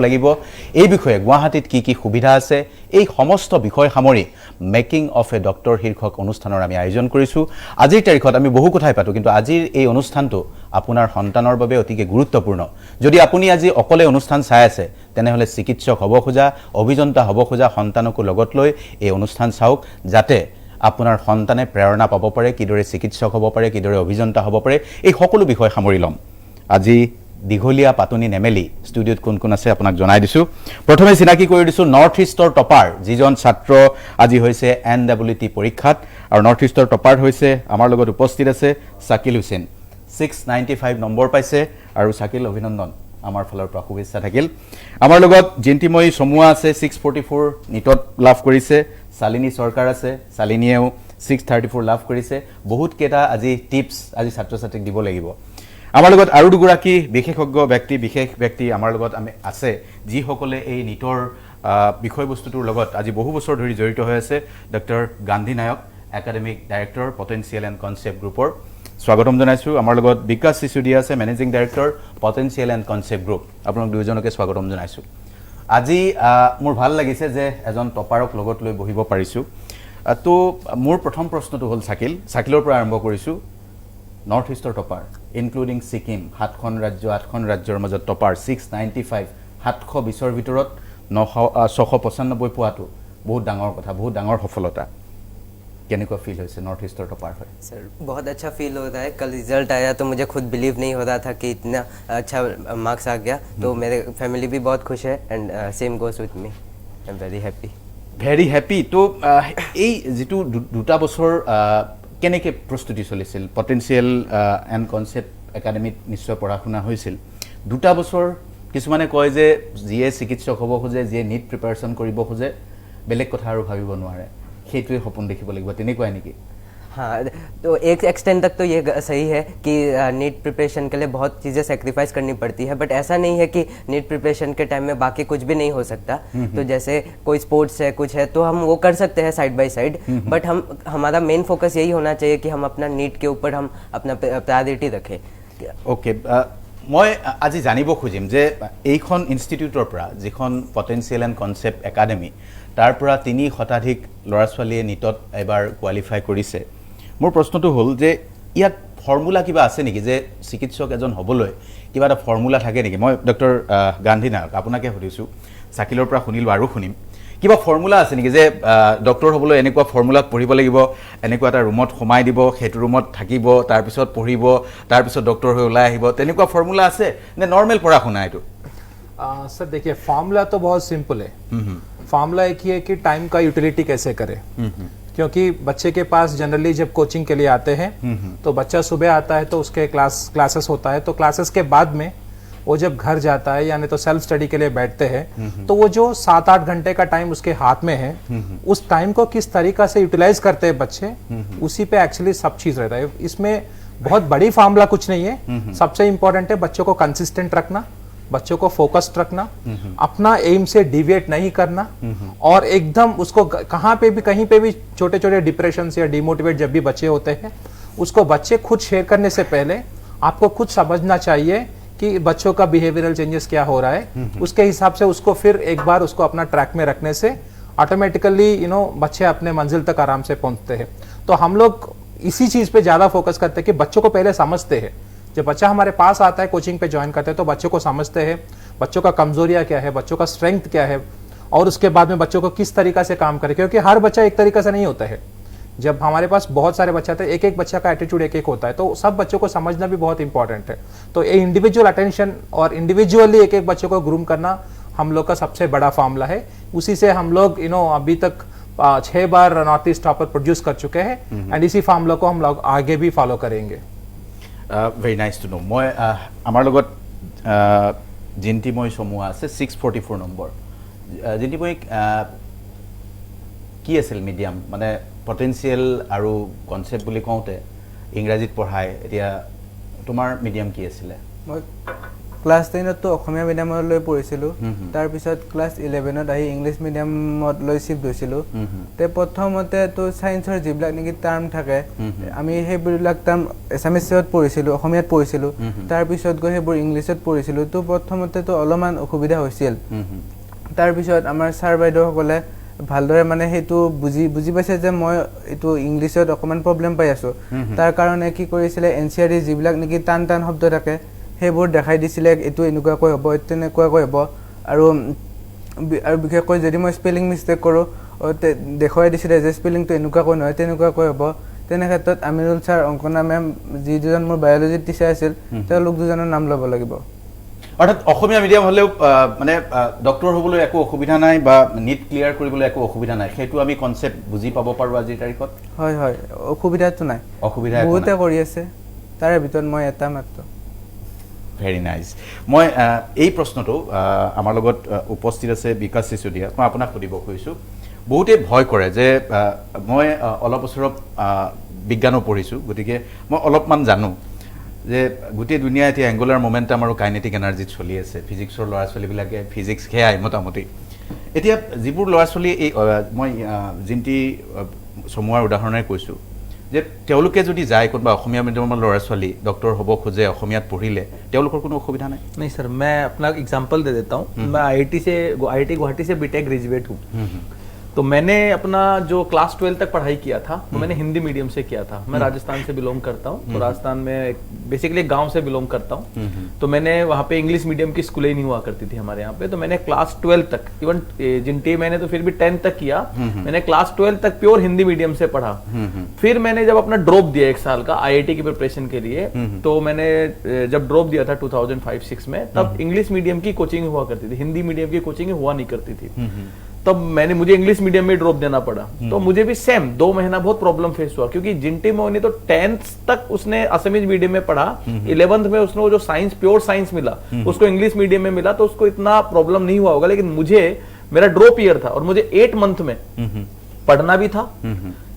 লাগিব এই বিষয়ে গুৱাহাটীত কি সুবিধা আছে এই সমস্ত বিষয় সামৰি মেকিং অফ এ ডক্টৰ শীৰ্ষক অনুষ্ঠানৰ আমি আয়োজন কৰিছো আজিৰ তাৰিখত আমি বহু কথাই পাতো কিন্তু আজিৰ এই অনুষ্ঠানটো আপোনাৰ সন্তানৰ বাবে অতিকে গুৰুত্বপূৰ্ণ যদি আপুনি আজি অকলে অনুষ্ঠান চাই আছে তেনেহলে চিকিৎসক হ'ব খোজা অভিযন্তা হ'ব খোজা সন্তানকো লগত লৈ এই অনুষ্ঠান চাওক যাতে আপোনাৰ সন্তানে প্ৰেৰণা পাব পাৰে কিদৰে চিকিৎসক হ'ব পাৰে কিদৰে অভিযন্তা হ'ব পাৰে এই সকলো বিষয় সামৰি লম আজি দিঘলীয়া পাতনি নেমেলি ষ্টুডিওত কোন আছে আপোনাক জনাই দিছো প্ৰথমে চিনাকি কৰি দিছো নৰ্থ ইষ্টৰ টপাৰ যিজন ছাত্ৰ আজি হৈছে এনডব্লিউটি পৰীক্ষাত আৰু নৰ্থ ইষ্টৰ টপাৰ হৈছে আমাৰ লগত উপস্থিত আছে শাকিল হুছেইন 695 নম্বৰ পাইছে আৰু শাকিল অভিনন্দন আমাৰ ফালৰ পৰা শুভেচ্ছা থাকিল আমাৰ লগত জিন্তিময়ী সমুৱা আছে 644 নিটত লাভ কৰিছে সালিনী সৰকাৰ আছে সালিনীয়েও 634 লাভ কৰিছে বহুত কেটা আজি টিপছ আজি ছাত্ৰ ছাত্ৰীক দিব লাগিব আমাৰ লগত আৰু দুগৰাকী বিশেষজ্ঞ ব্যক্তি আমাৰ লগত আমি আছে যি সকলে এই নিটৰ বিষয়বস্তুটোৰ লগত আজি বহু বছৰ ধৰি জড়িত হৈ আছে doctor Gandhi Nayak academic director potential and concept গ্ৰুপৰ স্বাগতম জনাইছো আমাৰ লগত বিকাশ সিসুদিয়া আছে managing director potential and concept group আপোনাক দুজনকে স্বাগতম জনাইছো আজি মোৰ ভাল লাগিছে যে এজন টপাৰক লগত লৈ বহিব পাৰিছো তো মোৰ প্ৰথম প্ৰশ্নটো হ'ল শাকিলৰ পৰা আৰম্ভ কৰিছো নৰ্থ ইষ্টৰ টপাৰ ইনক্লুডিং সিকিম 7খন ৰাজ্য 8খন ৰাজ্যৰ মাজত টপাৰ 695 720ৰ ভিতৰত 695 পোৱাটো বহুত ডাঙৰ কথা বহুত ডাঙৰ সফলতা কেনেকুৱা ফিল হৈছে নৰ্থ ইষ্টৰ টপাৰ হয় सर बहुत अच्छा फील हो रहा है कल रिजल्ट आया तो मुझे खुद बिलीव नहीं हो रहा था कि इतना अच्छा मार्क्स आ गया तो मेरे फैमिली भी बहुत खुश है and same goes with me I am very happy तो এই যেটো দুটা বছৰ কেনেকৈ প্ৰস্তুতি চলিছিল পটেনশিয়েল এণ্ড কনসেপ্ট একাডেমিত নিশ্চয় পঢ়া শুনা হৈছিল দুটা বছৰ কিছুমানে কয় যে যিয়ে চিকিৎসক হ'ব খোজে যিয়ে নিট প্ৰিপাৰেচন কৰিব খোজে বেলেগ কথা আৰু ভাবিব নোৱাৰে সেইটোৱে সপোন দেখিব লাগিব তেনেকুৱাই নেকি हाँ तो एक एक्सटेंट तक तो ये सही है कि नीट प्रिपरेशन के लिए बहुत चीज़ें सेक्रीफाइस करनी पड़ती है बट ऐसा नहीं है कि नीट प्रिपरेशन के टाइम में बाकी कुछ भी नहीं हो सकता तो जैसे कोई स्पोर्ट्स है कुछ है तो हम वो कर सकते हैं साइड बाय साइड बट हमारा मेन फोकस यही होना चाहिए कि हम अपना नीट के ऊपर हम अपना प्रायोरिटी रखें ओके মই আজি জানিব খুজিম যে এইখন ইনষ্টিটিউটৰ পৰা যিখন পটেনশিয়েল এণ্ড কনসেপ্ট একাডেমি তাৰ পৰা 3 শতাধিক ল'ৰা ছোৱালীয়ে নিটত এবাৰ কোৱালিফাই কৰিছে মোৰ প্ৰশ্নটো হ'ল যে ইয়াত ফৰ্মুলা কিবা আছে নেকি যে চিকিৎসক এজন হ'বলৈ কিবা এটা ফৰ্মুলা থাকে নেকি মই ডক্টৰ গান্ধী নায়ক আপোনাকে সুধিছো শাকিলৰ পৰা শুনিলো আৰু শুনিম কিবা ফৰ্মুলা আছে নেকি যে ডক্টৰ হ'বলৈ এনেকুৱা ফৰ্মুলাত পঢ়িব লাগিব এনেকুৱা এটা ৰুমত সোমাই দিব সেইটো ৰুমত থাকিব তাৰ পিছত পঢ়িব তাৰ পিছত ডক্টৰ হৈ ওলাই আহিব তেনেকুৱা ফৰ্মুলা আছে নে নৰ্মেল পঢ়া শুনা এইটো सर देखिए फार्मूला तो बहुत सिंपल है फार्मूला एक ही है कि टाइम का यूटिलिटी कैसे करे क्योंकि बच्चे के पास जनरली जब कोचिंग के लिए आते हैं तो बच्चा सुबह आता है तो उसके क्लासेस होता है तो क्लासेस के बाद में वो जब घर जाता है यानी तो सेल्फ स्टडी के लिए बैठते हैं तो वो जो 7-8 घंटे का टाइम उसके हाथ में है उस टाइम को किस तरीका से यूटिलाइज करते हैं बच्चे उसी पे एक्चुअली सब चीज रहता है इसमें बहुत बड़ी फार्मूला कुछ नहीं है सबसे इंपॉर्टेंट है बच्चों को कंसिस्टेंट रखना बच्चों को फोकस्ड रखना अपना एम से डिविएट नहीं करना और एकदम उसको कहीं पे भी छोटे छोटे डिप्रेशन या डिमोटिवेट जब भी बच्चे होते हैं उसको बच्चे खुद शेयर करने से पहले आपको खुद समझना चाहिए कि बच्चों का बिहेवियरल चेंजेस क्या हो रहा है उसके हिसाब से उसको फिर एक बार उसको अपना ट्रैक में रखने से ऑटोमेटिकली बच्चे अपने मंजिल तक आराम से पहुंचते हैं तो हम लोग इसी चीज पे ज्यादा फोकस करते हैं कि बच्चों को पहले समझते हैं जब बच्चा हमारे पास आता है कोचिंग पे ज्वाइन करते हैं तो बच्चों को समझते हैं बच्चों का कमजोरियां क्या है बच्चों का स्ट्रेंथ क्या है और उसके बाद में बच्चों को किस तरीका से काम करे क्योंकि हर बच्चा एक तरीका से नहीं होता है जब हमारे पास बहुत सारे बच्चे आते हैं एक बच्चा का एटीट्यूड एक होता है तो सब बच्चों को समझना भी बहुत इंपॉर्टेंट है तो ये इंडिविजुअल अटेंशन और इंडिविजुअली एक बच्चों को ग्रूम करना हम लोग का सबसे बड़ा फार्मूला है उसी से हम लोग अभी तक 6 बार नॉर्थ ईस्ट टॉपर प्रोड्यूस कर चुके हैं एंड इसी फार्मूला को हम लोग आगे भी फॉलो करेंगे very nice to know মই আমাৰ লগত জিন্তিময়ী সমুৱা আছে 644 নম্বৰ জিন্তিময়ী কি আছিল মিডিয়াম মানে পটেনশিয়েল আৰু কনসেপ্ট বুলি কওঁতে ইংৰাজীত পঢ়ায় এতিয়া তোমাৰ মিডিয়াম কি আছিল মই ক্লাছ 10ত তো অসমীয়া মিডিয়ামলৈ পঢ়িছিলোঁ তাৰপিছত ক্লাছ 11ত আহি ইংলিছ মিডিয়ামত লৈ শিফ্ট হৈছিলোঁ তে প্ৰথমতে তো সায়েন্সৰ যিবিলাক নেকি টাৰ্ম থাকে আমি সেইবিলাক টাৰ্ম এছামিছত পঢ়িছিলোঁ অসমীয়াত পঢ়িছিলোঁ তাৰপিছত গৈ সেইবোৰ ইংলিছত পঢ়িছিলোঁ তো প্ৰথমতে তো অলপমান অসুবিধা হৈছিল তাৰপিছত আমাৰ ছাৰ বাইদেউসকলে ভালদৰে মানে সেইটো বুজি পাইছে যে মই এইটো ইংলিছত অকমান প্ৰব্লেম পাই আছো তাৰ কাৰণে কি কৰিছিলে এনচিআৰটি যিবিলাক নেকি টান টান শব্দ থাকে সেইবোৰ দেখাই দিছিলে এইটো এনেকুৱাকৈ হ'ব তেনেকুৱাকৈ হ'ব আৰু বিশেষকৈ যদি মই স্পেলিং মিষ্টেক কৰোঁ দেখুৱাই দিছিলে যে স্পেলিংটো এনেকুৱাকৈ নহয় তেনেকুৱাকৈ হ'ব তেনে ক্ষেত্ৰত আমিৰুল ছাৰ অংকনা মেম যি দুজন মোৰ বায়'লজিৰ টিচাৰ আছিল তেওঁলোক দুজনৰ নাম ল'ব লাগিব অৰ্থাৎ অসমীয়া মিডিয়াম হ'লেও মানে ডক্টৰ হ'বলৈ একো অসুবিধা নাই বা নিট ক্লিয়াৰ কৰিবলৈ একো অসুবিধা নাই সেইটো আমি কনচেপ্ট বুজি পাব পাৰোঁ আজিৰ তাৰিখত হয় হয় অসুবিধাটো নাই অসুবিধা বহুতে কৰি আছে তাৰে ভিতৰত মই এটা মাত্ৰ ভেৰি নাইচ মই এই প্ৰশ্নটো আমাৰ লগত উপস্থিত আছে বিকাশ চিচুদিয়া মই আপোনাক সুধিব খুজিছোঁ বহুতে ভয় কৰে যে মই অলপ ওচৰত বিজ্ঞানো পঢ়িছোঁ গতিকে মই অলপমান জানো যে গোটেই দুনিয়া এতিয়া এংগুলাৰ মোমেণ্টাম আৰু কাইনেটিক এনাৰ্জিত চলি আছে ফিজিক্সৰ ল'ৰা ছোৱালীবিলাকে ফিজিক্স সেয়াই মোটামুটি এতিয়া যিবোৰ ল'ৰা ছোৱালী এই মই জিন্তি চমুৱাৰ উদাহৰণে কৈছোঁ যে তেওঁলোকে যদি যায় কোনোবা অসমীয়া মিডিয়ামৰ ল'ৰা ছোৱালী ডক্টৰ হ'ব খোজে অসমীয়াত পঢ়িলে তেওঁলোকৰ কোনো অসুবিধা নাই नहीं सर मैं अपना एग्जांपल दे देता हूँ मैं आईआईटी गुवाहाटी से बीटेक ग्रेजुएट हूँ तो मैंने अपना जो क्लास 12 तक पढ़ाई किया था तो मैंने हिंदी मीडियम से किया था मैं राजस्थान से बिलोंग करता हूँ तो राजस्थान में बेसिकली एक गांव से बिलोंग करता हूँ तो मैंने वहाँ पे इंग्लिश मीडियम की स्कूलें नहीं हुआ करती थी हमारे यहाँ पे तो मैंने क्लास 12 तक इवन जिनटी मैंने तो फिर भी 10th तक किया मैंने क्लास 12 तक प्योर हिंदी मीडियम से पढ़ा फिर मैंने जब अपना ड्रॉप दिया 1 साल का आईआईटी की प्रिपरेशन के लिए तो मैंने जब ड्रॉप दिया था 2005-06 में तब इंग्लिश मीडियम की कोचिंग हुआ करती थी हिंदी मीडियम की कोचिंग हुआ नहीं करती थी तब मुझे इंग्लिश मीडियम में ड्रॉप देना पड़ा तो मुझे भी सेम 2 महीना बहुत प्रॉब्लम फेस हुआ क्योंकि जिंटी मोनी तो 10th तक उसने असमीज मीडियम में पढ़ा 11th में उसने जो साइंस प्योर साइंस मिला उसको इंग्लिश मीडियम में मिला तो उसको इतना प्रॉब्लम नहीं हुआ होगा लेकिन मुझे मेरा ड्रॉप ईयर था और मुझे 8 मंथ में पढ़ना भी था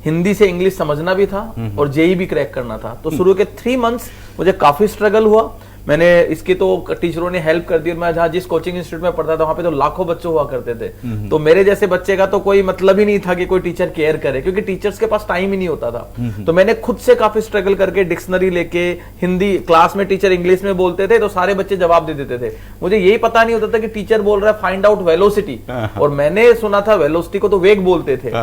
हिंदी से इंग्लिश समझना भी था और जेई भी क्रैक करना था तो शुरू के 3 मंथ्स मुझे काफी स्ट्रगल हुआ मैंने इसकी तो टीचरों ने हेल्प कर दी और मैं जहाँ जिस कोचिंग इंस्टीट्यूट में पढ़ता था वहां पे तो लाखों बच्चे हुआ करते थे तो मेरे जैसे बच्चे का तो कोई मतलब ही नहीं था कि कोई टीचर केयर करे क्योंकि टीचर्स के पास टाइम ही नहीं होता था तो मैंने खुद से काफी स्ट्रगल करके डिक्शनरी लेके हिंदी क्लास में टीचर इंग्लिश में बोलते थे तो सारे बच्चे जवाब दे देते थे मुझे यही पता नहीं होता था कि टीचर बोल रहा है फाइंड आउट वेलोसिटी और मैंने सुना था वेलोसिटी को तो वेग बोलते थे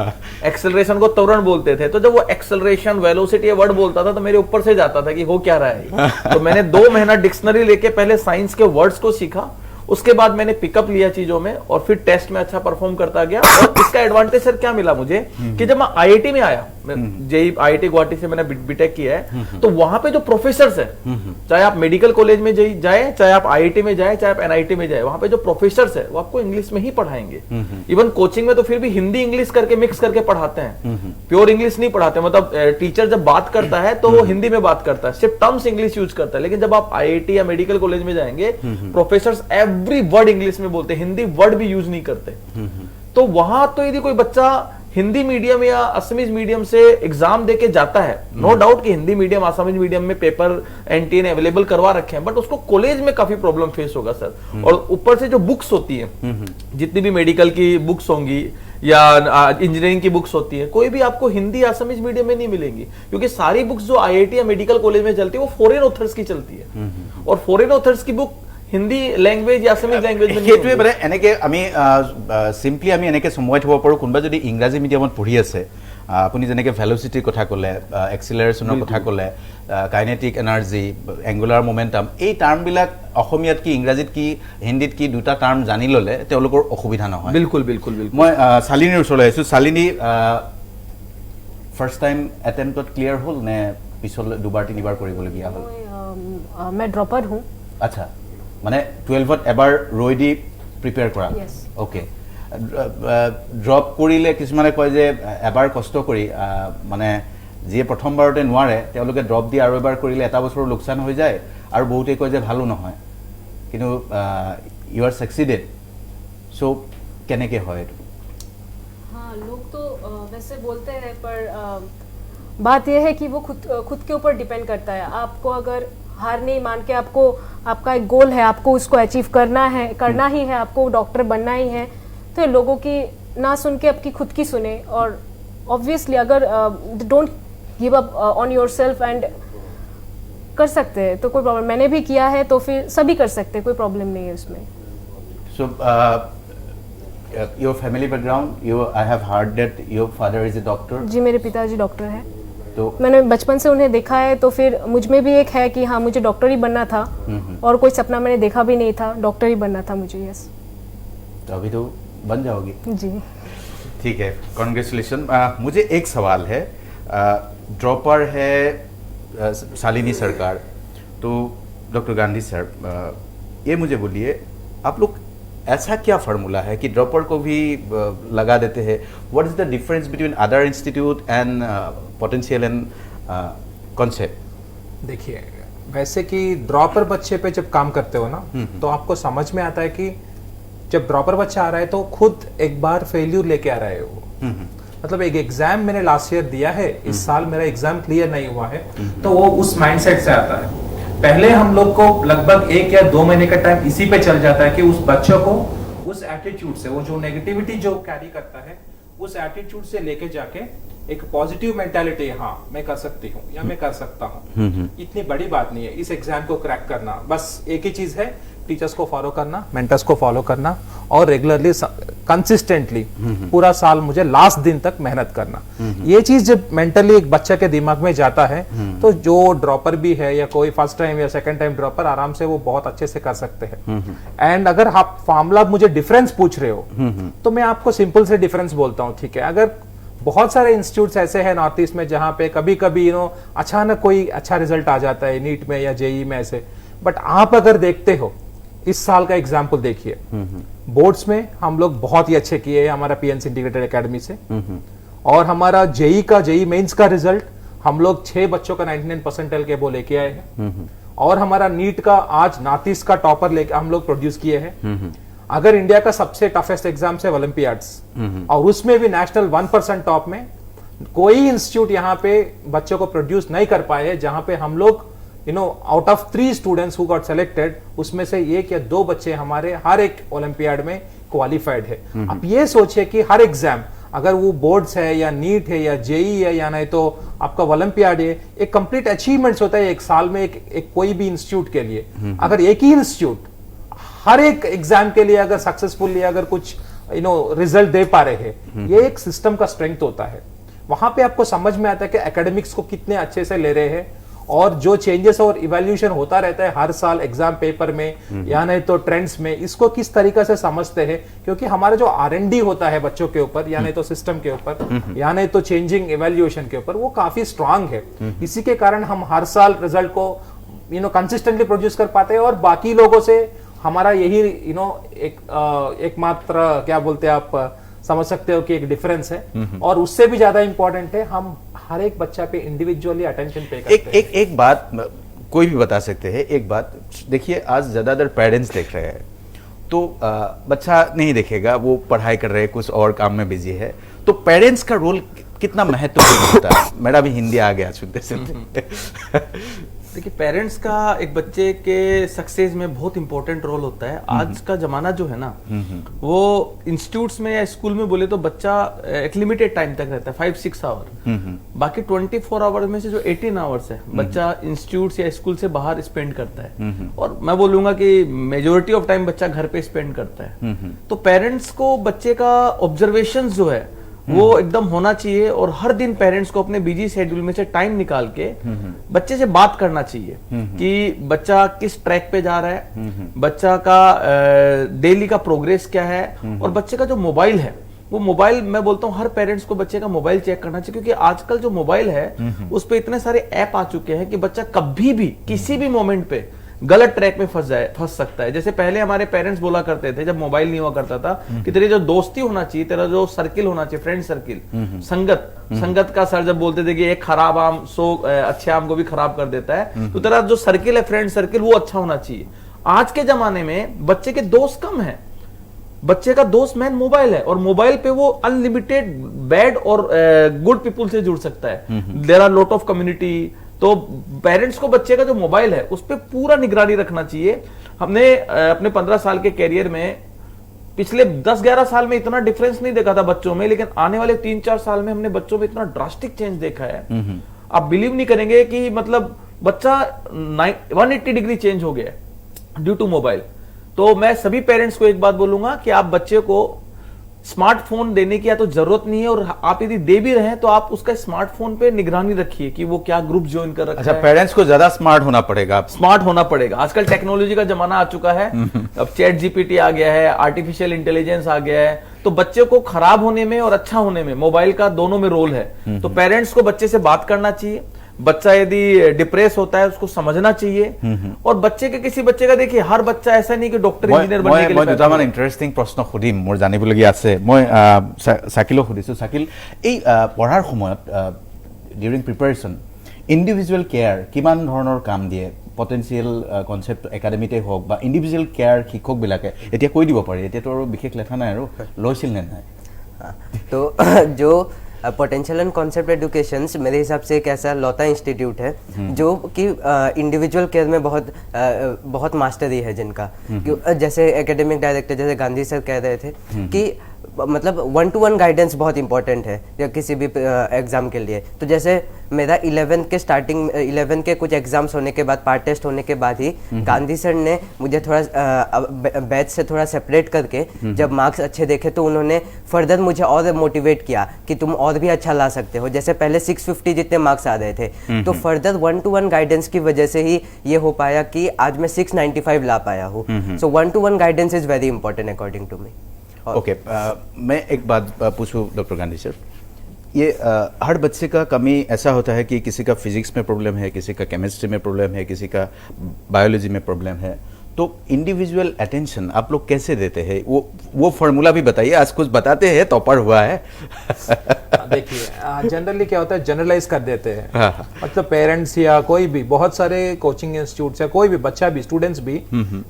एक्सेलरेशन को त्वरण बोलते थे तो जब वो एक्सेलरेशन वेलोसिटी वर्ड बोलता था तो मेरे ऊपर से जाता था कि हो क्या रहा है तो मैंने 2 महीना डिक्शनरी लेके पहले साइंस के वर्ड्स को सीखा उसके बाद मैंने पिकअप लिया चीजों में और फिर टेस्ट में अच्छा परफॉर्म करता गया और इसका एडवांटेज सर क्या मिला मुझे कि जब मैं आईआईटी में आया जेई आईआईटी गुवाहाटी से मैंने बीटेक किया है तो वहां पे जो प्रोफेसर्स है चाहे आप मेडिकल कॉलेज में जाए चाहे आप आईआईटी में जाए चाहे आप एनआईटी में जाए वहां पे जो प्रोफेसर्स है वो आपको इंग्लिश में ही पढ़ाएंगे इवन कोचिंग में तो फिर भी हिंदी इंग्लिश करके मिक्स करके पढ़ाते हैं प्योर इंग्लिश नहीं पढ़ाते मतलब टीचर जब बात करता है तो वो हिंदी में बात करता है सिर्फ टर्म्स इंग्लिश यूज करता है लेकिन जब आप आईआईटी या मेडिकल कॉलेज में जाएंगे प्रोफेसर्स एवरी वर्ड इंग्लिश में बोलते हैं हिंदी वर्ड भी यूज नहीं करते तो वहां तो यदि कोई बच्चा हिंदी मीडियम या असमीज मीडियम से एग्जाम देके जाता है नो डाउट कि हिंदी मीडियम असमीज मीडियम में पेपर एनटीए ने अवेलेबल करवा रखे हैं बट उसको कॉलेज में काफी प्रॉब्लम फेस होगा सर और ऊपर से जो बुक्स होती है जितनी भी मेडिकल की बुक्स होंगी या इंजीनियरिंग की बुक्स होती है कोई भी आपको हिंदी असमीज मीडियम में नहीं मिलेंगी क्योंकि सारी बुक्स जो आईआईटी या मेडिकल कॉलेज में चलती है वो फॉरेन ऑथर्स की चलती है और फॉरेन ऑथर्स की बुक हिंदी लैंग्वेज या असमीज लैंग्वेज में সেইটোৱে মানে এনেকে আমি সিম্পলি আমি এনেকে সময় থব পাৰোঁ কোনোবা যদি ইংৰাজী মিডিয়ামত পঢ়ি আছে আপুনি যেনেকৈ ভেলোচিটিৰ কথা ক'লে এক্সিলাৰেশ্যনৰ কথা ক'লে কাইনেটিক এনাৰ্জি এংগুলাৰ মোমেণ্টাম এই টাৰ্মবিলাক অসমীয়াত কি ইংৰাজীত কি হিন্দীত কি দুটা টাৰ্ম জানি ল'লে তেওঁলোকৰ অসুবিধা নহয় बिल्कुल बिल्कुल बिल्कुल মই শালিনীৰ ওচৰলৈ আহিছোঁ শালিনী ফাৰ্ষ্ট টাইম এটেম্পটত ক্লিয়াৰ হ'ল নে পিছলৈ 2 3 কৰিবলগীয়া হ'ল मैं ड्रॉपर हूँ আচ্ছা মানে 12ত এবাৰ ৰৈ দি প্ৰিপেয়াৰ কৰা ওকে ড্ৰপ কৰিলে কিছুমানে কয় যে এবাৰ কষ্ট কৰি মানে যিয়ে প্ৰথমবাৰতে নোৱাৰে তেওঁলোকে ড্ৰপ দি আৰু এবাৰ কৰিলে এটা বছৰৰ লোকচান হৈ যায় আৰু বহুতে কয় যে ভালো নহয় কিন্তু ইউ আৰ সাকসিডেড সো কেনেকৈ হয় এইটো हाँ लोग तो वैसे बोलते हैं पर बात यह है कि वो खुद के ऊपर डिपेंड करता है आपको अगर हार नहीं मान के आपको, आपका एक गोल है, आपको उसको अचीव करना ही है, आपको डॉक्टर बनना ही है, तो लोगों की ना सुन के आपकी खुद की सुने। और ऑब्वियसली अगर don't give up on yourself and कर सकते हैं तो कोई प्रॉब्लम, मैंने भी किया है तो फिर सभी कर सकते हैं, कोई प्रॉब्लम नहीं है उसमें। So, your family background, I have heard that your father is a doctor. जी मेरे पिताजी डॉक्टर हैं, तो मैंने बचपन से उन्हें देखा है, तो फिर मुझ में भी एक है कि हाँ मुझे डॉक्टर ही बनना था, और कोई सपना मैंने देखा भी नहीं था, डॉक्टर ही बनना था मुझे। यस, तो अभी तो बन जाओगी। जी ठीक है, कॉन्ग्रेचुलेशन। मुझे एक सवाल है, ड्रॉपर है शालिनी सरकार, तो डॉक्टर गांधी सर, ये मुझे बोलिए, आप लोग ऐसा क्या फार्मूला है कि ड्रॉपर को भी लगा देते हैं? What is the difference between other institute and potential and concept? देखिए, वैसे कि ड्रॉपर बच्चे पे जब काम करते हो ना, तो आपको समझ में आता है कि जब ड्रॉपर बच्चा आ रहा है तो खुद एक बार फेल्यूर लेके आ रहा है वो। मतलब एक एग्जाम मैंने लास्ट ईयर दिया है, इस साल मेरा एग्जाम क्लियर नहीं हुआ है, तो वो उस माइंडसेट से आता है। पहले हम लोग को लगभग 1 या 2 महीने का टाइम इसी पे चल जाता है कि उस बच्चों को उस एटीट्यूड से, वो जो नेगेटिविटी जो कैरी करता है, उस एटीट्यूड से लेके जाके एक पॉजिटिव मेंटालिटी, हाँ मैं कर सकती हूँ या मैं कर सकता हूँ, इतनी बड़ी बात नहीं है इस एग्जाम को क्रैक करना। बस एक ही चीज है, टीचर्स को फॉलो करना, मेंटर्स को फॉलो करना, और रेगुलरली कंसिस्टेंटली पूरा साल मुझे लास्ट दिन तक मेहनत करना। ये चीज जब मेंटली एक बच्चे के दिमाग में जाता है, तो जो ड्रॉपर भी है या कोई फर्स्ट टाइम या सेकंड टाइम ड्रॉपर, आराम से वो बहुत अच्छे से कर सकते हैं। एंड अगर आप फार्मूला मुझे डिफरेंस पूछ रहे हो, तो मैं आपको सिंपल से डिफरेंस बोलता हूँ, ठीक है। अगर बहुत सारे इंस्टीट्यूट्स ऐसे हैं नॉर्थ ईस्ट में जहां पे कभी कभी अचानक कोई अच्छा रिजल्ट आ जाता है नीट में या जेई में ऐसे, बट आप अगर देखते हो इस साल का एग्जाम्पल देखिए, बोर्ड्स में हम लोग बहुत ही अच्छे किए हैं हमारा पीएनसी इंटीग्रेटेड एकेडमी से, और हमारा जेई मेंस का रिजल्ट हम लोग 6 बच्चों का 99 परसेंटाइल के वो लेके आए हैं, और हमारा नीट का आज नॉर्थ ईस्ट का टॉपर लेके हम लोग प्रोड्यूस किए हैं। अगर इंडिया का सबसे टफेस्ट एग्जाम है ओलंपियाड्स, और उसमें भी नेशनल 1% टॉप में, कोई इंस्टीट्यूट यहाँ पे बच्चों को प्रोड्यूस नहीं कर पाए हैं जहां पे हम लोग out of 3 students who got selected, उसमें से 1 या 2 बच्चे हमारे हर एक ओलंपियाड में क्वालिफाइड है। आप ये सोचिए कि हर एग्जाम, अगर वो बोर्ड्स है या नीट है या जेई है या नहीं तो आपका ओलंपियाड है, एक कंप्लीट अचीवमेंट्स होता है एक साल में एक कोई भी इंस्टीट्यूट के लिए। अगर एक ही इंस्टीट्यूट हर एक एग्जाम के लिए अगर सक्सेसफुली अगर कुछ रिजल्ट दे पा रहे हैं, ये एक सिस्टम का स्ट्रेंथ होता है। वहां पे आपको समझ में आता है कि एकेडमिक्स को कितने अच्छे से ले रहे हैं, और जो चेंजेस और इवैल्यूएशन होता रहता है हर साल एग्जाम पेपर में या नहीं तो ट्रेंड्स में, इसको किस तरीके से समझते हैं। क्योंकि हमारा जो R&D होता है बच्चों के ऊपर या नहीं तो सिस्टम के ऊपर या नहीं तो चेंजिंग इवैल्यूएशन के ऊपर, वो काफी स्ट्रांग है। इसी के कारण हम हर साल रिजल्ट को कंसिस्टेंटली प्रोड्यूस कर पाते हैं, और बाकी लोगों से हमारा यही एकमात्र क्या बोलते हैं आप समझ सकते हो कि एक डिफरेंस है। और उससे भी ज्यादा इंपॉर्टेंट है, हम हर एक बच्चा पे इंडिविजुअली अटेंशन पे करते हैं। एक बात कोई भी बता सकते हैं, एक बात देखिए, आज ज्यादातर पेरेंट्स देख रहे हैं, तो बच्चा नहीं देखेगा, वो पढ़ाई कर रहे हैं, कुछ और काम में बिजी है, तो पेरेंट्स का रोल कितना महत्वपूर्ण होता है? मेरा भी हिंदी आ गया सुनते सुनते। देखिए, पेरेंट्स का एक बच्चे के सक्सेस में बहुत इंपॉर्टेंट रोल होता है। आज का जमाना जो है ना, वो इंस्टीट्यूट्स में या स्कूल में बोले तो बच्चा एक लिमिटेड टाइम तक रहता है, 5-6 आवर। बाकी 24 आवर में से जो 18 आवर्स है बच्चा इंस्टीट्यूट या स्कूल से बाहर स्पेंड करता है, और मैं बोलूंगा कि मेजोरिटी ऑफ टाइम बच्चा घर पे स्पेंड करता है। तो पेरेंट्स को बच्चे का ऑब्जर्वेशन जो है वो एकदम होना चाहिए, और हर दिन पेरेंट्स को अपने बिजी शेड्यूल में से टाइम निकाल के बच्चे से बात करना चाहिए कि बच्चा किस ट्रैक पे जा रहा है, बच्चा का डेली का प्रोग्रेस क्या है, और बच्चे का जो मोबाइल है, वो मोबाइल, मैं बोलता हूँ हर पेरेंट्स को बच्चे का मोबाइल चेक करना चाहिए। क्योंकि आजकल जो मोबाइल है उस पे इतने सारे ऐप आ चुके हैं कि बच्चा कभी भी किसी भी मोमेंट पे गलत ट्रैक में फंस सकता है। जैसे पहले हमारे पेरेंट्स बोला करते थे, जब मोबाइल नहीं हुआ करता था, कि तेरी जो दोस्ती होना चाहिए, तेरा जो सर्किल होना चाहिए, फ्रेंड सर्किल, संगत का सर जब बोलते थे कि एक खराब आम अच्छे आम को भी खराब कर देता है, तो तेरा जो सर्किल है, फ्रेंड सर्किल, वो अच्छा होना चाहिए। आज के जमाने में बच्चे के दोस्त कम है, बच्चे का दोस्त मैन मोबाइल है, और मोबाइल पे वो अनलिमिटेड बैड और गुड पीपुल से जुड़ सकता है। There are lot of community, तो पेरेंट्स को बच्चे का जो मोबाइल है उस पर पूरा निगरानी रखना चाहिए। हमने अपने 15 साल के कैरियर में पिछले 10-11 साल में इतना डिफरेंस नहीं देखा था बच्चों में, लेकिन आने वाले 3-4 साल में हमने बच्चों में इतना ड्रास्टिक चेंज देखा है, आप बिलीव नहीं करेंगे कि मतलब बच्चा 180 डिग्री चेंज हो गया है ड्यू टू मोबाइल। तो मैं सभी पेरेंट्स को एक बात बोलूंगा कि आप बच्चे को स्मार्टफोन देने की या तो जरूरत नहीं है, और आप यदि दे भी रहे हैं तो आप उसका स्मार्टफोन पे निगरानी रखिए कि वो क्या ग्रुप ज्वाइन कर रखा अच्छा, है। पेरेंट्स को ज्यादा स्मार्ट होना पड़ेगा। स्मार्ट होना पड़ेगा। आजकल टेक्नोलॉजी का जमाना आ चुका है, अब चैट जीपीटी आ गया है, आर्टिफिशियल इंटेलिजेंस आ गया है, तो बच्चे को खराब होने में और अच्छा होने में मोबाइल का दोनों में रोल है। तो पेरेंट्स को बच्चे से बात करना चाहिए। बच्चा यदि डिप्रेस होता है उसको समझना चाहिए, और बच्चे के किसी बच्चे का देखिए, हर बच्चा ऐसा नहीं कि डॉक्टर इंजीनियर बनने के लिए মই দুটামান ইণ্টাৰেষ্টিং প্ৰশ্ন সুধিম, মোৰ জানিবলগীয়া আছে। মই শাকিলক সুধিছোঁ, শাকিল এই পঢ়াৰ সময়ত ডিউৰিং প্ৰিপাৰেশ্যন ইণ্ডিভিজুৱেল কেয়াৰ কিমান ধৰণৰ কাম দিয়ে? পটেঞ্চিয়েল কনচেপ্ট একাডেমিতে হওক বা ইণ্ডিভিজুৱেল কেয়াৰ শিক্ষকবিলাকে এতিয়া কৈ দিব পাৰে, এতিয়াতো আৰু বিশেষ লেখা নাই আৰু লৈছিল নে নাই? तो जो पोटेंशियल एंड कॉन्सेप्ट एजुकेशन मेरे हिसाब से एक ऐसा लौता इंस्टीट्यूट है जो कि इंडिविजुअल केयर में बहुत मास्टरी है जिनका। जैसे एकेडमिक डायरेक्टर जैसे गांधी सर कह रहे थे कि मतलब 1-to-1 गाइडेंस बहुत इंपॉर्टेंट है या किसी भी एग्जाम के लिए। तो जैसे मेरा 11 के कुछ एग्जाम्स होने के बाद, पार्ट टेस्ट होने के बाद ही गांधी सर ने मुझे थोड़ा बैच से थोड़ा सेपरेट करके जब मार्क्स अच्छे देखे तो उन्होंने फर्दर मुझे और मोटिवेट किया कि तुम और भी अच्छा ला सकते हो। जैसे पहले 650 जितने मार्क्स आ रहे थे, तो फर्दर 1-to-1 गाइडेंस की वजह से ही ये हो पाया कि आज मैं 695 ला पाया हूँ। So 1-to-1 guidance is very important according to मी। ओके, मैं एक बात पूछूं डॉक्टर गांधी सर, ये हर बच्चे का कमी ऐसा होता है कि किसी का फिजिक्स में प्रॉब्लम है, किसी का केमिस्ट्री में प्रॉब्लम है, किसी का बायोलॉजी में प्रॉब्लम है, तो इंडिविजुअल अटेंशन आप लोग कैसे देते हैं? वो फॉर्मूला भी बताइए, आज कुछ बताते हैं, टॉपर हुआ है। देखिए जनरली क्या होता है, जनरलाइज कर देते हैं। मतलब पेरेंट्स या कोई भी, बहुत सारे कोचिंग इंस्टीट्यूट या कोई भी बच्चा भी, स्टूडेंट्स भी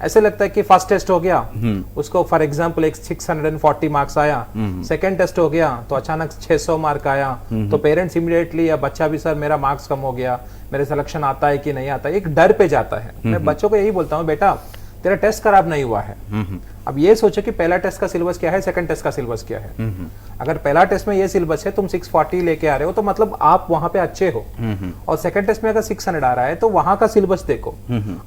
ऐसे लगता है कि फर्स्ट टेस्ट हो गया, उसको फॉर एग्जांपल एक 640 मार्क्स आया, सेकंड टेस्ट हो गया तो अचानक 600 मार्क आया, तो पेरेंट्स इमीडिएटली या बच्चा भी, सर मेरा मार्क्स कम हो गया, मेरे सिलेक्शन आता है कि नहीं आता, एक डर पे जाता है। मैं बच्चों को यही बोलता हूँ, बेटा तेरा टेस्ट खराब नहीं हुआ है, अब ये सोचो कि पहला टेस्ट का सिलेबस क्या है, सेकंड टेस्ट का सिलेबस क्या है। अगर पहला टेस्ट में ये सिलेबस है, तुम 640 लेके आ रहे हो तो मतलब आप वहां पे अच्छे हो, और सेकंड टेस्ट में अगर 600 आ रहा है तो वहां का सिलेबस देखो।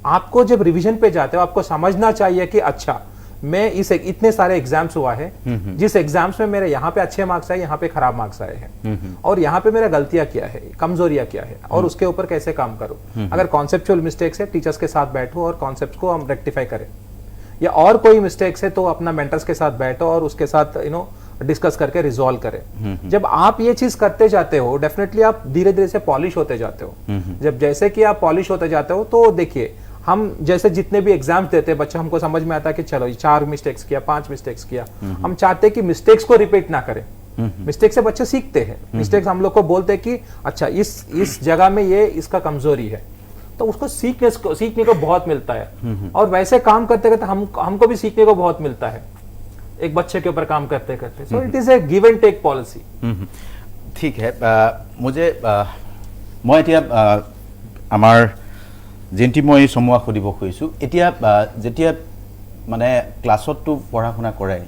आपको जब रिवीजन पे जाते हो आपको समझना चाहिए कि अच्छा मैं इस इतने सारे एग्जाम्स हुआ है, जिस एग्जाम्स में मेरे यहाँ पे अच्छे मार्क्स आए, यहाँ पे खराब मार्क्स आए हैं, और यहाँ पे मेरा गलतियां क्या है, कमजोरियां क्या है, और उसके ऊपर कैसे काम करूं। अगर कॉन्सेप्चुअल मिस्टेक्स है, टीचर्स के साथ बैठो और कॉन्सेप्ट को हम रेक्टिफाई करें, या और कोई मिस्टेक्स है तो अपना मेंटर्स के साथ बैठो और उसके साथ डिस्कस करके रिजॉल्व करें। जब आप ये चीज करते जाते हो, डेफिनेटली आप धीरे धीरे से पॉलिश होते जाते हो। जब जैसे कि आप पॉलिश होते जाते हो तो देखिए, हम जैसे जितने भी एग्जाम्स देते हैं बच्चा, हमको समझ में आता है कि चलो 4 मिस्टेक्स किया, 5 मिस्टेक्स किया, हम चाहते हैं कि मिस्टेक्स को रिपीट ना करें। मिस्टेक से बच्चे सीखते हैं। मिस्टेक्स हम लोग को बोलते हैं कि अच्छा इस जगह में ये इसका कमजोरी है, तो उसको सीखने को बहुत मिलता है। और वैसे काम करते करते हमको भी सीखने को बहुत मिलता है, एक बच्चे के ऊपर काम करते करते। So it is a give and take policy. ठीक है, मुझे मैं এতিয়া আমাৰ যেনটি মই সমুৱা সুধিব খুজিছোঁ, এতিয়া যেতিয়া মানে ক্লাছতটো পঢ়া শুনা কৰে,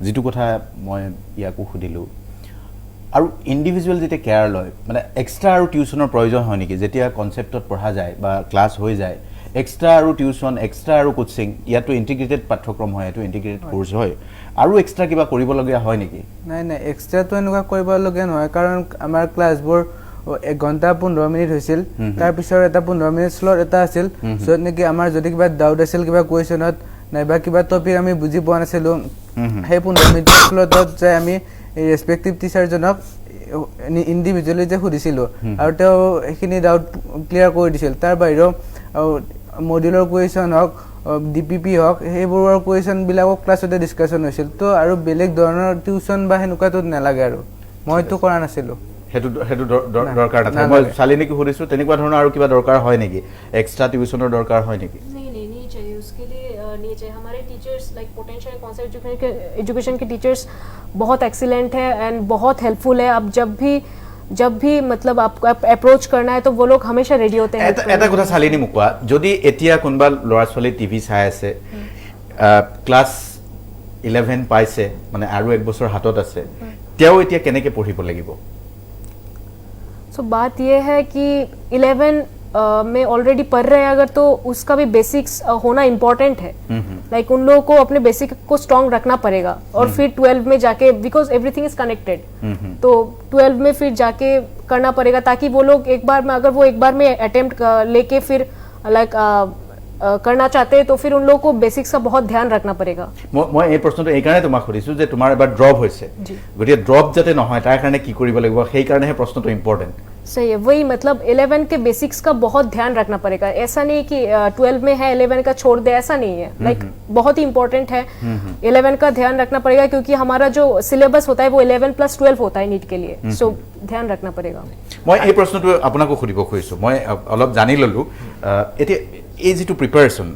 যিটো কথা মই ইয়াকো সুধিলোঁ, আৰু ইণ্ডিভিজুৱেল যেতিয়া কেয়াৰ লয়, মানে এক্সট্ৰা আৰু টিউশ্যনৰ প্ৰয়োজন হয় নেকি? যেতিয়া কনচেপ্টত পঢ়া যায় বা ক্লাছ হৈ যায়, এক্সট্ৰা আৰু টিউশ্যন, এক্সট্ৰা আৰু কোচিং, ইয়াতো ইণ্টিগ্ৰেটেড পাঠ্যক্ৰম হয়, এইটো ইণ্টিগ্ৰেটেড কোৰ্চ হয়, আৰু এক্সট্ৰা কিবা কৰিবলগীয়া হয় নেকি? নাই নাই, এক্সট্ৰাটো এনেকুৱা কৰিবলগীয়া নহয়, কাৰণ আমাৰ ক্লাছবোৰ 1 ঘণ্টা 15 মিনিট হৈছিল, তাৰপিছত এটা 15 মিনিট শ্লট এটা আছিল, য'ত নেকি আমাৰ যদি কিবা ডাউট আছিল কিবা কুৱেশ্যনত নাইবা কিবা টপিক আমি বুজি পোৱা নাছিলোঁ, সেই 15 মিনিটৰ শ্লটত যাই আমি ৰেচপেক্টিভ টিচাৰজনক ইণ্ডিভিজুৱেলি যে সুধিছিলোঁ আৰু তেওঁ সেইখিনি ডাউট ক্লিয়াৰ কৰি দিছিল। তাৰ বাহিৰেও মডিউলৰ কুৱেশ্যন হওক, DPP হওক, সেইবোৰৰ কুৱেশ্যনবিলাকো ক্লাছতে ডিছকাশ্যন হৈছিল। তো আৰু বেলেগ ধৰণৰ টিউশ্যন বা সেনেকুৱাটো নালাগে, আৰু মইতো কৰা নাছিলোঁ। সেইটো দৰকাৰ নাথাকে। মই শালিনীক সুধিছোঁ, তেনেকুৱা ধৰণৰ আৰু কিবা দৰকাৰ হয় নেকি? এক্সট্ৰা টিউশ্যনৰ দৰকাৰ হয় নেকি? नहीं चाहिए, उसके लिए नहीं चाहिए। हमारे teachers like potential concept education के टीचर्स बहुत एक्सीलेंट है एंड बहुत हेल्पफुल है। अब जब भी जब भी मतलब आपको अप्रोच करना है तो वो लोग हमेशा रेडी होते हैं। এটা কথা চালিনি মোক কোৱা, যদি এতিয়া কোনোবা ল'ৰা ছোৱালী টিভি চাই আছে, ক্লাছ 11 পাইছে মানে আৰু এক বছৰ হাতত আছে, তেওঁ এতিয়া কেনেকৈ পঢ়িব লাগিব? सो बात ये है कि 11 में ऑलरेडी पढ़ रहे हैं अगर, तो उसका भी बेसिक्स होना इम्पोर्टेंट है। लाइक उन लोगों को अपने बेसिक को स्ट्रॉन्ग रखना पड़ेगा और फिर 12 में जाके, बिकॉज एवरीथिंग इज कनेक्टेड, तो 12 में फिर जाके करना पड़ेगा ताकि वो लोग एक बार में, अगर वो एक बार में अटेम्प्ट लेके फिर लाइक करना चाहते हैं तो फिर उन लोगों को बेसिक्स का बहुत ध्यान रखना पड़ेगा। মই এই প্ৰশ্নটো এইকাৰণে তোমাক সুধিছোঁ যে তোমাৰ এবাৰ ড্ৰপ হৈছে, গতিকে ড্ৰপ যাতে নহয় তাৰ কাৰণে কি কৰিব লাগিব, সেই কাৰণেহে প্ৰশ্নটো ইম্পৰ্টেণ্ট। सही है, वही मतलब 11 के बेसिक्स का बहुत ध्यान रखना पड़ेगा। ऐसा नहीं कि 12 में है 11 का छोड़ दे, ऐसा नहीं है। लाइक बहुत ही इंपॉर्टेंट है, 11 का ध्यान रखना पड़ेगा क्योंकि हमारा जो सिलेबस होता है वो 11+12 होता है नीट के लिए, सो ध्यान रखना पड़ेगा। মই এই প্ৰশ্নটো আপোনাকো সুধিব খুজিছোঁ, মই অলপ জানি ল'লোঁ। এতিয়া এই যিটো প্ৰিপাৰেশ্যন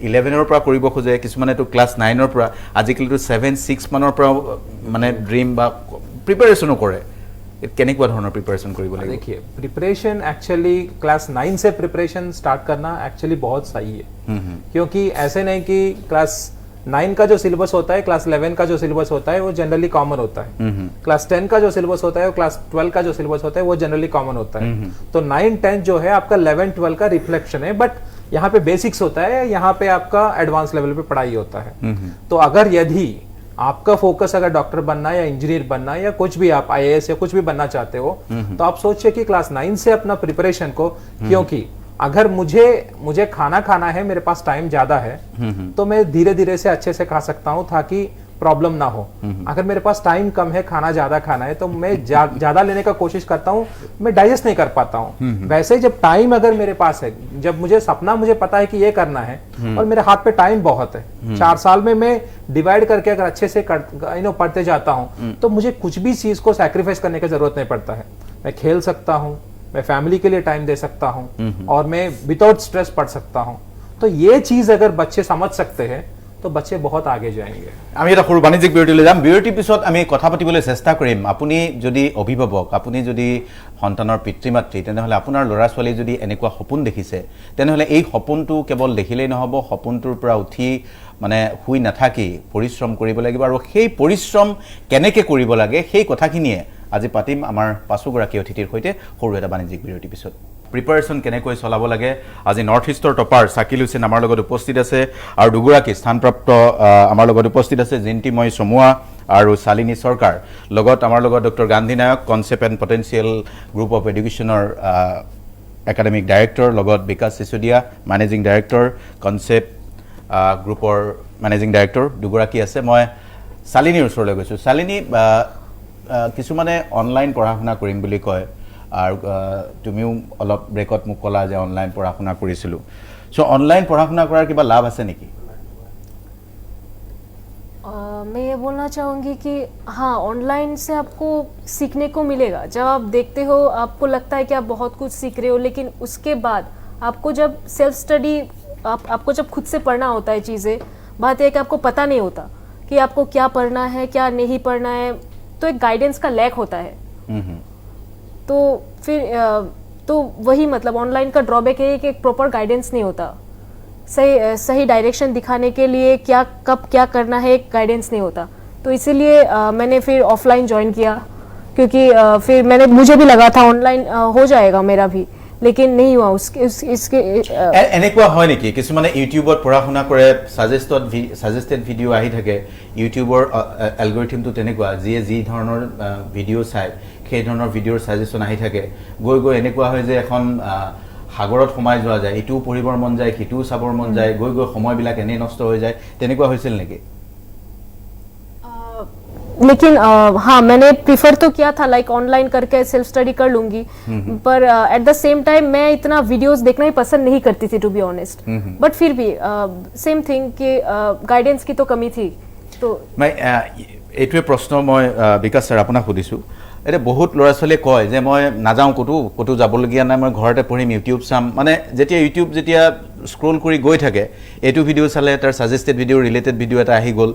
11ৰ পৰা কৰিব খোজে, কিছুমানেতো ক্লাছ 9ৰ পৰা, আজিকালিতো 7-6 মানৰ পৰা মানে ড্ৰিম বা প্ৰিপাৰেশ্যনো কৰে, কেনেকুৱা ধৰণৰ প্ৰিপাৰেশ্যন কৰিব লাগিব? देखिए प्रिपरेशन एक्चुअली क्लास 9 से प्रिपरेशन स्टार्ट करना एक्चुअली बहुत सही है, क्योंकि ऐसे नहीं कि क्लास 9 का जो सिलेबस होता है, क्लास 11 का जो सिलेबस होता है वो जनरली कॉमन होता है, क्लास 10 का जो सिलेबस होता है, क्लास 12 का जो सिलेबस होता है वो जनरली कॉमन होता है। तो 9-10 जो है आपका 11-12 का रिफ्लेक्शन है, बट यहाँ पे बेसिक्स होता है, यहाँ पे आपका एडवांस लेवल पे पढ़ाई होता है। तो अगर यदि आपका फोकस अगर डॉक्टर बनना या इंजीनियर बनना या कुछ भी आप IAS या कुछ भी बनना चाहते हो, तो आप सोचिए कि क्लास 9 से अपना प्रिपरेशन को, क्योंकि अगर मुझे खाना है, मेरे पास टाइम ज्यादा है, तो मैं धीरे धीरे से अच्छे से खा सकता हूँ ताकि प्रॉब्लम ना हो। अगर मेरे पास टाइम कम है, खाना ज्यादा खाना है, तो मैं ज्यादा लेने का कोशिश करता हूँ, मैं डाइजेस्ट नहीं कर पाता हूँ। वैसे जब टाइम अगर मेरे पास है, जब मुझे पता है कि ये करना है और मेरे हाथ पे टाइम बहुत है, 4 साल में मैं डिवाइड करके अगर अच्छे से पढ़ते जाता हूँ, तो मुझे कुछ भी चीज को सैक्रिफाइस करने की जरूरत नहीं पड़ता है। मैं खेल सकता हूँ, मैं फैमिली के लिए टाइम दे सकता हूँ और मैं विदाउट स्ट्रेस पढ़ सकता हूँ। तो ये चीज अगर बच्चे समझ सकते हैं तो बच्चे बहुत आगे जाएंगे। আমি এটা সৰু বাণিজ্যিক বিৰতিলৈ যাম, বিৰতিৰ পিছত আমি কথা পাতিবলৈ চেষ্টা কৰিম। আপুনি যদি অভিভাৱক, আপুনি যদি সন্তানৰ পিতৃ মাতৃ, তেনেহ'লে আপোনাৰ ল'ৰা ছোৱালী যদি এনেকুৱা সপোন দেখিছে, তেনেহ'লে এই সপোনটো কেৱল দেখিলেই নহ'ব, সপোনটোৰ পৰা উঠি মানে শুই নাথাকি পৰিশ্ৰম কৰিব লাগিব, আৰু সেই পৰিশ্ৰম কেনেকৈ কৰিব লাগে সেই কথাখিনিয়ে আজি পাতিম আমাৰ পাঁচোগৰাকী অতিথিৰ সৈতে সৰু এটা বাণিজ্যিক বিৰতিৰ পিছত। প্ৰিপাৰেশ্যন কেনেকৈ চলাব লাগে, আজি নৰ্থ ইষ্টৰ টপাৰ শাকিল হুছেইন আমাৰ লগত উপস্থিত আছে, আৰু দুগৰাকী স্থানপ্ৰাপ্ত আমাৰ লগত উপস্থিত আছে, জিন্তিময় চমুৱা আৰু শালিনী চৰকাৰ। লগত আমাৰ লগত doctor Gandhi Nayak, concept and potential group of এডুকেশ্যনৰ একাডেমিক ডাইৰেক্টৰ, লগত Bikash Chisudia managing director, concept গ্ৰুপৰ মেনেজিং ডাইৰেক্টৰ, দুগৰাকী আছে। মই শালিনীৰ ওচৰলৈ গৈছোঁ। শালিনী, কিছুমানে অনলাইন পঢ়া শুনা কৰিম বুলি কয়, আৰু তুমিও অলপ ব্ৰেকত মোক ক'লা যে অনলাইন পঢ়া শুনা কৰিছিলোঁ। চ' অনলাইন পঢ়া শুনা কৰাৰ কিবা লাভ আছে নেকি? मैं ये बोलना चाहूँगी कि हाँ, ऑनलाइन से आपको सीखने को मिलेगा। जब आप देखते हो आपको लगता है कि आप बहुत कुछ सीख रहे हो, लेकिन उसके बाद आपको जब सेल्फ स्टडी, आपको जब खुद से पढ़ना होता है चीज़ें, बात यह है कि आपको पता नहीं होता कि आपको क्या पढ़ना है क्या नहीं पढ़ना है, तो एक गाइडेंस का लैक होता है। तो फिर तो वही मतलब ऑनलाइन का ड्रॉबैक है कि एक प्रॉपर गाइडेंस नहीं होता, सही डायरेक्शन दिखाने के लिए कब क्या करना है एक गाइडेंस नहीं होता। तो इसीलिए मैंने फिर ऑफलाइन ज्वाइन किया, क्योंकि फिर मुझे भी लगा था ऑनलाइन हो जाएगा मेरा भी, लेकिन नहीं हुआ। इसके এনেকুৱা হয় নেকি কিছুমানে ইউটিউবত পঢ়া শুনা কৰে, সাজেষ্টেড ভিডিঅ' আহি থাকে, ইউটিউবৰ এলগৰিথমটো তেনেকুৱা, যিয়ে যি ধৰণৰ ভিডিঅ' চায় সেই ধৰণৰ ভিডিঅ'ৰ ছাজেশ্যন আহি থাকে, গৈ গৈ এনেকুৱা হয় যে এখন সাগৰত সোমাই যোৱা যায়, ইটোও পঢ়িবৰ মন যায়, সিটোও চাবৰ মন যায়, গৈ গৈ সময়বিলাক এনেই নষ্ট হৈ যায়, তেনেকুৱা হৈছিল নেকি? लेकिन हाँ, मैंने प्रीफर तो किया था लाइक ऑनलाइन करके सेल्फ स्टडी कर लूंगी, पर एट द सेम टाइम मैं इतना वीडियोस देखना ही पसंद नहीं करती थी टू बी ऑनेस्ट। बट फिर भी सेम थिंग कि गाइडेंस की तो कमी थी। तो मैं এইটোৱে প্ৰশ্ন মই বিকাশ ছাৰ আপোনাক সুধিছোঁ, এতিয়া বহুত ল'ৰা ছোৱালীয়ে কয় যে মই নাযাওঁ ক'তো যাবলগীয়া নাই মই ঘৰতে পঢ়িম ইউটিউব চাম মানে যেতিয়া ইউটিউব যেতিয়া স্ক্ৰল কৰি গৈ থাকে এইটো ভিডিঅ' চালে তাৰ ছাজেষ্টেড ভিডিঅ' ৰিলেটেড ভিডিঅ' এটা আহি গ'ল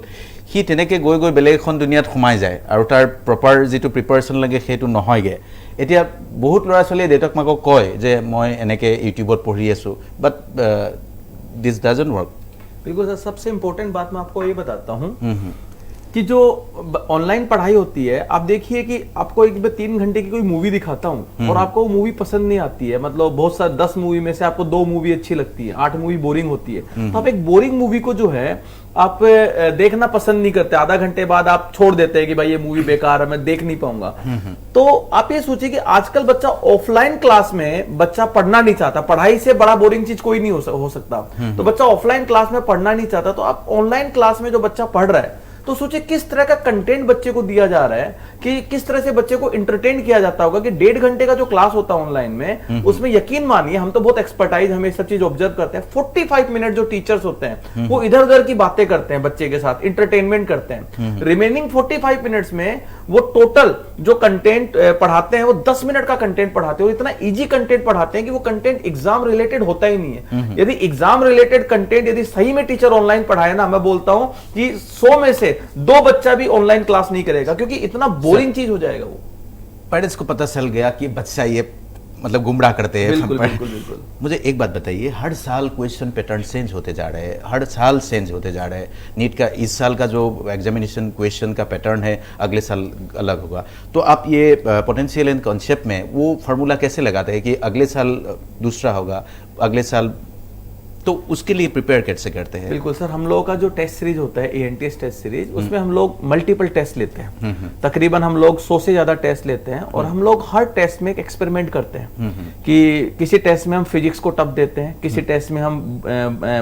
সি তেনেকৈ গৈ বেলেগ এখন দুনিয়াত সোমাই যায় আৰু তাৰ প্ৰপাৰ যিটো প্ৰিপাৰেশ্যন লাগে সেইটো নহয়গৈ এতিয়া বহুত ল'ৰা ছোৱালীয়ে দেউতাক মাকক কয় যে মই এনেকৈ ইউটিউবত পঢ়ি আছোঁ বাট দিছ ডাজন্ট ৱৰ্ক बिल्कुल सर सबसे इम्पोर्टेंट बात मैं आपको ये बताता हूँ कि जो ऑनलाइन पढ़ाई होती है आप देखिए कि आपको एक 3 घंटे की कोई मूवी दिखाता हूँ और आपको वो मूवी पसंद नहीं आती है मतलब बहुत सारे 10 मूवी में से आपको 2 मूवी अच्छी लगती है 8 मूवी बोरिंग होती है तो आप एक बोरिंग मूवी को जो है आप देखना पसंद नहीं करते आधा घंटे बाद आप छोड़ देते हैं कि भाई ये मूवी बेकार है मैं देख नहीं पाऊंगा तो आप ये सोचिए कि आजकल बच्चा ऑफलाइन क्लास में बच्चा पढ़ना नहीं चाहता पढ़ाई से बड़ा बोरिंग चीज कोई नहीं हो सकता तो बच्चा ऑफलाइन क्लास में पढ़ना नहीं चाहता तो आप ऑनलाइन क्लास में जो बच्चा पढ़ रहा है तो सोचिए किस तरह का कंटेंट बच्चे को दिया जा रहा है कि किस तरह से बच्चे को इंटरटेन किया जाता होगा कि 1.5 घंटे का जो क्लास होता है ऑनलाइन में उसमें यकीन मानिए हम तो बहुत एक्सपर्टाइज हमें सब चीज ऑब्जर्व करते हैं 45 मिनट जो टीचर्स होते हैं वो इधर उधर की बातें करते हैं बच्चे के साथ इंटरटेनमेंट करते हैं रिमेनिंग 45 मिनट्स में वो टोटल जो कंटेंट पढ़ाते हैं वो 10 मिनट का कंटेंट पढ़ाते हैं और इतना इजी कंटेंट पढ़ाते हैं कि वो कंटेंट एग्जाम रिलेटेड होता ही नहीं है यदि एग्जाम रिलेटेड कंटेंट यदि सही में टीचर ऑनलाइन पढ़ाए ना मैं बोलता हूं कि 100 में से 2 बच्चा भी ऑनलाइन क्लास नहीं करेगा क्योंकि इतना बोरिंग चीज हो जाएगा वो पेरेंट्स को पता चल गया कि बच्चा ये मतलब गुमराह करते हैं बिल्कुल मुझे एक बात बताइए हर साल क्वेश्चन पैटर्न चेंज होते जा रहे हैं हर साल चेंज होते जा रहे हैं नीट का इस साल का जो एग्जामिनेशन क्वेश्चन का पैटर्न है अगले साल अलग होगा तो आप ये पोटेंशियल एंड कॉन्सेप्ट में वो फार्मूला कैसे लगाते हैं कि अगले साल दूसरा होगा अगले साल तो उसके लिए प्रिपेयर कैसे करते हैं बिल्कुल सर हम लोगों का जो टेस्ट सीरीज होता है एएनटीएस टेस्ट सीरीज उसमें हम लोग मल्टीपल टेस्ट लेते हैं तकरीबन हम लोग 100 से ज्यादा टेस्ट लेते हैं और हम लोग हर टेस्ट में एक एक्सपेरिमेंट करते हैं कि किसी टेस्ट में हम फिजिक्स को टफ देते हैं किसी टेस्ट में हम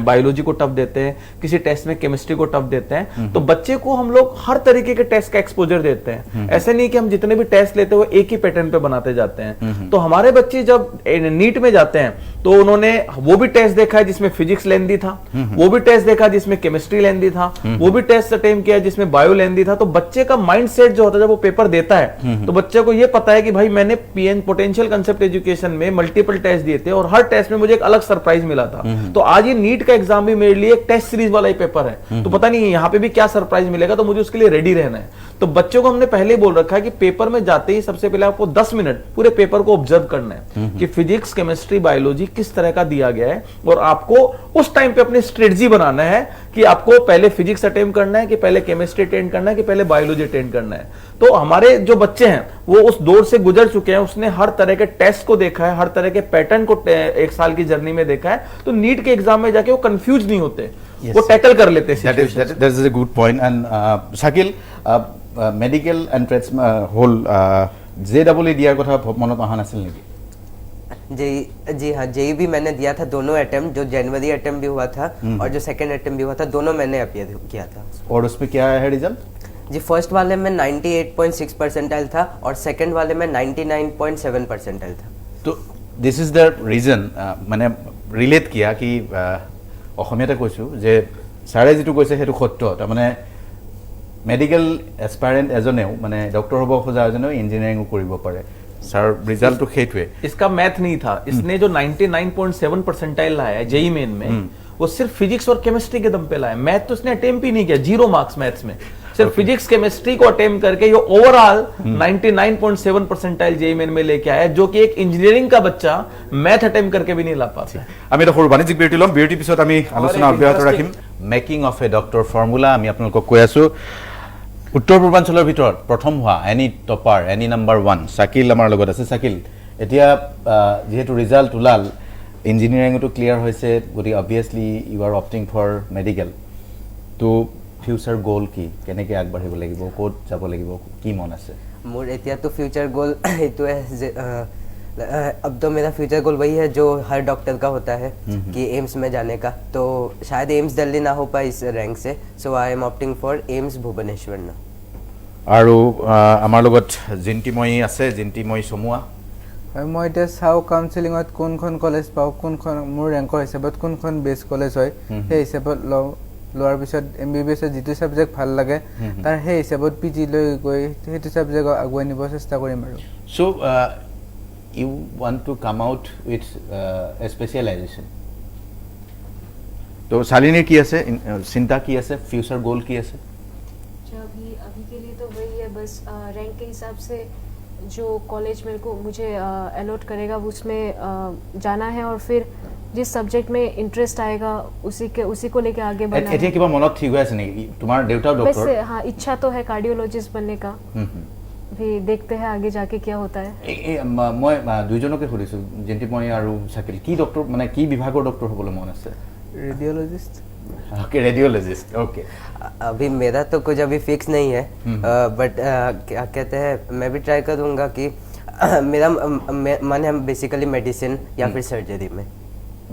बायोलॉजी को टफ देते हैं किसी टेस्ट में केमिस्ट्री को टफ देते हैं तो बच्चे को हम लोग हर तरीके के टेस्ट का एक्सपोजर देते हैं ऐसे नहीं कि हम जितने भी टेस्ट लेते हैं वो एक ही पैटर्न पे बनाते जाते हैं तो हमारे बच्चे जब नीट में जाते हैं तो उन्होंने वो भी टेस्ट देखा है जिसमें फिजिक्स लेंदी था वो भी टेस्ट देखा जिसमें केमिस्ट्री लेंदी था वो भी टेस्ट अटेम्प्ट किया जिसमें बायो लेंदी था तो बच्चे का माइंडसेट जो होता है जब वो पेपर देता है तो बच्चे को ये पता है कि भाई मैंने पीएन पोटेंशियल कंसेप्ट एजुकेशन में मल्टीपल टेस्ट दिए थे और हर टेस्ट में मुझे एक अलग सरप्राइज मिला था तो आज ये नीट का एग्जाम भी मेरे लिए एक टेस्ट सीरीज वाला ही पेपर है तो पता नहीं यहाँ पे भी क्या सरप्राइज मिलेगा तो मुझे उसके लिए रेडी रहना है तो बच्चों को हमने पहले ही बोल रखा है कि पेपर में जाते ही सबसे पहले आपको 10 मिनट पूरे पेपर को ऑब्जर्व करना है कि फिजिक्स केमिस्ट्री बायोलॉजी किस तरह का दिया गया है और आपको उस टाइम पे अपनी स्ट्रेटजी बनाना है कि आपको पहले फिजिक्स अटेम्प्ट करना है कि पहले केमिस्ट्री अटेम्प्ट करना है कि पहले बायोलॉजी अटेम्प्ट करना है तो हमारे जो बच्चे हैं वो उस दौर से गुजर चुके हैं उसने हर तरह के टेस्ट को देखा है हर तरह के पैटर्न को एक साल की जर्नी में देखा है तो नीट के एग्जाम में जाके वो कंफ्यूज नहीं होते वो टैकल कर लेते हैं that is a good point and Shakil medical and trades whole JEE दियार কথা মনত অহা নাছিল নেকি जी हाँ जेई भी मैंने दिया था दोनों अटेम्प्ट जो जनवरी अटेम्प्ट भी हुआ था और जो सेकंड अटेम्प्ट भी हुआ था दोनों मैंने अपीयर किया था और उसमें क्या है रिजल्ट जी फर्स्ट वाले में 98.6 परसेंटाइल था और सेकंड वाले में 99.7 परसेंटाइल था तो दिस इज द रीजन मैंने रिलेट किया कि অসমীয়াতে কৈছোঁ যে ছাৰে যিটো কৈছে সেইটো সত্য তাৰমানে মেডিকেল এস্পাইৰেণ্ট এজনেও মানে ডক্টৰ হ'ব খোজা এজনেও ইঞ্জিনিয়াৰিঙো কৰিব পাৰে सर रिजल्ट तो खेत हुए इसका मैथ नहीं था इसने जो 99.7 परसेंटाइल लाया है जेई मेन में वो सिर्फ फिजिक्स और केमिस्ट्री के दम पे लाया मैथ तो उसने अटेम्प्ट ही नहीं किया 0 मार्क्स मैथ्स में सिर्फ फिजिक्स केमिस्ट्री को अटेम्प्ट करके ये ओवरऑल 99.7 परसेंटाइल जेई मेन में लेके आया जो कि एक इंजीनियरिंग का बच्चा मैथ अटेम्प्ट करके भी नहीं ला पाता আমি এটা সৰু বাণিজ্যিক বিৰতি ল'ম বিৰতিৰ পিছত আমি আলোচনা অব্যাহত ৰাখিম making of a doctor formula আমি আপোনালোকক কৈ আছো উত্তৰ পূৰ্বাঞ্চলৰ ভিতৰত প্ৰথম হোৱা any topper any number 1 Shakil আমাৰ লগত আছে শাকিল এতিয়া যেহেতু ৰিজাল্ট ওলাল ইঞ্জিনিয়াৰিংটো ক্লিয়াৰ হৈছে গতিকে obviously you are opting for medical তো ফিউচাৰ গোল কি কেনেকৈ আগবাঢ়িব লাগিব ক'ত যাব লাগিব কি মন আছে मोर एतिया तो फ्यूचर गोल तो है अब तो मेरा फ्यूचर गोल वही है जो हर डॉक्टर का होता है कि एम्स में जाने का तो शायद एम्स दिल्ली ना हो पाए इस रैंक से so I am opting for AIIMS Bhubaneswar ना আৰু আমাৰ লগত জিন্তিময়ী আছে জিন্তিময়ী চমুৱা মই এতিয়া চাওঁ কাউন্সেলিঙত কোনখন কলেজ পাওঁ কোনখন মোৰ ৰেংকৰ হিচাপত কোনখন বেষ্ট কলেজ হয় সেই হিচাপত লওঁ লোৱাৰ পিছত MBBS যিটো ছাবজেক্ট ভাল লাগে তাৰ সেই হিচাপত PG লৈ গৈ সেইটো ছাবজেক্ট আগুৱাই নিব চেষ্টা কৰিম আৰু So, you want to come out with a specialization. तो शालिनी की ऐसे चिंता की ऐसे फ्यूचर गोल की ऐसे अभी अभी के लिए तो वही है, बस रैंक के हिसाब से जो कॉलेज मेरे को मुझे अलॉट करेगा उसमें जाना है, और फिर जिस सब्जेक्ट में इंटरेस्ट आएगा उसी को लेके आगे बढ़ना এতিয়া है। কিবা মনত ঠিক হৈ আছে নেকি তোমাৰ দেউতা ডক্টৰ वैसे हाँ, इच्छा तो है कार्डियोलॉजिस्ट बनने का, भी देखते हैं आगे जाके क्या होता है। মই দুইজনকে সুধিছো জেন্তিময় আৰু শাকিল কি ডক্টৰ মানে কি বিভাগৰ ডক্টৰ হ'বলৈ মন আছে ৰেডিঅ'লজিষ্ট ओके रेडियोलॉजिस्ट ओके अभी मेरा तो कुछ अभी फिक्स नहीं है, बट क्या कहते हैं मैं भी ट्राई करूँगा कि मेरा मन है बेसिकली मेडिसिन या फिर सर्जरी में।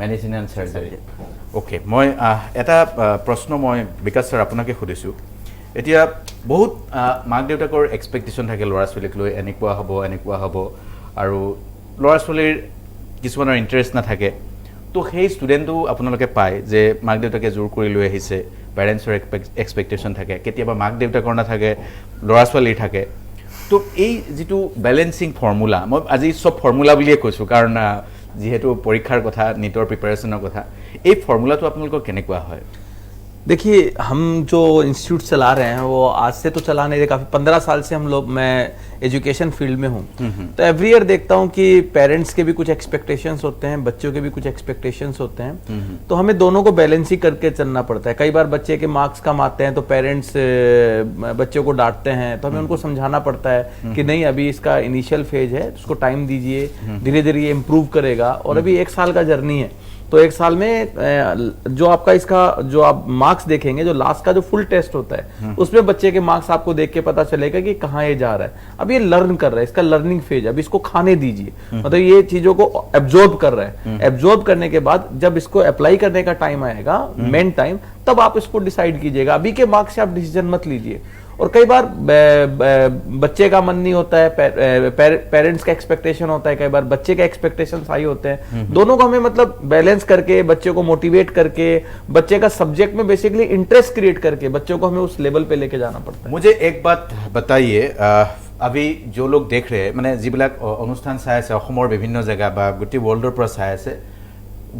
মেডিচিন এণ্ড চাৰ্জাৰী অ'কে মই এটা প্ৰশ্ন মই বিকাশ ছাৰ আপোনাকে সুধিছোঁ এতিয়া বহুত মাক দেউতাকৰ এক্সপেক্টেশ্যন থাকে ল'ৰা ছোৱালীক লৈ এনেকুৱা হ'ব আৰু ল'ৰা ছোৱালীৰ কিছুমানৰ ইণ্টাৰেষ্ট নাথাকে তো সেই ষ্টুডেণ্টটো আপোনালোকে পায় যে মাক দেউতাকে জোৰ কৰি লৈ আহিছে পেৰেণ্টছৰ এক্সপেক্টেশ্যন থাকে কেতিয়াবা মাক দেউতাকৰ নাথাকে ল'ৰা ছোৱালীৰ থাকে তো এই যিটো বেলেঞ্চিং ফৰ্মুলা মই আজি চব ফৰ্মুলা বুলিয়ে কৈছোঁ কাৰণ যিহেতু পৰীক্ষাৰ কথা নীটৰ প্ৰিপাৰেশ্যনৰ কথা এই ফৰ্মুলাটো আপোনালোকৰ কেনেকুৱা হয় देखिए हम जो इंस्टीट्यूट चला रहे हैं वो आज से तो चला नहीं रहे, काफ़ी 15 साल से मैं एजुकेशन फील्ड में हूँ। तो एवरी ईयर देखता हूँ कि पेरेंट्स के भी कुछ एक्सपेक्टेशंस होते हैं, बच्चों के भी कुछ एक्सपेक्टेशंस होते हैं, तो हमें दोनों को बैलेंस ही करके चलना पड़ता है। कई बार बच्चे के मार्क्स कम आते हैं तो पेरेंट्स बच्चों को डांटते हैं, तो हमें उनको समझाना पड़ता है कि नहीं अभी इसका इनिशियल फेज है, उसको टाइम दीजिए, धीरे धीरे ये इम्प्रूव करेगा, और अभी 1 साल का जर्नी है। तो 1 साल में जो आपका इसका जो आप मार्क्स देखेंगे, जो लास्ट का जो फुल टेस्ट होता है उसमें बच्चे के मार्क्स आपको देख के पता चलेगा कि कहाँ ये जा रहा है। अब ये लर्न कर रहा है, इसका लर्निंग फेज, अब इसको खाने दीजिए, मतलब ये चीजों को एब्जॉर्ब कर रहा है। एब्जॉर्ब करने के बाद जब इसको अप्लाई करने का टाइम आएगा, मेन टाइम, तब आप इसको डिसाइड कीजिएगा। अभी के मार्क्स से आप डिसीजन मत लीजिए। और कई बार बच्चे का मन नहीं होता है, पेरेंट्स का एक्सपेक्टेशन होता है, कई बार बच्चे के एक्सपेक्टेशन हाई होते हैं, दोनों को हमें मतलब बैलेंस करके, बच्चे को मोटिवेट करके, बच्चे का सब्जेक्ट में बेसिकली इंटरेस्ट क्रिएट करके बच्चों को हमें उस लेवल पे लेके जाना पड़ता है। मुझे एक बात बताइए अभी जो लोग देख रहे हैं माने जिবিলাক অনুষ্ঠান চাই আছে অসমৰ বিভিন্ন জেগা বা গোটেই ৱৰ্ল্ডৰ পৰা চাই আছে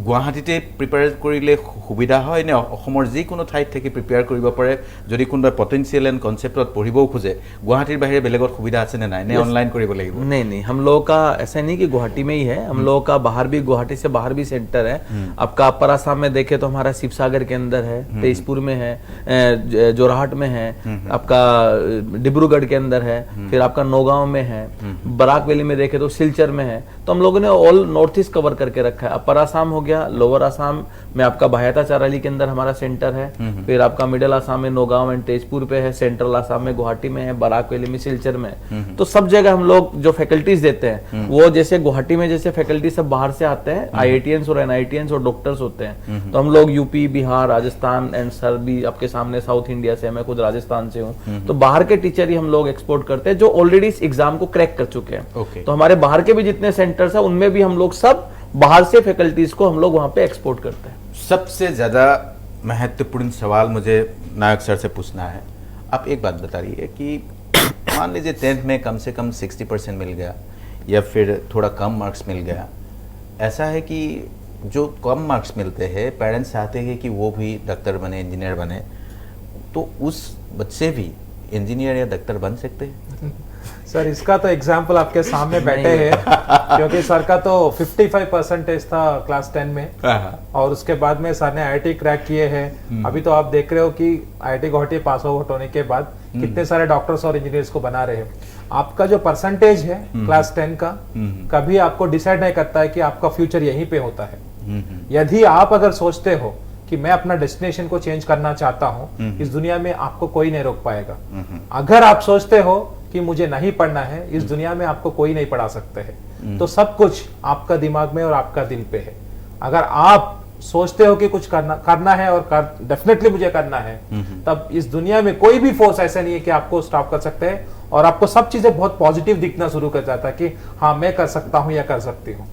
গুৱাহাটীতে প্ৰিপেয়াৰ কৰিলে সুবিধা হয় নে অসমৰ যিকোনো ঠাইত থাকি প্ৰিপেয়াৰ কৰিব পাৰে যদি কোনোবা পটেনশিয়েল এণ্ড কনসেপ্টত পঢ়িবও খুজে গুৱাহাটীৰ বাহিৰে বেলেগত সুবিধা আছে নে নাই নে অনলাइन কৰিব লাগিব नहीं हम लोगों का ऐसा नहीं कि गुवाहाटी में ही है, हम लोगों का बाहर भी, गुवाहाटी से बाहर भी सेंटर है। आपका अपर आसाम में देखे तो हमारा शिवसागर के अंदर है, तेजपुर में है, जोरहाट में है, आपका डिब्रूगढ़ के अंदर है, फिर आपका नौगांव में है, बराक वैली में देखे तो सिलचर में है। तो हम लोगों ने ऑल नॉर्थ ईस्ट कवर करके रखा है। अपर आसाम हो गया, लोअर आसाम में आपका भायाता चाराली के अंदर हमारा सेंटर है, फिर आपका मिडिल आसाम में नौगांव एंड तेजपुर पे है, सेंट्रल आसाम में गुवाहाटी में है, बराक वैली में सिलचर में है। तो सब जगह हम लोग जो फैकल्टीज देते हैं वो जैसे गुवाहाटी में जैसे फैकल्टी सब बाहर से आते हैं, IITians और NITians और डॉक्टर्स होते हैं, तो हम लोग UP, Bihar, Rajasthan and sir भी आपके सामने साउथ इंडिया से, मैं खुद राजस्थान से हूँ, तो बाहर के टीचर ही हम लोग एक्सपोर्ट करते हैं जो ऑलरेडी इस एग्जाम को क्रैक कर चुके हैं। तो हमारे बाहर के भी जितने सेंटर्स है उनमें भी हम लोग सब बाहर से फैकल्टीज को हम लोग वहां पे एक्सपोर्ट करते हैं। सबसे ज्यादा महत्वपूर्ण सवाल मुझे नायक सर से पूछना है। आप एक बात बताइए कि मान लीजिए 10th में कम से कम 60% मिल गया या फिर थोड़ा कम मार्क्स मिल गया, ऐसा है कि जो कम मार्क्स मिलते हैं पेरेंट्स चाहते हैं कि वो भी डॉक्टर बने, इंजीनियर बने, तो उस बच्चे भी इंजीनियर या डॉक्टर बन सकते हैं? सर इसका तो एग्जाम्पल आपके सामने बैठे हैं क्योंकि सर का तो 55% था क्लास 10 में और उसके बाद में सर ने IIT क्रैक किए हैं। अभी तो आप देख रहे हो कि IIT गुवाहाटी पास आउट होने के बाद कितने सारे डॉक्टर्स और इंजीनियर्स को बना रहे हैं। आपका जो परसेंटेज है क्लास 10 का कभी आपको डिसाइड नहीं करता है कि आपका फ्यूचर यहीं पे होता है। यदि आप अगर सोचते हो कि मैं अपना डेस्टिनेशन को चेंज करना चाहता हूं, इस दुनिया में आपको कोई नहीं रोक पाएगा। अगर आप सोचते हो कि मुझे नहीं पढ़ना है, इस दुनिया में आपको कोई नहीं पढ़ा सकते है। तो सब कुछ आपका दिमाग में और आपका दिल पे है। अगर आप सोचते हो कि कुछ करना है और डेफिनेटली मुझे करना है, तब इस दुनिया में कोई भी फोर्स ऐसा नहीं है कि आपको स्टॉप कर सकते हैं और आपको सब चीजें बहुत पॉजिटिव दिखना शुरू कर जाता है कि हाँ मैं कर सकता हूँ या कर सकती हूँ।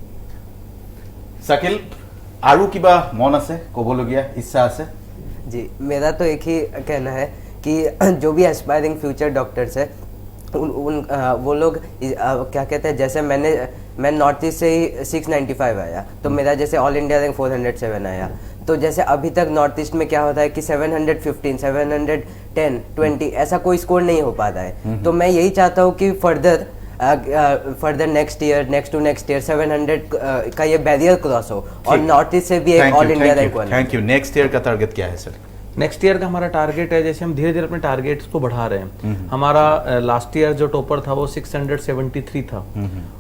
শাকিল আৰু কিবা মন আছে ক'বলগীয়া ইচ্ছা আছে? जी, मेरा तो एक ही कहना है कि जो भी एस्पायरिंग फ्यूचर डॉक्टर्स है वो लोग क्या कहते हैं, जैसे मैं नॉर्थ ईस्ट से ही 695 आया, तो मेरा जैसे ऑल इंडिया रैंक 407 आया। तो जैसे अभी तक नॉर्थ ईस्ट में क्या होता है कि 715, 710, 20 ऐसा कोई स्कोर नहीं हो पाता है। तो मैं यही चाहता हूँ कि फर्दर नेक्स्ट ईयर 700 का ये बैरियर क्रॉस हो और नॉर्थ ईस्ट से भी एक ऑल इंडिया रैंक बने। Thank you. नेक्स्ट ईयर का टारगेट क्या है सर? नेक्स्ट ईयर का हमारा टारगेट है, जैसे हम धीरे धीरे अपने टारगेट्स को बढ़ा रहे हैं। हमारा लास्ट ईयर जो टॉपर था वो 673 था,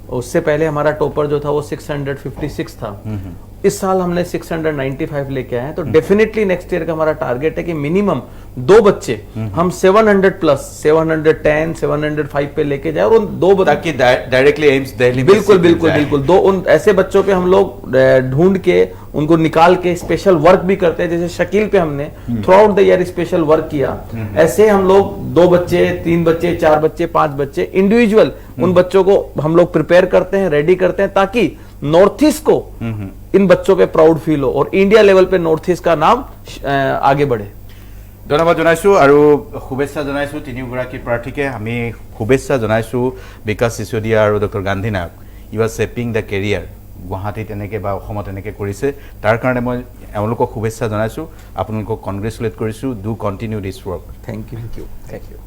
उससे पहले हमारा टॉपर जो था वो 656 था। इस साल हमने 695 लेके आए हैं। तो डेफिनेटली नेक्स्ट ईयर का हमारा टारगेट है कि मिनिमम 2 बच्चे हम 700 प्लस 710 705 पे लेके जाए और उन 2 ताकि डायरेक्टली एम्स दिल्ली में बिल्कुल बिल्कुल बिल्कुल 2 उन ऐसे बच्चों पे हम लोग ढूंढ के उनको निकाल के स्पेशल वर्क भी करते हैं। जैसे शकील पे हमने through out the year special work किया, ऐसे हम लोग 2 बच्चे 3 बच्चे 4 बच्चे 5 बच्चे इंडिविजुअल उन बच्चों को हम लोग प्रिपेयर करते हैं, रेडी करते हैं, ताकि नॉर्थ ईस्ट को इन बच्चों पे प्राउड फील हो और इंडिया लेवल पे नॉर्थ ईस्ट का नाम आगे बढ़े। ধন্যবাদ জনাইছোঁ আৰু শুভেচ্ছা জনাইছোঁ তিনিওগৰাকী প্ৰাৰ্থীকে। আমি শুভেচ্ছা জনাইছোঁ বিকাশ চিচোদিয়া আৰু doctor Gandhi Nayak. You are shaping the career, গুৱাহাটীত এনেকৈ বা অসমত এনেকৈ কৰিছে, তাৰ কাৰণে মই এওঁলোকক শুভেচ্ছা জনাইছোঁ, আপোনালোকক কনগ্ৰেচুলেট কৰিছোঁ। Do continue this work. Thank you thank you.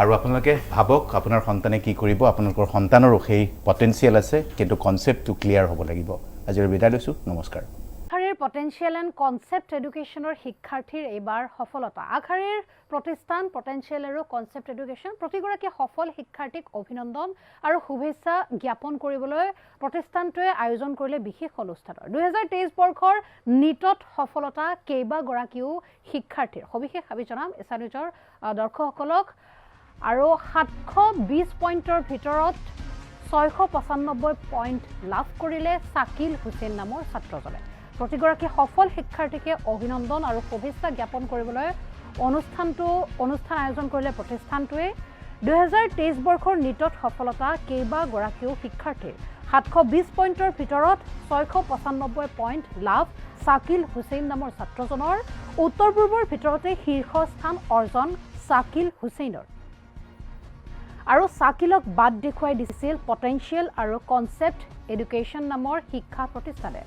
আৰু আপোনালোকে ভাবক আপোনাৰ সন্তানে কি কৰিব। আপোনালোকৰ সন্তানৰো সেই পটেঞ্চিয়েল আছে, কিন্তু কনচেপ্টটো ক্লিয়াৰ হ'ব লাগিব। আজিলৈ বিদায় লৈছোঁ, নমস্কাৰ। আগশাৰীৰ পটেঞ্চিয়েল এণ্ড কনচেপ্ট এডুকেশ্যনৰ শিক্ষাৰ্থীৰ এইবাৰ সফলতা। আগশাৰীৰ প্ৰতিষ্ঠান পটেঞ্চিয়েল আৰু কনচেপ্ট এডুকেশ্যন প্ৰতিগৰাকী সফল শিক্ষাৰ্থীক অভিনন্দন আৰু শুভেচ্ছা জ্ঞাপন কৰিবলৈ প্ৰতিষ্ঠানটোৱে আয়োজন কৰিলে বিশেষ অনুষ্ঠানৰ 2023 বৰ্ষৰ নিটত সফলতা কেইবাগৰাকীও শিক্ষাৰ্থীৰ সবিশেষ আমি জনাম এছা নিউজৰ দৰ্শকসকলক। আৰু 720 পইণ্টৰ ভিতৰত 695 পইণ্ট লাভ কৰিলে শাকিল হুছেইন নামৰ ছাত্ৰজনে। প্ৰতিগৰাকী সফল শিক্ষাৰ্থীকে অভিনন্দন আৰু শুভেচ্ছা জ্ঞাপন কৰিবলৈ অনুষ্ঠান আয়োজন কৰিলে প্ৰতিষ্ঠানটোৱে। 2023 বৰ্ষৰ নিটত সফলতা কেইবাগৰাকীও শিক্ষাৰ্থীৰ 720 পইণ্টৰ ভিতৰত 695 পইণ্ট লাভ শাকিল হুছেইন নামৰ ছাত্ৰজনৰ। উত্তৰ পূৰ্বৰ ভিতৰতে শীৰ্ষস্থান অৰ্জন শাকিল হুছেইনৰ। আৰু শাকিলক বাদ দেখুৱাই দিছিল পটেঞ্চিয়েল আৰু কনচেপ্ট এডুকেশ্যন নামৰ শিক্ষা প্ৰতিষ্ঠানে।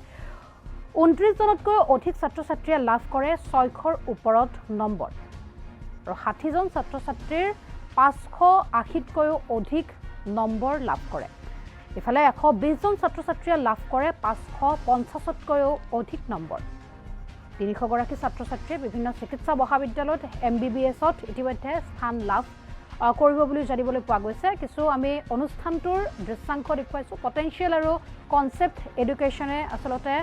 29 জনতকৈ অধিক ছাত্ৰ ছাত্ৰীয়ে লাভ কৰে 600ৰ ওপৰত নম্বৰ আৰু 60 জন ছাত্ৰ ছাত্ৰীৰ 580তকৈও অধিক নম্বৰ লাভ কৰে। ইফালে 120 জন ছাত্ৰ ছাত্ৰীয়ে লাভ কৰে 550তকৈও অধিক নম্বৰ। 300 গৰাকী ছাত্ৰ ছাত্ৰীয়ে বিভিন্ন চিকিৎসা মহাবিদ্যালয়ত MBBSত ইতিমধ্যে স্থান লাভ কৰিব বুলি জানিবলৈ পোৱা গৈছে। কিছু আমি অনুষ্ঠানটোৰ দৃশ্যাংশ দেখুৱাইছোঁ। পটেঞ্চিয়েল আৰু কনচেপ্ট এডুকেশ্যনে আচলতে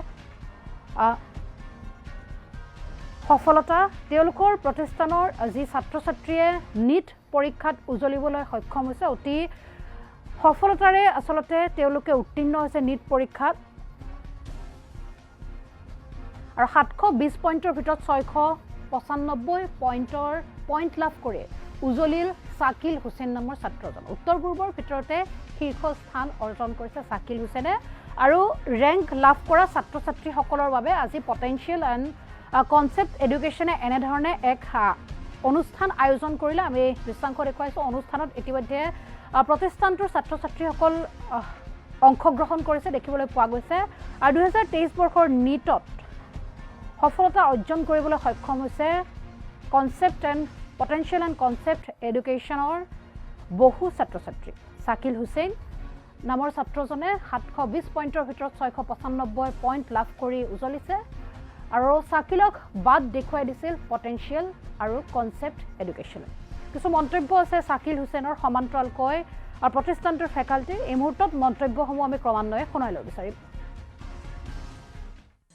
সফলতা তেওঁলোকৰ প্ৰতিষ্ঠানৰ যি ছাত্ৰ ছাত্ৰীয়ে নিট পৰীক্ষাত উজলিবলৈ সক্ষম হৈছে, অতি সফলতাৰে আচলতে তেওঁলোকে উত্তীৰ্ণ হৈছে নিট পৰীক্ষাত আৰু 720 পইণ্টৰ ভিতৰত 695 পইণ্ট লাভ কৰি উজলিল শাকিল হুছেইন নামৰ ছাত্ৰজন। উত্তৰ পূৰ্বৰ ভিতৰতে শীৰ্ষস্থান অৰ্জন কৰিছে শাকিল হুছেইনে। আৰু ৰেংক লাভ কৰা ছাত্ৰ ছাত্ৰীসকলৰ বাবে আজি পটেঞ্চিয়েল এণ্ড কনচেপ্ট এডুকেশ্যনে এনেধৰণে এক অনুষ্ঠান আয়োজন কৰিলে। আমি দৃশ্যাংশ দেখুৱাইছোঁ। অনুষ্ঠানত ইতিমধ্যে প্ৰতিষ্ঠানটোৰ ছাত্ৰ ছাত্ৰীসকল অংশগ্ৰহণ কৰিছে দেখিবলৈ পোৱা গৈছে। আৰু 2023 বৰ্ষৰ নিটত সফলতা অৰ্জন কৰিবলৈ সক্ষম হৈছে concept and potential and concept এডুকেশ্যনৰ বহু ছাত্ৰ ছাত্ৰী। শাকিল হুছেইন নামৰ ছাত্ৰজনে 720 পইণ্টৰ ভিতৰত 695 পইণ্ট লাভ কৰি উজলিছে আৰু শাকিলক বাদ দেখুৱাই দিছিল পটেঞ্চিয়েল আৰু কনচেপ্ট এডুকেশ্যনে। কিছু মন্তব্য আছে শাকিল হুছেইনৰ সমান্তৰালকৈ আৰু প্ৰতিষ্ঠানটোৰ ফেকাল্টিৰ। এই মুহূৰ্তত মন্তব্যসমূহ আমি ক্ৰমান্বয়ে শুনাই ল'ব বিচাৰিম।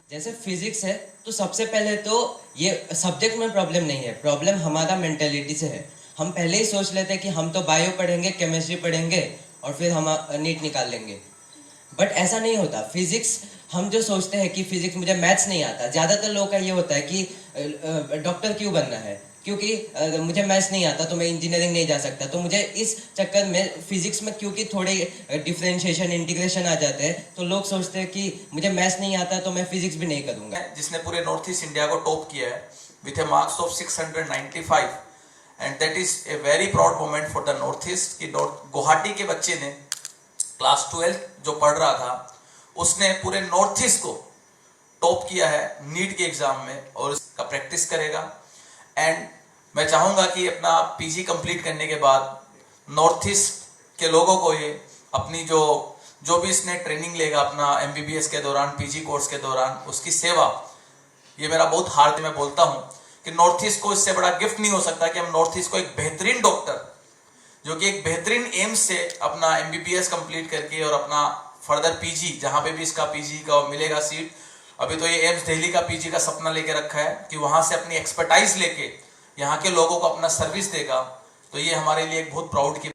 जैसे फिजिक्स है तो सबसे पहले तो ये सब्जेक्ट में प्रॉब्लम नहीं है, प्रॉब्लम हमारा मेंटेलिटी से है। हम पहले ही सोच लेते हैं कि हम तो बायो पढ़ेंगे, केमिस्ट्री पढ़ेंगे और फिर हम नीट निकाल लेंगे, बट ऐसा नहीं होता। फिजिक्स हम जो सोचते हैं कि फिजिक्स मुझे मैथ्स नहीं आता, ज़्यादातर लोगों का ये होता है कि डॉक्टर क्यों बनना है, क्योंकि मुझे मैथ्स नहीं आता तो मैं इंजीनियरिंग नहीं जा सकता। तो मुझे इस चक्कर में फिजिक्स में क्योंकि थोड़े डिफरेंशिएशन इंटीग्रेशन आ जाते हैं तो लोग सोचते हैं कि मुझे मैथ्स नहीं आता तो मैं फिजिक्स भी नहीं करूँगा। जिसने पूरे नॉर्थ ईस्ट इंडिया को टॉप किया है with a marks of 695 and that is a very proud moment for the Northeast कि गुवाहाटी के बच्चे ने क्लास 12 जो पढ़ रहा था उसने पूरे नॉर्थ ईस्ट को टॉप किया है नीट के एग्जाम में और इसका प्रैक्टिस करेगा। एंड मैं चाहूँगा कि अपना पीजी कंप्लीट करने के बाद नॉर्थ ईस्ट के लोगों को ये अपनी जो भी इसने ट्रेनिंग लेगा अपना एमबीबीएस के दौरान पीजी कोर्स के दौरान उसकी सेवा, ये मेरा बहुत हार्द मैं बोलता हूँ कि नॉर्थ ईस्ट को इससे बड़ा गिफ्ट नहीं हो सकता कि हम नॉर्थ ईस्ट को एक बेहतरीन डॉक्टर जो कि एक बेहतरीन एम्स से अपना एमबीबीएस कंप्लीट करके और अपना फर्दर पीजी जहाँ पे भी इसका पीजी का मिलेगा सीट, अभी तो ये एम्स दिल्ली का पीजी का सपना लेके रखा है कि वहाँ से अपनी एक्सपर्टाइज लेके यहाँ के लोगों को अपना सर्विस देगा, तो ये हमारे लिए एक बहुत प्राउड की।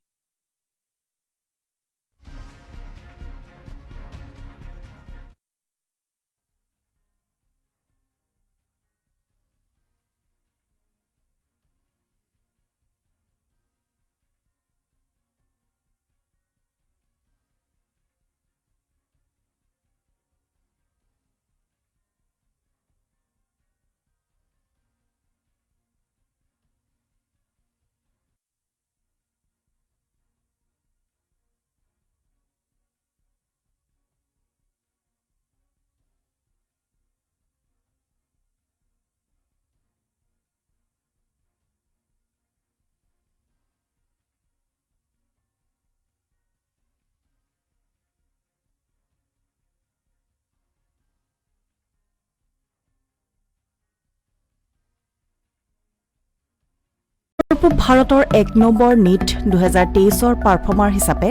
পূব ভাৰতৰ ১ নম্বৰ নিট ২০২৩ৰ পাৰফৰ্মাৰ হিচাপে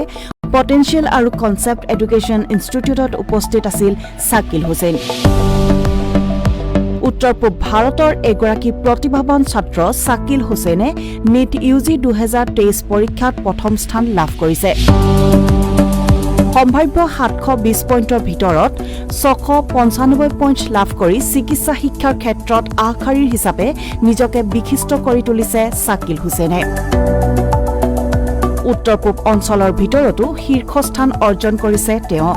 পটেনচিয়েল আৰু কনচেপ্ট এডুকেশ্যন ইনষ্টিটিউটত উপস্থিত আছিল শাকিল হুছেইন। উত্তৰ পূব ভাৰতৰ এগৰাকী প্ৰতিভাৱান ছাত্ৰ শাকিল হুছেইনে নিট ইউজি ২০২৩ পৰীক্ষাত প্ৰথম স্থান লাভ কৰিছে। সম্ভাৱ্য ৭২০ পইণ্টৰ ভিতৰত ৬৯৫ পইণ্ট লাভ কৰি চিকিৎসা শিক্ষাৰ ক্ষেত্ৰত আগশাৰীৰ হিচাপে নিজকে বিশিষ্ট কৰি তুলিছে শাকিল হুছেইনে। উত্তৰ পূব অঞ্চলৰ ভিতৰতো শীৰ্ষস্থান অৰ্জন কৰিছে তেওঁ।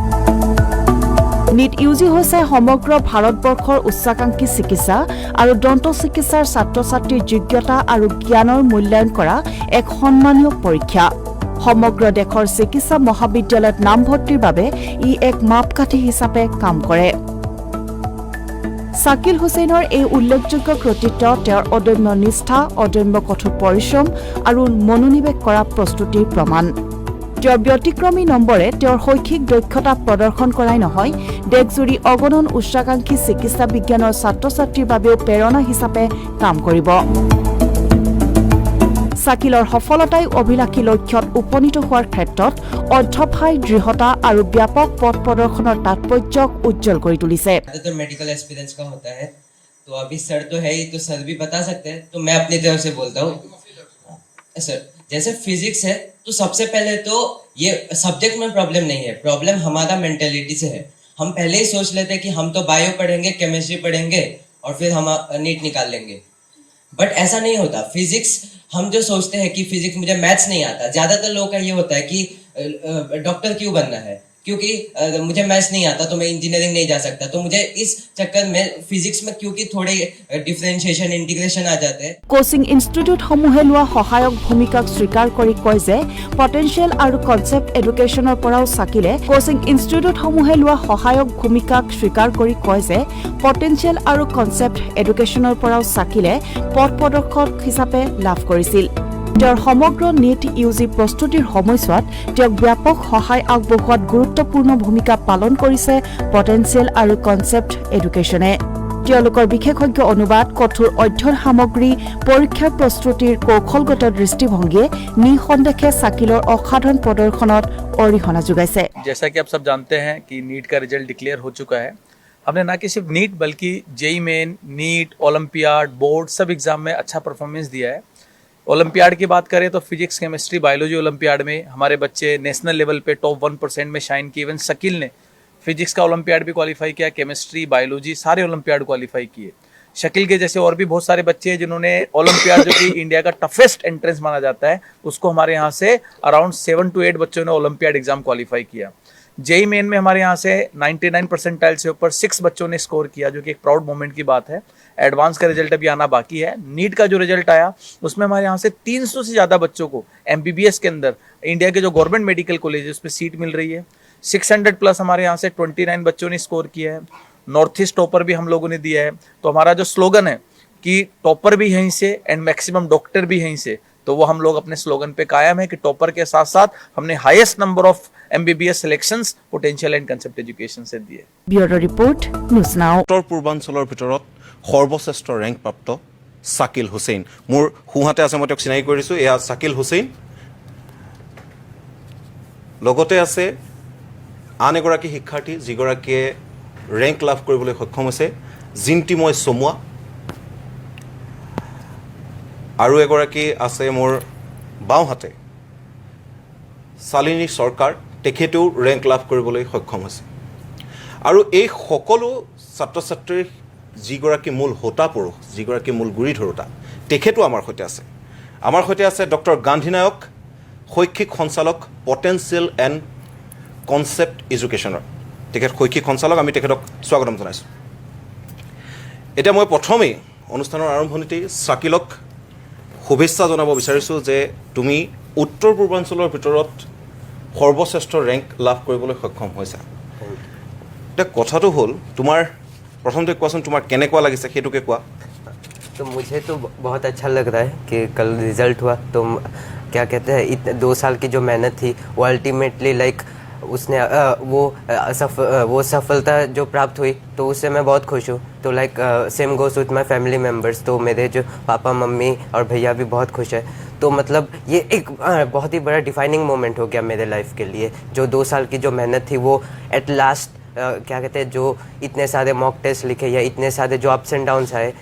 নিট ইউজি হৈছে সমগ্ৰ ভাৰতবৰ্ষৰ উচ্চাকাংক্ষী চিকিৎসা আৰু দন্ত চিকিৎসাৰ ছাত্ৰ ছাত্ৰীৰ যোগ্যতা আৰু জ্ঞানৰ মূল্যায়ন কৰা এক সন্মানীয় পৰীক্ষা। সমগ্ৰ দেশৰ চিকিৎসা মহাবিদ্যালয়ত নামভৰ্তিৰ বাবে ই এক মাপকাঠি হিচাপে কাম কৰে। শাকিল হুছেইনৰ এই উল্লেখযোগ্য কৃতিত্ব তেওঁৰ অদম্য নিষ্ঠা, অদম্য কঠোৰ পৰিশ্ৰম আৰু মনোনিৱেশ কৰা প্ৰস্তুতিৰ প্ৰমাণ। তেওঁৰ ব্যতিক্ৰমী নম্বৰে তেওঁৰ শৈক্ষিক দক্ষতা প্ৰদৰ্শন কৰাই নহয়, দেশজুৰি অগণন উচ্চাকাংক্ষী চিকিৎসা বিজ্ঞানৰ ছাত্ৰ ছাত্ৰীৰ বাবেও প্ৰেৰণা হিচাপে কাম কৰিব। শাকিলৰ সফলতাই অভিলাষী লক্ষ্যত উপনীত হোৱাৰ ক্ষেত্ৰত অধ্যৱসায়, দৃঢ়তা আৰু ব্যাপক পথ প্ৰদৰ্শনৰ তাৎপৰ্যক উজ্জ্বল কৰি তুলিছে। तो मेडिकल एक्सपीरियंस का होता है, तो अभी सर तो है ही, तो सर भी बता सकते हैं, तो मैं अपनी तरफ से बोलता हूँ। सर जैसे फिजिक्स है तो सबसे पहले तो ये सब्जेक्ट में प्रॉब्लम नहीं है, प्रॉब्लम हमारा मेंटेलिटी से है। हम पहले ही सोच लेते हैं कि हम तो बायो पढ़ेंगे, केमिस्ट्री पढ़ेंगे और फिर हम नीट निकाल लेंगे, बट ऐसा नहीं होता। फिजिक्स हम जो सोचते हैं कि फिजिक्स मुझे मैथ्स नहीं आता, ज्यादातर लोगों का ये होता है कि डॉक्टर क्यों बनना है, क्योंकि मुझे मैथ्स नहीं आता तो मैं इंजीनियरिंग नहीं जा सकता। तो मुझे इस चक्कर में फिजिक्स में क्योंकि थोड़े डिफरेंशिएशन, इंटीग्रेशन आ जाते हैं। কোচিং ইনষ্টিটিউটসমূহে লোৱা সহায়ক ভূমিকাক স্বীকাৰ কৰি কয় যে পটেনচিয়েল আৰু কনচেপ্ট এডুকেশ্যনৰ পৰাও শাকিলে কোচিং ইনষ্টিটিউটসমূহে লোৱা সহায়ক ভূমিকাক স্বীকাৰ কৰি কয় যে পটেনচিয়েল আৰু কনচেপ্ট এডুকেশ্যনৰ পৰাও শাকিলে পথ প্ৰদৰ্শক হিচাপে লাভ কৰিছিল। তেওঁৰ সমগ্ৰ নিট ইউজি প্ৰস্তুতিৰ সময়ছোৱাত তেওঁক ব্যাপক সহায় আগবঢ়োৱাত গুৰুত্বপূৰ্ণ ভূমিকা পালন কৰিছে পটেনচিয়েল আৰু কনচেপ্ট এডুকেশ্যনে। তেওঁলোকৰ বিশেষজ্ঞ অনুবাদ, কঠোৰ অধ্যয়ন সামগ্ৰী, পৰীক্ষাৰ প্ৰস্তুতিৰ কৌশলগত দৃষ্টিভংগীয়ে নিঃসন্দেহে শাকিলৰ অসাধাৰণ প্ৰদৰ্শনত অৰিহণা যোগাইছে। जैसा कि आप सब जानते हैं कि नीट का रिजल्ट डिक्लेयर हो चुका है। हमने ना कि सिर्फ नीट बल्कि JEE Main, NEET, Olympiad, board सब एग्जाम में अच्छा परफॉर्मेंस दिया है। ओलंपियाड की बात करें तो फिजिक्स, केमिस्ट्री, बायोलॉजी ओलंपियाड में हमारे बच्चे नेशनल लेवल पे टॉप 1% में शाइन किए। इवन शकील ने फिजिक्स का ओलंपियाड भी क्वालिफाई किया, केमिस्ट्री, बायोलॉजी सारे ओलंपियाड क्वालिफाई किए। शकील के जैसे और भी बहुत सारे बच्चे हैं जिन्होंने ओलंपियाड जो कि इंडिया का टफेस्ट एंट्रेंस माना जाता है, उसको हमारे यहाँ से अराउंड 7 to 8 बच्चों ने ओलंपियाड एग्जाम क्वालिफाई किया। जेई मेन में हमारे यहाँ से 99 परसेंटाइल से ऊपर 6 बच्चों ने स्कोर किया, जो कि एक प्राउड मोमेंट की बात है। एडवांस का रिजल्ट अभी आना बाकी है। नीट का जो रिजल्ट आया उसमें हमारे यहाँ से 300 से ज़्यादा बच्चों को MBBS के अंदर इंडिया के जो गवर्नमेंट मेडिकल कॉलेज है उसमें सीट मिल रही है। 600 प्लस हमारे यहाँ से 29 बच्चों ने स्कोर किया है। नॉर्थ ईस्ट टॉपर भी हम लोगों ने दिया है। तो हमारा जो स्लोगन है कि टॉपर भी यहीं से एंड मैक्सिमम डॉक्टर भी यहीं से, तो वो हम लोग अपने स्लोगन पे कायम है कि टॉपर के साथ साथ हमने highest number of MBBS selections potential and concept education से दिए। Bureau' report news now. উত্তৰ পূৰ্বাঞ্চলৰ ভিতৰত সৰ্বশ্ৰেষ্ঠ ৰেংকপ্ৰাপ্ত শাকিল হুছেইন, মোৰ সোঁহাতে আছে, মই তেওঁক চিনাকি কৰিছোঁ। এয়া শাকিল হুছেইন। লগতে আছে আন এগৰাকী শিক্ষাৰ্থী যিগৰাকীয়ে ৰেংক লাভ কৰিবলৈ সক্ষম হৈছে, জিন্তিময় চমুৱা। আৰু এগৰাকী আছে মোৰ বাওঁহাতে শালিনী চৰকাৰ, তেখেতেও ৰেংক লাভ কৰিবলৈ সক্ষম হৈছে। আৰু এই সকলো ছাত্ৰ ছাত্ৰীৰ যিগৰাকী মূল হোতা পুৰুষ, যিগৰাকী মূল গুৰি ধৰোতা, তেখেতো আমাৰ সৈতে আছে। আমাৰ সৈতে আছে ডক্টৰ গান্ধী নায়ক, শৈক্ষিক সঞ্চালক পটেঞ্চিয়েল এণ্ড কনচেপ্ট এডুকেশ্যনৰ। তেখেত শৈক্ষিক সঞ্চালক, আমি তেখেতক স্বাগতম জনাইছোঁ। এতিয়া মই প্ৰথমেই অনুষ্ঠানৰ আৰম্ভণিতেই শাকিলক শুভেচ্ছা জনাব বিচাৰিছোঁ যে তুমি উত্তৰ পূৰ্বাঞ্চলৰ ভিতৰত সৰ্বশ্ৰেষ্ঠ ৰেংক লাভ কৰিবলৈ সক্ষম হৈছা। এতিয়া কথাটো হ'ল, তোমাৰ প্ৰথমতে কোৱাচোন তোমাৰ কেনেকুৱা লাগিছে সেইটোকে কোৱা। तो मुझे तो बहुत अच्छा लग रहा है कि कल रिज़ल्ट हुआ, तो क्या कहते हैं 2 साल की जो मेहनत थी वो अल्टीमेटली लाइक उसने वो सफलता जो प्राप्त हुई, तो उससे मैं बहुत खुश हूँ। तो like same goes with my family members. तो मेरे जो पापा मम्मी और भैया भी बहुत खुश है। तो मतलब ये एक बहुत ही बड़ा डिफाइनिंग मोमेंट हो गया मेरे लाइफ के लिए। जो 2 साल की जो मेहनत थी वो एट लास्ट क्या कहते हैं, जो इतने सारे मॉक टेस्ट लिखे या इतने सारे जो अप्स एंड डाउन्स आए,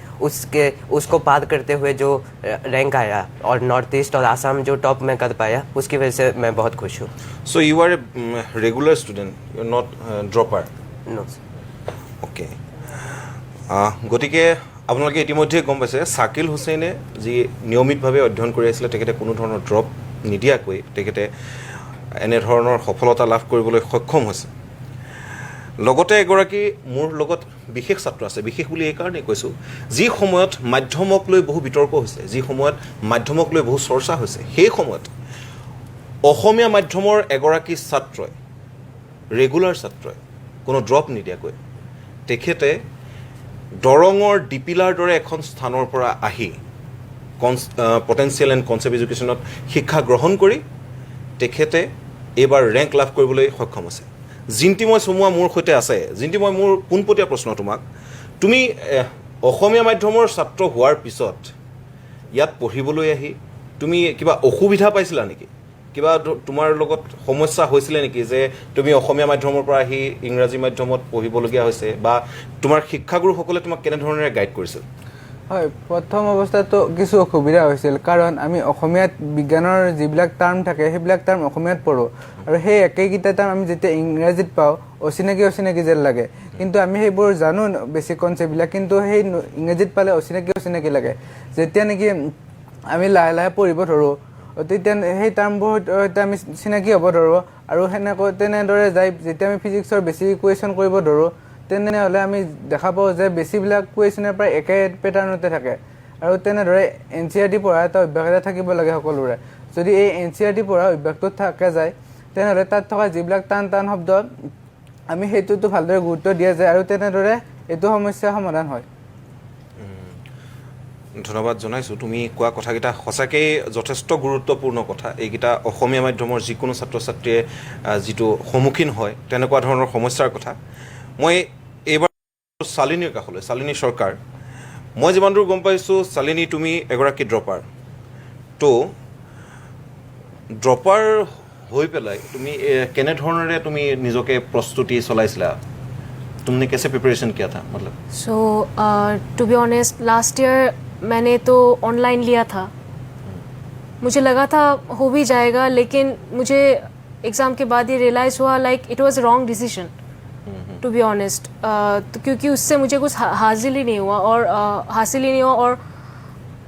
उसको पार करते हुए जो रैंक आया और नॉर्थ ईस्ट और आसाम जो टॉप में कर पाया, उसकी वजह से मैं बहुत खुश हूँ। So you are a regular student, you are not dropper? No. Okay, গতিকে আপোনালোকে ইতিমধ্যে গম পাইছে শাকিল হুছেইনে যি নিয়মিতভাৱে অধ্যয়ন কৰি আছিলে, তেখেতে কোনো ধৰণৰ ড্ৰপ নিদিয়াকৈ তেখেতে এনেধৰণৰ সফলতা লাভ কৰিবলৈ সক্ষম হৈছে। লগতে এগৰাকী মোৰ লগত বিশেষ ছাত্ৰ আছে। বিশেষ বুলি এইকাৰণেই কৈছোঁ, যি সময়ত মাধ্যমক লৈ বহু বিতৰ্ক হৈছে, যি সময়ত মাধ্যমক লৈ বহু চৰ্চা হৈছে, সেই সময়ত অসমীয়া মাধ্যমৰ এগৰাকী ছাত্ৰই, ৰেগুলাৰ ছাত্ৰই, কোনো ড্ৰপ নিদিয়াকৈ তেখেতে দৰঙৰ ডিপিলাৰ দৰে এখন স্থানৰ পৰা আহি পটেঞ্চিয়েল এণ্ড কনচেপ্ট এডুকেশ্যনত শিক্ষা গ্ৰহণ কৰি তেখেতে এইবাৰ ৰেংক লাভ কৰিবলৈ সক্ষম হৈছে। জিন্তিময় চমুৱা মোৰ সৈতে আছে। জিন্তিময়, মোৰ পোনপটীয়া প্ৰশ্ন তোমাক, তুমি অসমীয়া মাধ্যমৰ ছাত্ৰ হোৱাৰ পিছত ইয়াত পঢ়িবলৈ আহি তুমি কিবা অসুবিধা পাইছিলা নেকি? কিবা তোমাৰ লগত সমস্যা হৈছিলে নেকি যে তুমি অসমীয়া মাধ্যমৰ পৰা আহি ইংৰাজী মাধ্যমত পঢ়িবলগীয়া হৈছে, বা তোমাৰ শিক্ষাগুৰুসকলে তোমাক কেনেধৰণেৰে গাইড কৰিছিল? হয়, প্ৰথম অৱস্থাতো কিছু অসুবিধা হৈছিল, কাৰণ আমি অসমীয়াত বিজ্ঞানৰ যিবিলাক টাৰ্ম থাকে সেইবিলাক টাৰ্ম অসমীয়াত পঢ়োঁ, আৰু সেই একেইকেইটা টাৰ্ম আমি যেতিয়া ইংৰাজীত পাওঁ অচিনাকি যেন লাগে। কিন্তু আমি সেইবোৰ জানো বেছিক কনচেপ্টবিলাক, কিন্তু সেই ইংৰাজীত পালে অচিনাকি লাগে। যেতিয়া নেকি আমি লাহে লাহে পঢ়িব ধৰোঁ, তেতিয়া সেই টাৰ্মবোৰ সৈতে আমি চিনাকি হ'ব ধৰোঁ, আৰু তেনেদৰে যাই যেতিয়া আমি ফিজিক্সৰ বেছি কুৱেশ্যন কৰিব ধৰোঁ, তেনেহ'লে আমি দেখা পাওঁ যে বেছিবিলাক কুৱেশ্যনৰ প্ৰায় একে পেটাৰ্ণতে থাকে। আৰু তেনেদৰে NCERT পঢ়া এটা অভ্যাস এটা থাকিব লাগে সকলোৰে। যদি এই NCERT পঢ়া অভ্যাসটোত থকা যায়, তেনেহ'লে তাত থকা যিবিলাক টান শব্দ আমি সেইটোতো ভালদৰে গুৰুত্ব দিয়া যায়, আৰু তেনেদৰে এইটো সমস্যাৰ সমাধান হয়। ধন্যবাদ জনাইছোঁ। তুমি কোৱা কথাকেইটা সঁচাকৈ যথেষ্ট গুৰুত্বপূৰ্ণ কথা। এইকেইটা অসমীয়া মাধ্যমৰ যিকোনো ছাত্ৰ ছাত্ৰীয়ে যিটো সন্মুখীন হয় তেনেকুৱা ধৰণৰ সমস্যাৰ কথা। মই এইবাৰ শালিনীৰ কাষলৈ, শালিনী চৰকাৰ, মই যিমান দূৰ গম পাইছোঁ শালিনী তুমি এগৰাকী ড্ৰপাৰ। তো ড্ৰপাৰ হৈ পেলাই তুমি কেনেধৰণেৰে তুমি নিজকে প্ৰস্তুতি চলাইছিলা? तुमने कैसे प्रिपरेशन किया था? मतलब so to be honest last year मैंने तो ऑनलाइन लिया था, मुझे लगा था हो भी जाएगा, लेकिन मुझे एग्ज़ाम के बाद ये रियलाइज़ हुआ like it was wrong decision to be honest, क्योंकि उससे मुझे कुछ हासिल ही नहीं हुआ और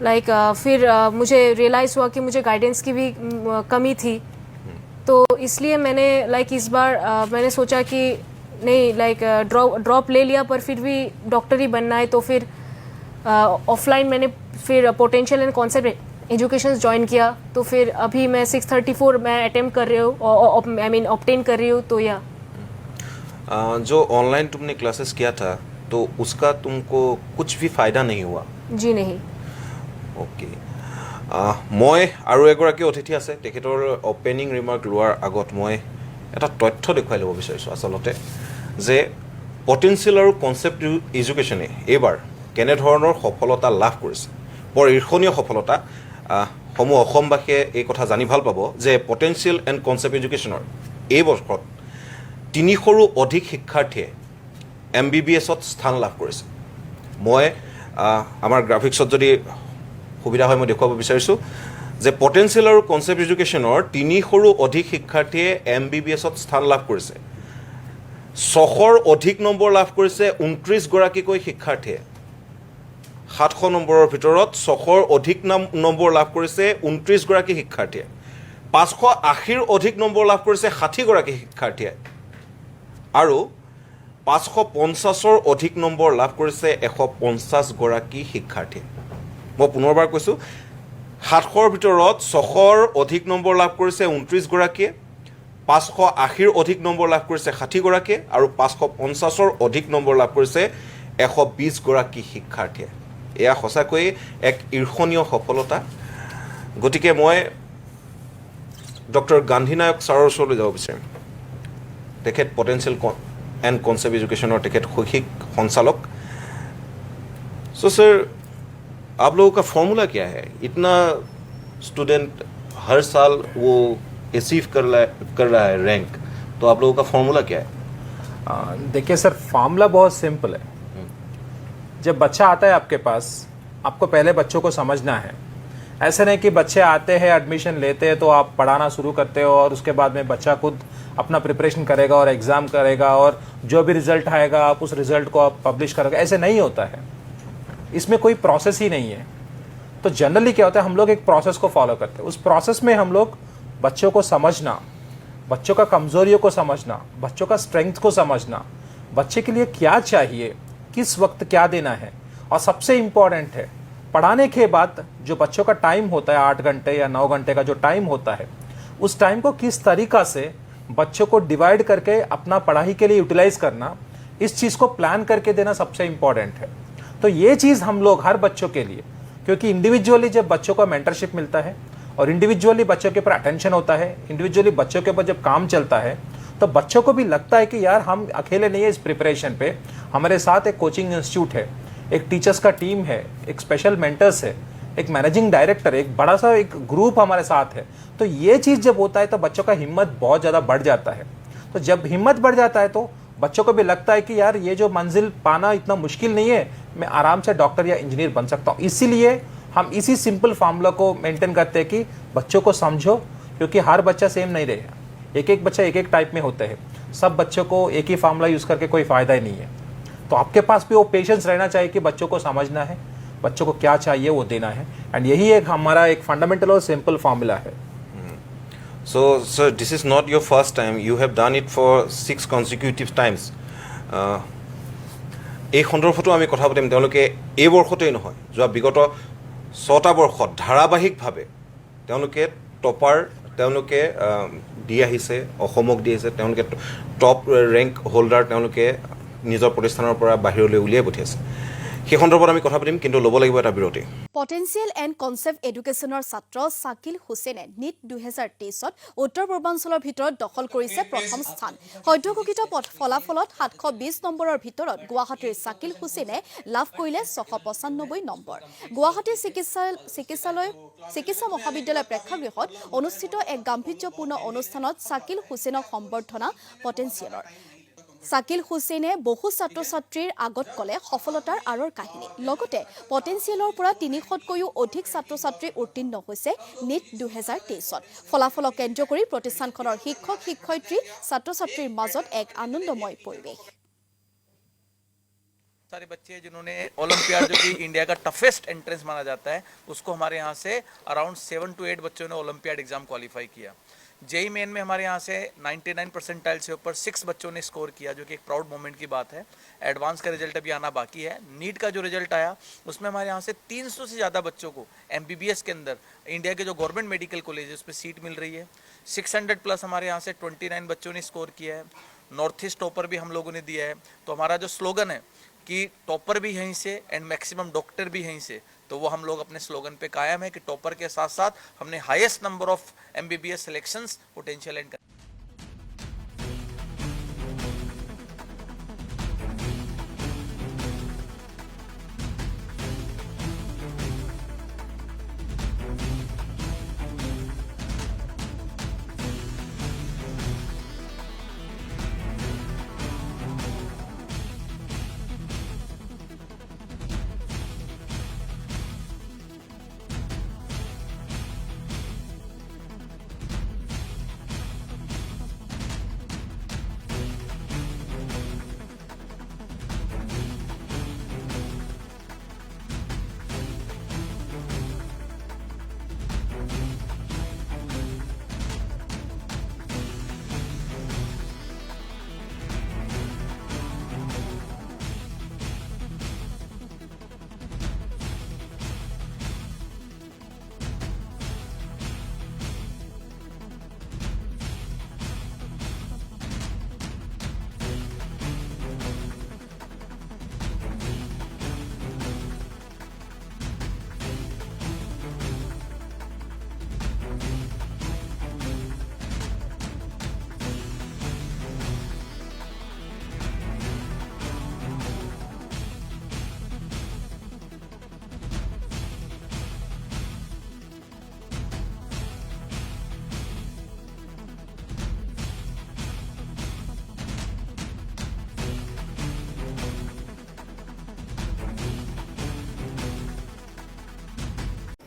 लाइक फिर मुझे रियलाइज़ हुआ कि मुझे गाइडेंस की भी कमी थी, तो इसलिए मैंने लाइक इस बार मैंने सोचा कि नहीं लाइक ड्रॉप ले लिया, पर फिर भी डॉक्टर ही बनना है, तो फिर ऑफलाइन मैंने फिर potential and concept education join किया। तो फिर अभी मैं 634 मैं अटेम्प्ट कर रही हूँ, आई मीन ऑब्टेन कर रही हूँ। तो या जो ऑनलाइन तुमने क्लासेस किया था तो उसका तुमको कुछ भी फायदा नहीं हुआ? जी नहीं। ओके, মই আৰু এগৰাকী অতিথি আছে, তেখেতৰ অপেনিং ৰিমাৰ্ক লোৱাৰ আগত মই এটা তথ্য দেখুৱাই ল'ব বিচাৰিছোঁ আচলতে যে পটেনচিয়েল আৰু কনচেপ্ট এডুকেশ্যনে এইবাৰ কেনেধৰণৰ সফলতা লাভ কৰিছে। বৰ ঈৰ্ষণীয় সফলতা। সমূহ অসমবাসীয়ে এই কথা জানি ভাল পাব যে পটেনচিয়েল এণ্ড কনচেপ্ট এডুকেশ্যনৰ এই বৰ্ষত 300ৰো অধিক শিক্ষাৰ্থীয়ে MBBSত স্থান লাভ কৰিছে। মই আমাৰ গ্ৰাফিক্সত যদি সুবিধা হয় মই দেখুৱাব বিচাৰিছোঁ যে পটেনচিয়েল আৰু কনচেপ্ট এডুকেশ্যনৰ 300ৰো অধিক শিক্ষাৰ্থীয়ে MBBSত স্থান লাভ কৰিছে। 600ৰ অধিক নম্বৰ লাভ কৰিছে 29 গৰাকীকৈ শিক্ষাৰ্থীয়ে। 700 নম্বৰৰ ভিতৰত 600ৰ অধিক নম্বৰ লাভ কৰিছে 29 গৰাকী শিক্ষাৰ্থীয়ে। 580ৰ অধিক নম্বৰ লাভ কৰিছে 60 গৰাকী শিক্ষাৰ্থীয়ে আৰু 550ৰ অধিক নম্বৰ লাভ কৰিছে 150 গৰাকী শিক্ষাৰ্থীয়ে। মই পুনৰবাৰ কৈছোঁ, 700ৰ ভিতৰত 600ৰ অধিক নম্বৰ লাভ কৰিছে 29 গৰাকীয়ে, 580ৰ অধিক নম্বৰ লাভ কৰিছে 60 গৰাকীয়ে আৰু 550ৰ অধিক নম্বৰ লাভ কৰিছে 120 গৰাকী শিক্ষাৰ্থীয়ে। এয়া সঁচাকৈয়ে এক ঈৰ্ষণীয় সফলতা। গতিকে মই ডক্টৰ গান্ধী নায়ক ছাৰৰ ওচৰলৈ যাব বিচাৰিম। তেখেত পটেনচিয়েল एंड कॉन्सेप्ट एजुकेशन और टिकट शैक्षिक संचालक। सो सर, आप लोगों का फॉर्मूला क्या है? इतना स्टूडेंट हर साल वो अचीव कर रहा है रैंक, तो आप लोगों का फॉर्मूला क्या है? देखिए सर, फॉर्मूला बहुत सिंपल है। जब बच्चा आता है आपके पास, आपको पहले बच्चों को समझना है। ऐसे नहीं कि बच्चे आते हैं, एडमिशन लेते हैं तो आप पढ़ाना शुरू करते हो और उसके बाद में बच्चा खुद अपना प्रिपरेशन करेगा और एग्ज़ाम करेगा और जो भी रिज़ल्ट आएगा आप उस रिज़ल्ट को आप पब्लिश करोगे। ऐसे नहीं होता है, इसमें कोई प्रोसेस ही नहीं है। तो जनरली क्या होता है, हम लोग एक प्रोसेस को फॉलो करते हैं। उस प्रोसेस में हम लोग बच्चों को समझना, बच्चों का कमज़ोरियों को समझना, बच्चों का स्ट्रेंथ को समझना, बच्चे के लिए क्या चाहिए, किस वक्त क्या देना है, और सबसे इम्पॉर्टेंट है पढ़ाने के बाद जो बच्चों का टाइम होता है 8 घंटे या 9 घंटे का जो टाइम होता है, उस टाइम को किस तरीक़ा से बच्चों को डिवाइड करके अपना पढ़ाई के लिए यूटिलाइज करना, इस चीज़ को प्लान करके देना सबसे इम्पॉर्टेंट है। तो ये चीज़ हम लोग हर बच्चों के लिए, क्योंकि इंडिविजुअली जब बच्चों को मेंटरशिप मिलता है और इंडिविजुअली बच्चों के ऊपर अटेंशन होता है, इंडिविजुअली बच्चों के ऊपर जब काम चलता है, तो बच्चों को भी लगता है कि यार हम अकेले नहीं है इस प्रिपरेशन पे, हमारे साथ एक कोचिंग इंस्टीट्यूट है, एक टीचर्स का टीम है, एक स्पेशल मेंटर्स है, एक मैनेजिंग डायरेक्टर, एक बड़ा सा एक ग्रुप हमारे साथ है। तो ये चीज़ जब होता है तो बच्चों का हिम्मत बहुत ज़्यादा बढ़ जाता है। तो जब हिम्मत बढ़ जाता है तो बच्चों को भी लगता है कि यार ये जो मंजिल पाना इतना मुश्किल नहीं है, मैं आराम से डॉक्टर या इंजीनियर बन सकता हूँ। इसीलिए हम इसी सिंपल फार्मूला को मेंटेन करते हैं कि बच्चों को समझो, क्योंकि हर बच्चा सेम नहीं रहेगा, एक एक बच्चा एक एक टाइप में होते हैं। सब बच्चों को एक ही फार्मूला यूज़ करके कोई फ़ायदा ही नहीं है। तो आपके पास भी वो पेशेंस रहना चाहिए कि बच्चों को समझना है, बच्चों को क्या चाहिए वो देना है, एंड यही एक हमारा एक फंडामेंटल और सिंपल फार्मूला है। So, sir, this is not your first time. You have done it for 6 consecutive times. এই সন্দৰ্ভতো আমি কথা পাতিম। তেওঁলোকে এই বৰ্ষতেই নহয়, যোৱা বিগত 6টা বৰ্ষত ধাৰাবাহিকভাৱে তেওঁলোকে টপাৰ তেওঁলোকে দি আহিছে, অসমক দি আহিছে। তেওঁলোকে টপ ৰেংক হোল্ডাৰ তেওঁলোকে নিজৰ প্ৰতিষ্ঠানৰ পৰা বাহিৰলৈ উলিয়াই পঠিয়াইছে। সেই সন্দৰ্ভত আমি কথা পাতিম, কিন্তু ল'ব লাগিব এটা বিৰতি। পটেনচিয়েল এণ্ড কনচেপ্ট এডুকেশ্যনৰ ছাত্ৰ শাকিল হুছেইনে নিট 2023ত উত্তৰ পূৰ্বাঞ্চলৰ ভিতৰত দখল কৰিছে প্ৰথম স্থান। সদ্যঘোষিত ফলাফলত 720 নম্বৰৰ ভিতৰত গুৱাহাটীৰ শাকিল হুছেইনে লাভ কৰিলে 695 নম্বৰ। গুৱাহাটী চিকিৎসা মহাবিদ্যালয় প্ৰেক্ষাগৃহত অনুষ্ঠিত এক গাম্ভীৰ্যপূৰ্ণ অনুষ্ঠানত শাকিল হুছেইনক সম্বৰ্ধনা পটেনচিয়েলৰ। শাকিল হুছেইনে বহু ছাত্ৰ ছাত্ৰীৰ আগত ক'লে সফলতাৰ আঁৰৰ কাহিনী। লগতে পটেনচিয়েলৰ পৰা 300তকৈও অধিক ছাত্ৰ ছাত্ৰী উত্তীৰ্ণ হৈছে নিট 2023ত। ফলাফলক কেন্দ্ৰ কৰি প্ৰতিষ্ঠানখনৰ শিক্ষক শিক্ষয়িত্ৰী ছাত্ৰ ছাত্ৰীৰ মাজত এক আনন্দময় পৰিৱেশ। सारे बच्चे जिन्होंने ओलंपियाड, जो कि इंडिया का टफेस्ट एंट्रेंस माना जाता है, उसको हमारे यहाँ से अराउंड 7 to 8 बच्चों ने ओलंपियाड एग्जाम क्वालिफाई किया। जेई मेन में हमारे यहाँ से 99 परसेंटाइल से ऊपर 6 बच्चों ने स्कोर किया, जो कि एक प्राउड मोमेंट की बात है। एडवांस का रिजल्ट अभी आना बाकी है। नीट का जो रिजल्ट आया उसमें हमारे यहाँ से 300 से ज़्यादा बच्चों को MBBS के अंदर इंडिया के जो गवर्नमेंट मेडिकल कॉलेज है उसमें सीट मिल रही है। 600 प्लस हमारे यहाँ से 29 बच्चों ने स्कोर किया है। नॉर्थ ईस्ट टॉपर भी हम लोगों ने दिया है। तो हमारा जो स्लोगन है कि टॉपर भी यहीं से एंड मैक्सिमम डॉक्टर भी यहीं से, तो वो हम लोग अपने स्लोगन पे कायम है कि टॉपर के साथ साथ हमने highest number of MBBS selections potential and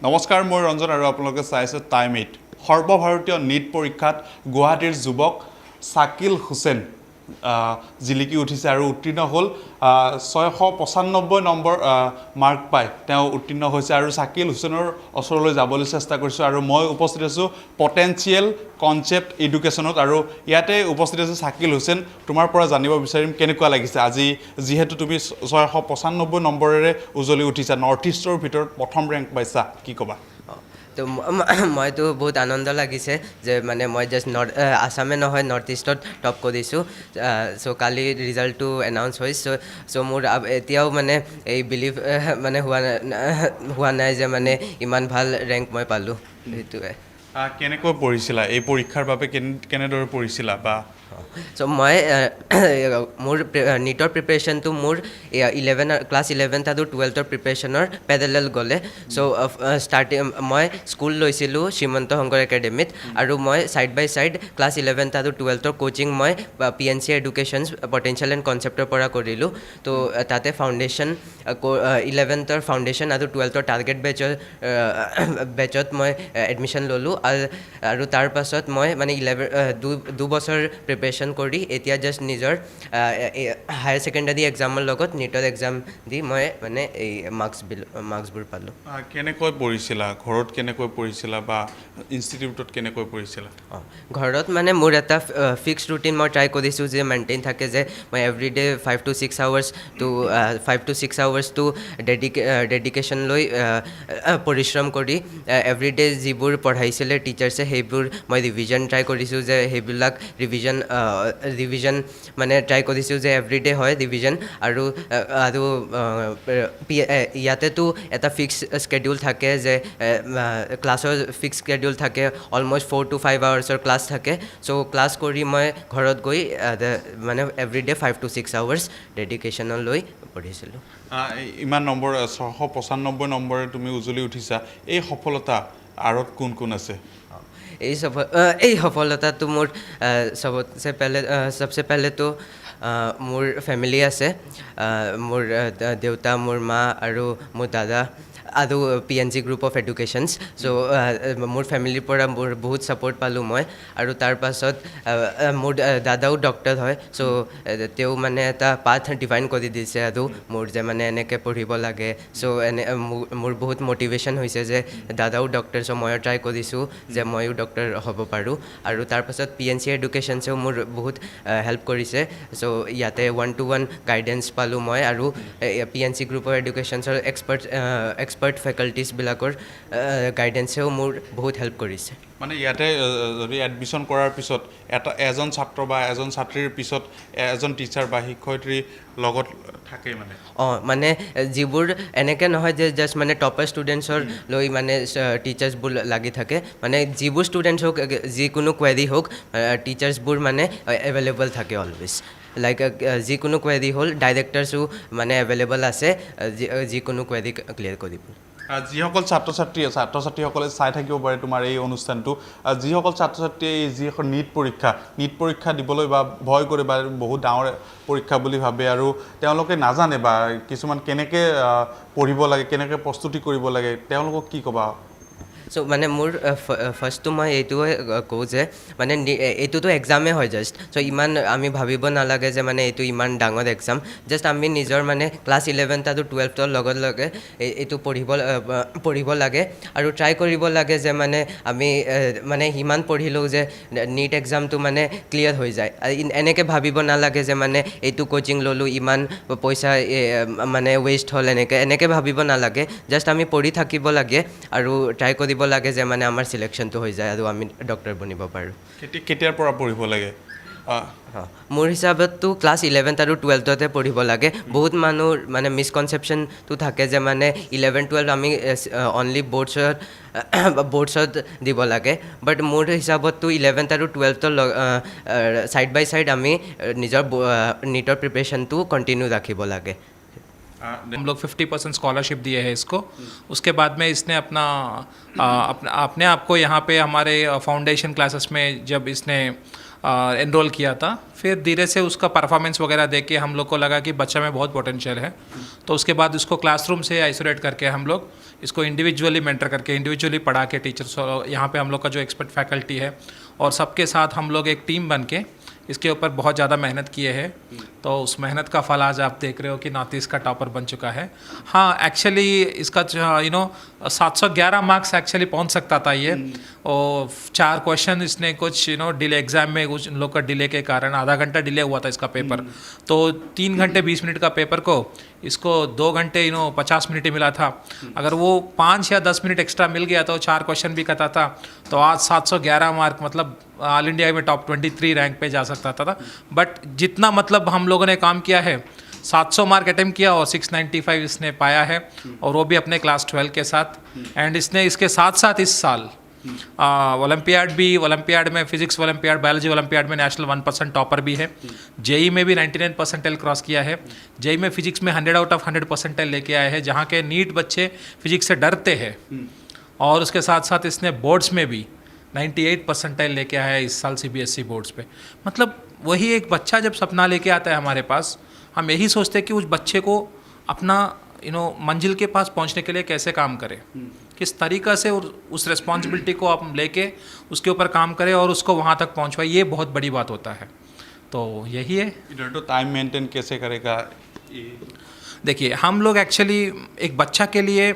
নমস্কাৰ, মই ৰঞ্জন আৰু আপোনালোকে চাইছে টাইম 8। সৰ্বভাৰতীয় নীট পৰীক্ষাত গুৱাহাটীৰ যুৱক শাকিল হুছেইন জিলিকি উঠিছে আৰু উত্তীৰ্ণ হ'ল। 695 নম্বৰ মাৰ্ক পাই তেওঁ উত্তীৰ্ণ হৈছে আৰু শাকিল হুছেইনৰ ওচৰলৈ যাবলৈ চেষ্টা কৰিছোঁ। আৰু মই উপস্থিত আছোঁ পটেঞ্চিয়েল কনচেপ্ট এডুকেশ্যনত, আৰু ইয়াতে উপস্থিত আছে শাকিল হুছেইন। তোমাৰ পৰা জানিব বিচাৰিম কেনেকুৱা লাগিছে আজি, যিহেতু তুমি 695 নম্বৰেৰে উজলি উঠিছা, নৰ্থ ইষ্টৰ ভিতৰত প্ৰথম ৰেংক পাইছা, কি ক'বা? তো মইতো বহুত আনন্দ লাগিছে যে মানে মই জাষ্ট আছামে নহয় নৰ্থ ইষ্টত টপ কৰিছোঁ। চ' কালি ৰিজাল্টটো এনাউন্স হৈছে। চ' মোৰ এতিয়াও মানে এই বিলিভ মানে হোৱা নাই যে মানে ইমান ভাল ৰেংক মই পালোঁ। সেইটোৱে। কেনেকৈ পঢ়িছিলা এই পৰীক্ষাৰ বাবে, কেনেদৰে পঢ়িছিলা? বা চ' মই মোৰ নীটৰ প্ৰিপেৰেশ্যনটো মোৰ ক্লাছ 11 আৰু 12ৰ প্ৰিপেৰেশ্যনৰ পেৰেলেল গ'লে। চ' মই স্কুল লৈছিলোঁ শ্ৰীমন্ত শংকৰ একাডেমীত, আৰু মই ছাইড বাই ছাইড ক্লাছ 11 আৰু 12ৰ কোচিং মই PNC এডুকেশ্যন পটেঞ্চিয়েল এণ্ড কনচেপ্টৰ পৰা কৰিলোঁ। তো তাতে ফাউণ্ডেশ্যন 11ৰ ফাউণ্ডেশ্যন আৰু 12ৰ টাৰ্গেট বেচত মই এডমিশ্যন ল'লোঁ। আৰু তাৰ পাছত মই মানে 2 বছৰ প্ৰিপেৰেশ্যন কৰি এতিয়া জাষ্ট নিজৰ হায়াৰ ছেকেণ্ডাৰী এক্সামৰ লগত নীটৰ এক্সাম দি মই মানে এই মাৰ্কছবোৰ পালোঁ। কেনেকৈ পঢ়িছিলা? ঘৰত কেনেকৈ পঢ়িছিলা বা ইনষ্টিটিউটত কেনেকৈ পঢ়িছিলা? ঘৰত মানে মোৰ এটা ফিক্সড ৰুটিন মই ট্ৰাই কৰিছোঁ যে মেইনটেইন থাকে, যে মই এভৰিডে 5 to 6 আৱাৰ্ছটো ডেডিকেশ্যন লৈ পৰিশ্ৰম কৰি এভৰিডে যিবোৰ পঢ়াইছিলে টিচাৰ্ছে সেইবোৰ মই ৰিভিজন ট্ৰাই কৰিছোঁ, যে সেইবিলাক ৰিভিজন মানে ট্ৰাই কৰিছোঁ যে এভৰিডে হয় ৰিভিজন। আৰু ইয়াতেতো এটা ফিক্স স্কেডিউল থাকে, যে ক্লাছৰ ফিক্স স্কেডিউল থাকে, অলমষ্ট 4 to 5 আৱাৰ্ছৰ ক্লাছ থাকে। চ' ক্লাছ কৰি মই ঘৰত গৈ মানে এভৰিডে 5 to 6 আৱাৰ্ছ ডেডিকেশ্যনলৈ লৈ পঢ়িছিলোঁ। ইমান নম্বৰ 695 নম্বৰে তুমি উজলি উঠিছা, এই সফলতা আঁৰত কোন কোন আছে? এই সফলতাটো মোৰ চবচে পেহলেতো মোৰ ফেমিলি আছে, মোৰ দেউতা, মোৰ মা আৰু মোৰ দাদা। আৰু PNC গ্ৰুপ অফ এডুকেশ্যনছ চ' মোৰ ফেমিলিৰ পৰা মোৰ বহুত ছাপৰ্ট পালোঁ মই আৰু তাৰ পাছত মোৰ দাদাও ডক্টৰ হয় চ' তেওঁ মানে এটা পাথ ডিফাইন কৰি দিছে আৰু মোৰ যে মানে এনেকৈ পঢ়িব লাগে চ' মোৰ বহুত মটিভেশ্যন হৈছে যে দাদাও ডক্টৰ চ' ময়ো ট্ৰাই কৰিছোঁ যে ময়ো ডক্টৰ হ'ব পাৰোঁ আৰু তাৰপাছত PNC এডুকেশ্যনছেও মোৰ বহুত হেল্প কৰিছে চ' ইয়াতে 1-to-1 গাইডেঞ্চ পালোঁ মই আৰু PNC গ্ৰুপ অফ এডুকেশ্যনছৰ এক্সপাৰ্ট ফেকাল্টিজবিলাকৰ গাইডেঞ্চেও মোৰ বহুত হেল্প কৰিছে মানে ইয়াতে যদি এডমিশ্যন কৰাৰ পিছত এজন ছাত্ৰ বা এজন ছাত্ৰীৰ পিছত এজন টিচাৰ বা শিক্ষয়িত্ৰী লগত থাকে মানে মানে যিবোৰ এনেকৈ নহয় যে জাষ্ট মানে টপাৰ ষ্টুডেণ্টছৰ লৈ মানে টিচাৰ্ছবোৰ লাগি থাকে মানে যিবোৰ ষ্টুডেণ্টছ হওক যিকোনো কুৱেৰি হওক টিচাৰ্ছবোৰ মানে এভেইলেবল থাকে অলৱেজ লাইক যিকোনো কুৱেৰি হ'ল ডাইৰেক্টৰ্ছো মানে এভেইলেবল আছে যিকোনো কুৱেৰি ক্লিয়াৰ কৰিব যিসকল ছাত্ৰ ছাত্ৰীসকলে চাই থাকিব পাৰে তোমাৰ এই অনুষ্ঠানটো যিসকল ছাত্ৰ ছাত্ৰীয়ে এই যিখন নীট পৰীক্ষা দিবলৈ বা ভয় কৰে বা বহুত ডাঙৰ পৰীক্ষা বুলি ভাবে আৰু তেওঁলোকে নাজানে বা কিছুমান কেনেকৈ পঢ়িব লাগে কেনেকৈ প্ৰস্তুতি কৰিব লাগে তেওঁলোকক কি ক'বা চ' মানে মোৰ ফাৰ্ষ্টটো মই এইটোৱে কওঁ যে মানে এইটোতো এক্সামেই হয় জাষ্ট চ' ইমান আমি ভাবিব নালাগে যে মানে এইটো ইমান ডাঙৰ এক্সাম জাষ্ট আমি নিজৰ মানে ক্লাছ 11 আৰু 12ৰ লগে এইটো পঢ়িব লাগে আৰু ট্ৰাই কৰিব লাগে যে মানে আমি মানে সিমান পঢ়িলেও যে নীট এক্সামটো মানে ক্লিয়াৰ হৈ যায় এনেকৈ ভাবিব নালাগে যে মানে এইটো কোচিং ল'লোঁ ইমান পইচা মানে ৱেষ্ট হ'ল এনেকৈ ভাবিব নালাগে জাষ্ট আমি পঢ়ি থাকিব লাগে আৰু ট্ৰাই কৰিব লাগে যে মানে আমাৰ চিলেকশ্যনটো হৈ যায় আৰু আমি ডক্টৰ বনিব পাৰোঁ কেতিয়াৰ পৰা পঢ়িব লাগে মোৰ হিচাপততো ক্লাছ 11 আৰু 12তে পঢ়িব লাগে বহুত মানুহৰ মানে মিছকনচেপশ্যনটো থাকে যে মানে 11-12 আমি অনলি বৰ্ডছত দিব লাগে বাট মোৰ হিচাপততো 11 আৰু 12ৰ ছাইড বাই ছাইড আমি নিজৰ নীটৰ প্ৰিপেৰেশ্যনটো কণ্টিনিউ ৰাখিব লাগে हम लोग 50% स्कॉलरशिप दिए है इसको उसके बाद में इसने अपने आप को यहाँ पे हमारे फाउंडेशन क्लासेस में जब इसने एनरोल किया था फिर धीरे से उसका परफॉर्मेंस वगैरह देख के हम लोग को लगा कि बच्चा में बहुत पोटेंशियल है तो उसके बाद उसको क्लासरूम से आइसोलेट करके हम लोग इसको इंडिविजुअली मेंटर करके इंडिविजुअली पढ़ा के टीचर्स यहाँ पे हम लोग का जो एक्सपर्ट फैकल्टी है और सबके साथ हम लोग एक टीम बन के इसके ऊपर बहुत ज़्यादा मेहनत किए हैं तो उस मेहनत का फल आज आप देख रहे हो कि नॉर्थ ईस्ट का टॉपर बन चुका है हाँ एक्चुअली इसका 711 मार्क्स एक्चुअली पहुंच सकता था ये और 4 क्वेश्चन इसने कुछ डिले एग्जाम में कुछ लोग का डिले के कारण आधा घंटा डिले हुआ था इसका पेपर तो 3 घंटे 20 मिनट का पेपर को इसको 2 घंटे 50 मिनट ही मिला था अगर वो 5 या 10 मिनट एक्स्ट्रा मिल गया तो 4 क्वेश्चन भी करता था तो आज 711 मार्क मतलब ऑल इंडिया में टॉप 23 रैंक पे जा सकता था बट जितना मतलब हम लोगों ने काम किया है 700 मार्क अटेम्प्ट किया और 695 इसने पाया है और वो भी अपने क्लास 12 के साथ एंड इसने इसके साथ साथ इस साल ओलंपियाड में फिजिक्स ओलंपियाड बायोलॉजी ओलंपियाड में नेशनल 1% टॉपर भी है जेई में भी 99 परसेंटाइल क्रॉस किया है जेई में फिजिक्स में 100 आउट ऑफ 100 परसेंटाइल लेके आए हैं जहाँ के नीट बच्चे फिजिक्स से डरते हैं और उसके साथ साथ इसने बोर्ड्स में भी 98 परसेंटाइल लेके आया है इस साल CBSE बोर्ड्स पे मतलब वही एक बच्चा जब सपना लेके आता है हमारे पास हम यही सोचते हैं कि उस बच्चे को अपना मंजिल के पास पहुंचने के लिए कैसे काम करें किस तरीक़ा से उस रिस्पॉन्सिबिलिटी को आप लेके उसके ऊपर काम करें और उसको वहाँ तक पहुँचवाए ये बहुत बड़ी बात होता है तो यही है इधर तो टाइम मेंटेन कैसे करेगा देखिए हम लोग एक्चुअली एक बच्चा के लिए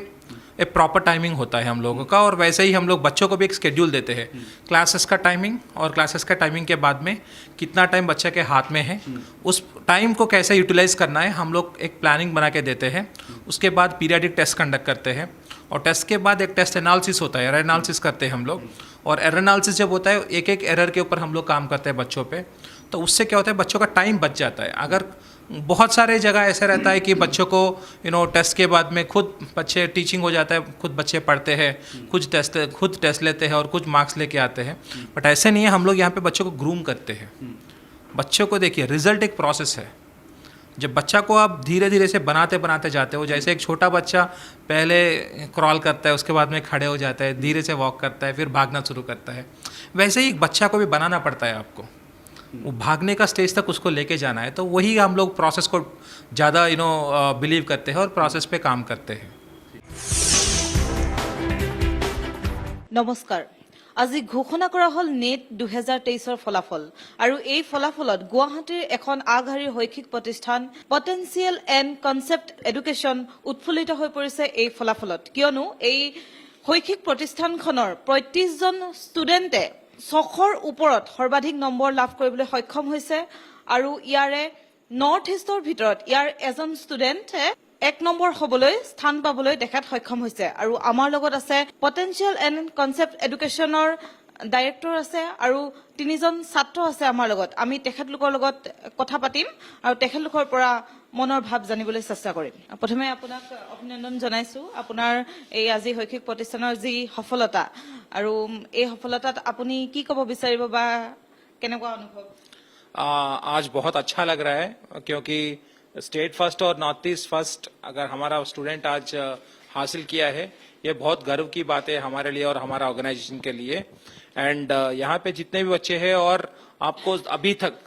एक प्रॉपर टाइमिंग होता है हम लोगों का और वैसे ही हम लोग बच्चों को भी एक स्केड्यूल देते हैं क्लासेस का टाइमिंग और क्लासेस का टाइमिंग के बाद में कितना टाइम बच्चे के हाथ में है उस टाइम को कैसे यूटिलाइज़ करना है हम लोग एक प्लानिंग बना के देते हैं उसके बाद पीरियडिक टेस्ट कंडक्ट करते हैं और टेस्ट के बाद एक टेस्ट एनालिसिस होता है एरर एनालिसिस करते हैं हम लोग और एरर एनालिसिस जब होता है एक एक एरर के ऊपर हम लोग काम करते हैं बच्चों पे तो उससे क्या होता है बच्चों का टाइम बच जाता है अगर बहुत सारे जगह ऐसा रहता है कि बच्चों को टेस्ट के बाद में खुद बच्चे टीचिंग हो जाता है खुद बच्चे पढ़ते हैं खुद टेस्ट लेते हैं और कुछ मार्क्स लेके आते हैं बट ऐसे नहीं है हम लोग यहाँ पे बच्चों को ग्रूम करते हैं बच्चों को देखिए रिजल्ट एक प्रोसेस है जब बच्चा को आप धीरे धीरे से बनाते जाते हो जैसे एक छोटा बच्चा पहले क्रॉल करता है उसके बाद में खड़े हो जाता है धीरे से वॉक करता है फिर भागना शुरू करता है वैसे ही एक बच्चा को भी बनाना पड़ता है आपको वो भागने का स्टेज तक उसको लेके जाना है तो वही हम लोग प्रोसेस को ज़्यादा बिलीव करते हैं और प्रोसेस पे काम करते हैं নমস্কাৰ আজি ঘোষণা কৰা হল নেট 2023 ফলাফল আৰু এই ফলাফলত গুৱাহাটীৰ এখন আগশাৰীৰ শৈক্ষিক প্ৰতিষ্ঠান পটেনচিয়েল এণ্ড কনচেপ্ট এডুকেশ্যন উৎফুল্লিত হৈ পৰিছে এই ফলাফলত কিয়নো এই শৈক্ষিক প্ৰতিষ্ঠানখনৰ 35জন ষ্টুডেণ্টে 600ৰ ওপৰত সৰ্বাধিক নম্বৰ লাভ কৰিবলৈ সক্ষম হৈছে আৰু ইয়াৰে নৰ্থ ইষ্টৰ ভিতৰত ইয়াৰ এজন ষ্টুডেণ্টে 1 নম্বৰ হবলৈ স্থান পাবলৈ দেখাত সক্ষম হৈছে আৰু আমাৰ লগত আছে পটেনচিয়েল এণ্ড কনচেপ্ট এডুকেশ্যনৰ ডাইৰেক্টৰ আছে আৰু 3জন ছাত্ৰ আছে আমাৰ লগত আমি তেখেতলোকৰ লগত কথা পাতিম আৰু তেখেতলোকৰ পৰা মনৰ ভাৱ জানিবলৈ চেষ্টা কৰিম প্ৰথমে আপোনাক অভিনন্দন জনাইছো আপোনাৰ এই আজি শৈক্ষিক প্ৰতিষ্ঠানৰ যি সফলতা আৰু এই সফলতাত আপুনি কি ক'ব বিচাৰিব বা কেনেকুৱা অনুভৱ आज बहुत अच्छा लग रहा है क्योंकि स्टेट फर्स्ट और नॉर्थ ईस्ट फर्स्ट अगर हमारा स्टूडेंट आज हासिल किया है ये बहुत गर्व की बात है हमारे लिए और हमारा ऑर्गेनाइजेशन के लिए एंड यहाँ पे जितने भी बच्चे हैं और आपको अभी तक